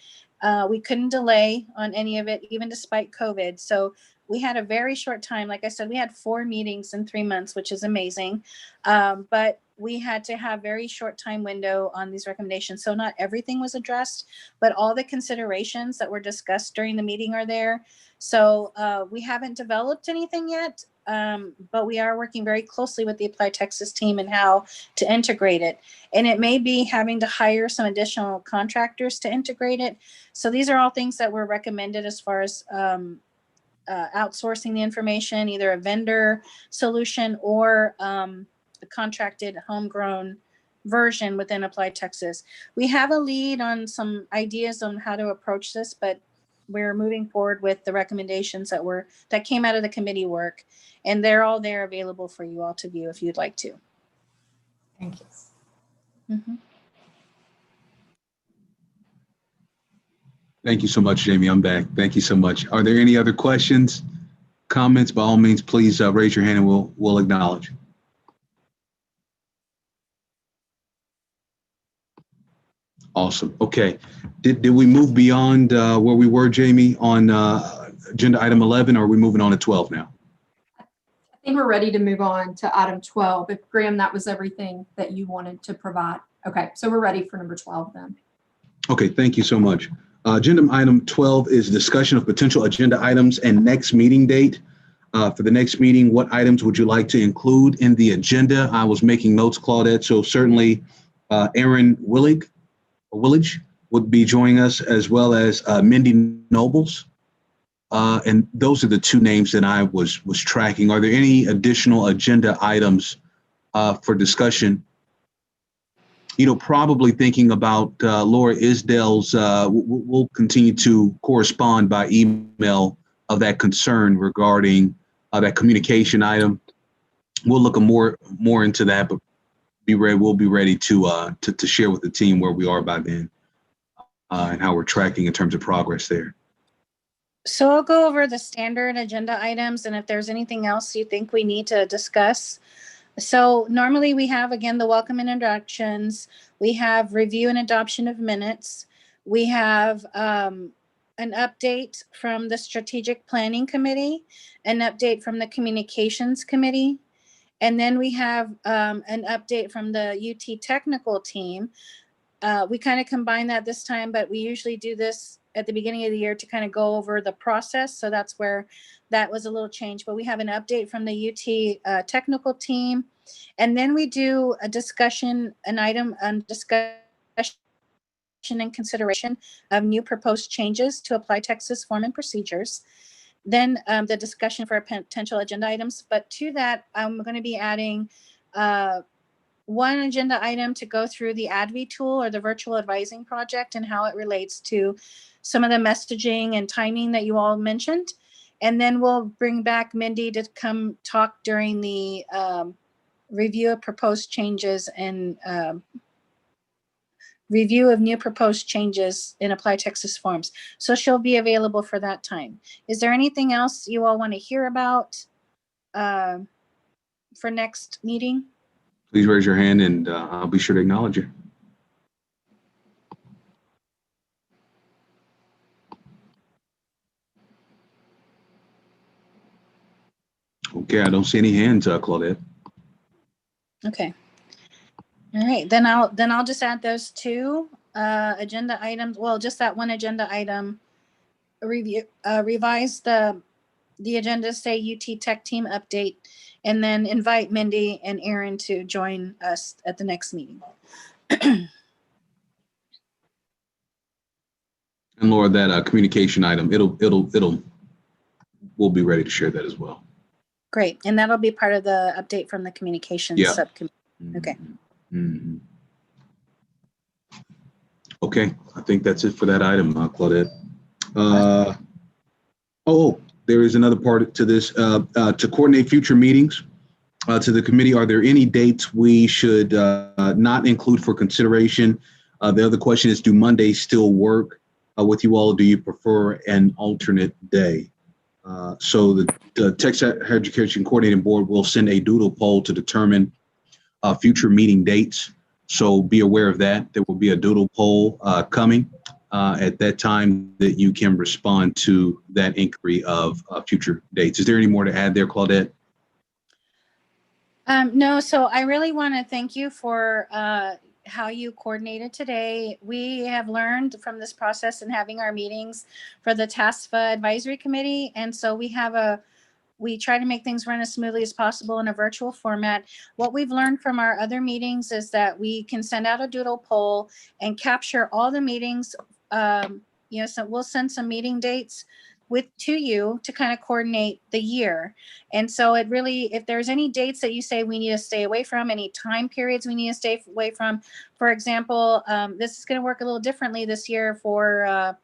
We couldn't delay on any of it, even despite COVID. So we had a very short time. Like I said, we had 4 meetings in 3 months, which is amazing. But we had to have very short time window on these recommendations. So not everything was addressed, but all the considerations that were discussed during the meeting are there. So we haven't developed anything yet, but we are working very closely with the ApplyTexas team and how to integrate it. And it may be having to hire some additional contractors to integrate it. So these are all things that were recommended as far as outsourcing the information, either a vendor solution or a contracted homegrown version within ApplyTexas. We have a lead on some ideas on how to approach this, but we're moving forward with the recommendations that came out of the committee work, and they're all there available for you all to view if you'd like to. Thank you. Mm-hmm. Thank you so much, Jamie. I'm back. Thank you so much. Are there any other questions, comments? By all means, please raise your hand and we'll acknowledge. Awesome. Okay. Did we move beyond where we were, Jamie, on agenda item 11, or are we moving on to 12 now? I think we're ready to move on to item 12. If Graham, that was everything that you wanted to provide. Okay, so we're ready for number 12 then. Okay, thank you so much. Agenda item 12 is discussion of potential agenda items and next meeting date. For the next meeting, what items would you like to include in the agenda? I was making notes, Claudette, so certainly Aaron Willage would be joining us, as well as Mindy Nobles. And those are the 2 names that I was tracking. Are there any additional agenda items for discussion? Probably thinking about Laura Isdale's, we'll continue to correspond by email of that concern regarding that communication item. We'll look more into that, but we'll be ready to share with the team where we are by then and how we're tracking in terms of progress there. So I'll go over the standard agenda items, and if there's anything else you think we need to discuss. So normally we have, again, the welcome and introductions. We have review and adoption of minutes. We have an update from the strategic planning committee, an update from the communications committee. And then we have an update from the UT technical team. We kind of combine that this time, but we usually do this at the beginning of the year to kind of go over the process. So that's where that was a little change. But we have an update from the UT technical team. And then we do a discussion, an item on discussion and consideration of new proposed changes to ApplyTexas form and procedures. Then the discussion for potential agenda items. But to that, I'm going to be adding one agenda item to go through the ADVI tool or the virtual advising project and how it relates to some of the messaging and timing that you all mentioned. And then we'll bring back Mindy to come talk during the review of proposed changes and review of new proposed changes in ApplyTexas forms. So she'll be available for that time. Is there anything else you all want to hear about for next meeting? Please raise your hand and I'll be sure to acknowledge you. Okay, I don't see any hands, Claudette. Okay. All right, then I'll just add those 2 agenda items. Well, just that one agenda item. Review, revise the agenda, say UT Tech Team update, and then invite Mindy and Aaron to join us at the next meeting. And Laura, that communication item, we'll be ready to share that as well. Great, and that'll be part of the update from the communications subcommittee. Okay. Mm-hmm. Okay, I think that's it for that item, Claudette. Oh, there is another part to this. To coordinate future meetings to the committee, are there any dates we should not include for consideration? The other question is, do Mondays still work with you all? Do you prefer an alternate day? So the Texas Education Coordinating Board will send a doodle poll to determine future meeting dates. So be aware of that. There will be a doodle poll coming at that time that you can respond to that inquiry of future dates. Is there any more to add there, Claudette? No, so I really want to thank you for how you coordinated today. We have learned from this process and having our meetings for the TASFA Advisory Committee. And so we try to make things run as smoothly as possible in a virtual format. What we've learned from our other meetings is that we can send out a doodle poll and capture all the meetings. So we'll send some meeting dates to you to kind of coordinate the year. And so it really, if there's any dates that you say we need to stay away from, any time periods we need to stay away from, for example, this is going to work a little differently this year for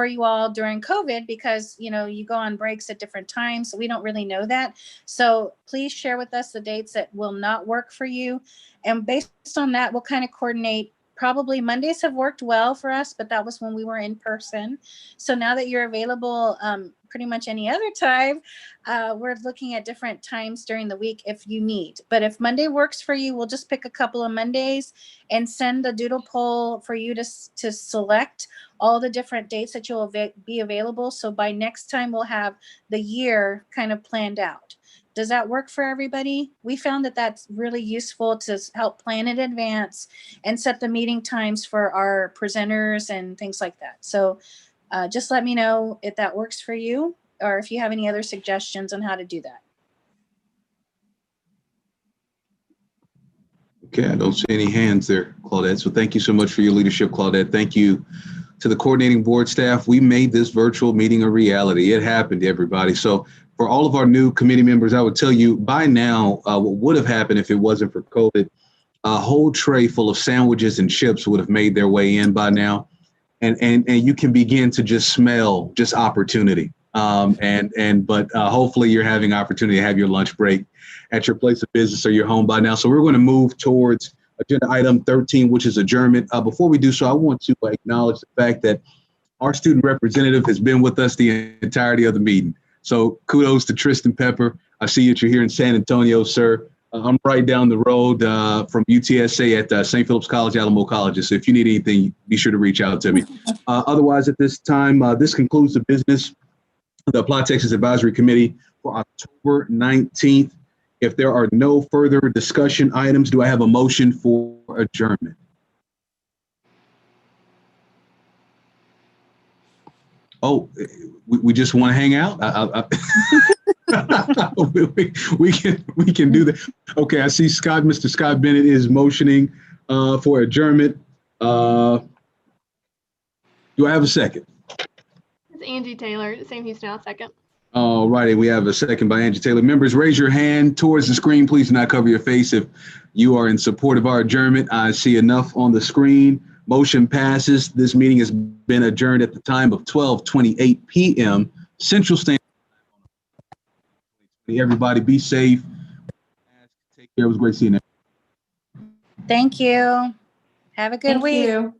you all during COVID, because, you go on breaks at different times. So we don't really know that. So please share with us the dates that will not work for you. And based on that, we'll kind of coordinate. Probably Mondays have worked well for us, but that was when we were in person. So now that you're available pretty much any other time, we're looking at different times during the week if you need. But if Monday works for you, we'll just pick a couple of Mondays and send a doodle poll for you to select all the different dates that you'll be available. So by next time, we'll have the year kind of planned out. Does that work for everybody? We found that that's really useful to help plan in advance and set the meeting times for our presenters and things like that. So just let me know if that works for you, or if you have any other suggestions on how to do that. Okay, I don't see any hands there, Claudette. So thank you so much for your leadership, Claudette. Thank you to the coordinating board staff. We made this virtual meeting a reality. It happened, everybody. So for all of our new committee members, I would tell you by now, what would have happened if it wasn't for COVID, a whole tray full of sandwiches and chips would have made their way in by now. And you can begin to just smell just opportunity. But hopefully you're having opportunity to have your lunch break at your place of business or your home by now. So we're going to move towards agenda item 13, which is adjournment. Before we do so, I want to acknowledge the fact that our student representative has been with us the entirety of the meeting. So kudos to Tristan Pepper. I see that you're here in San Antonio, sir. I'm right down the road from UTSA at St. Philip's College, Alamo Colleges. So if you need anything, be sure to reach out to me. Otherwise, at this time, this concludes the business of the ApplyTexas Advisory Committee for October 19th. If there are no further discussion items, do I have a motion for adjournment? Oh, we just want to hang out? we can do that. Okay, I see Mr. Scott Bennett is motioning for adjournment. Do I have a second? It's Angie Taylor, Sam Houston, I'll second. All righty, we have a second by Angie Taylor. Members, raise your hand towards the screen. Please do not cover your face if you are in support of our adjournment. I see enough on the screen. Motion passes. This meeting has been adjourned at the time of 12:28 p.m. Central Standard Time. Everybody be safe. Take care. It was great seeing you. Thank you. Have a good week. Thank you.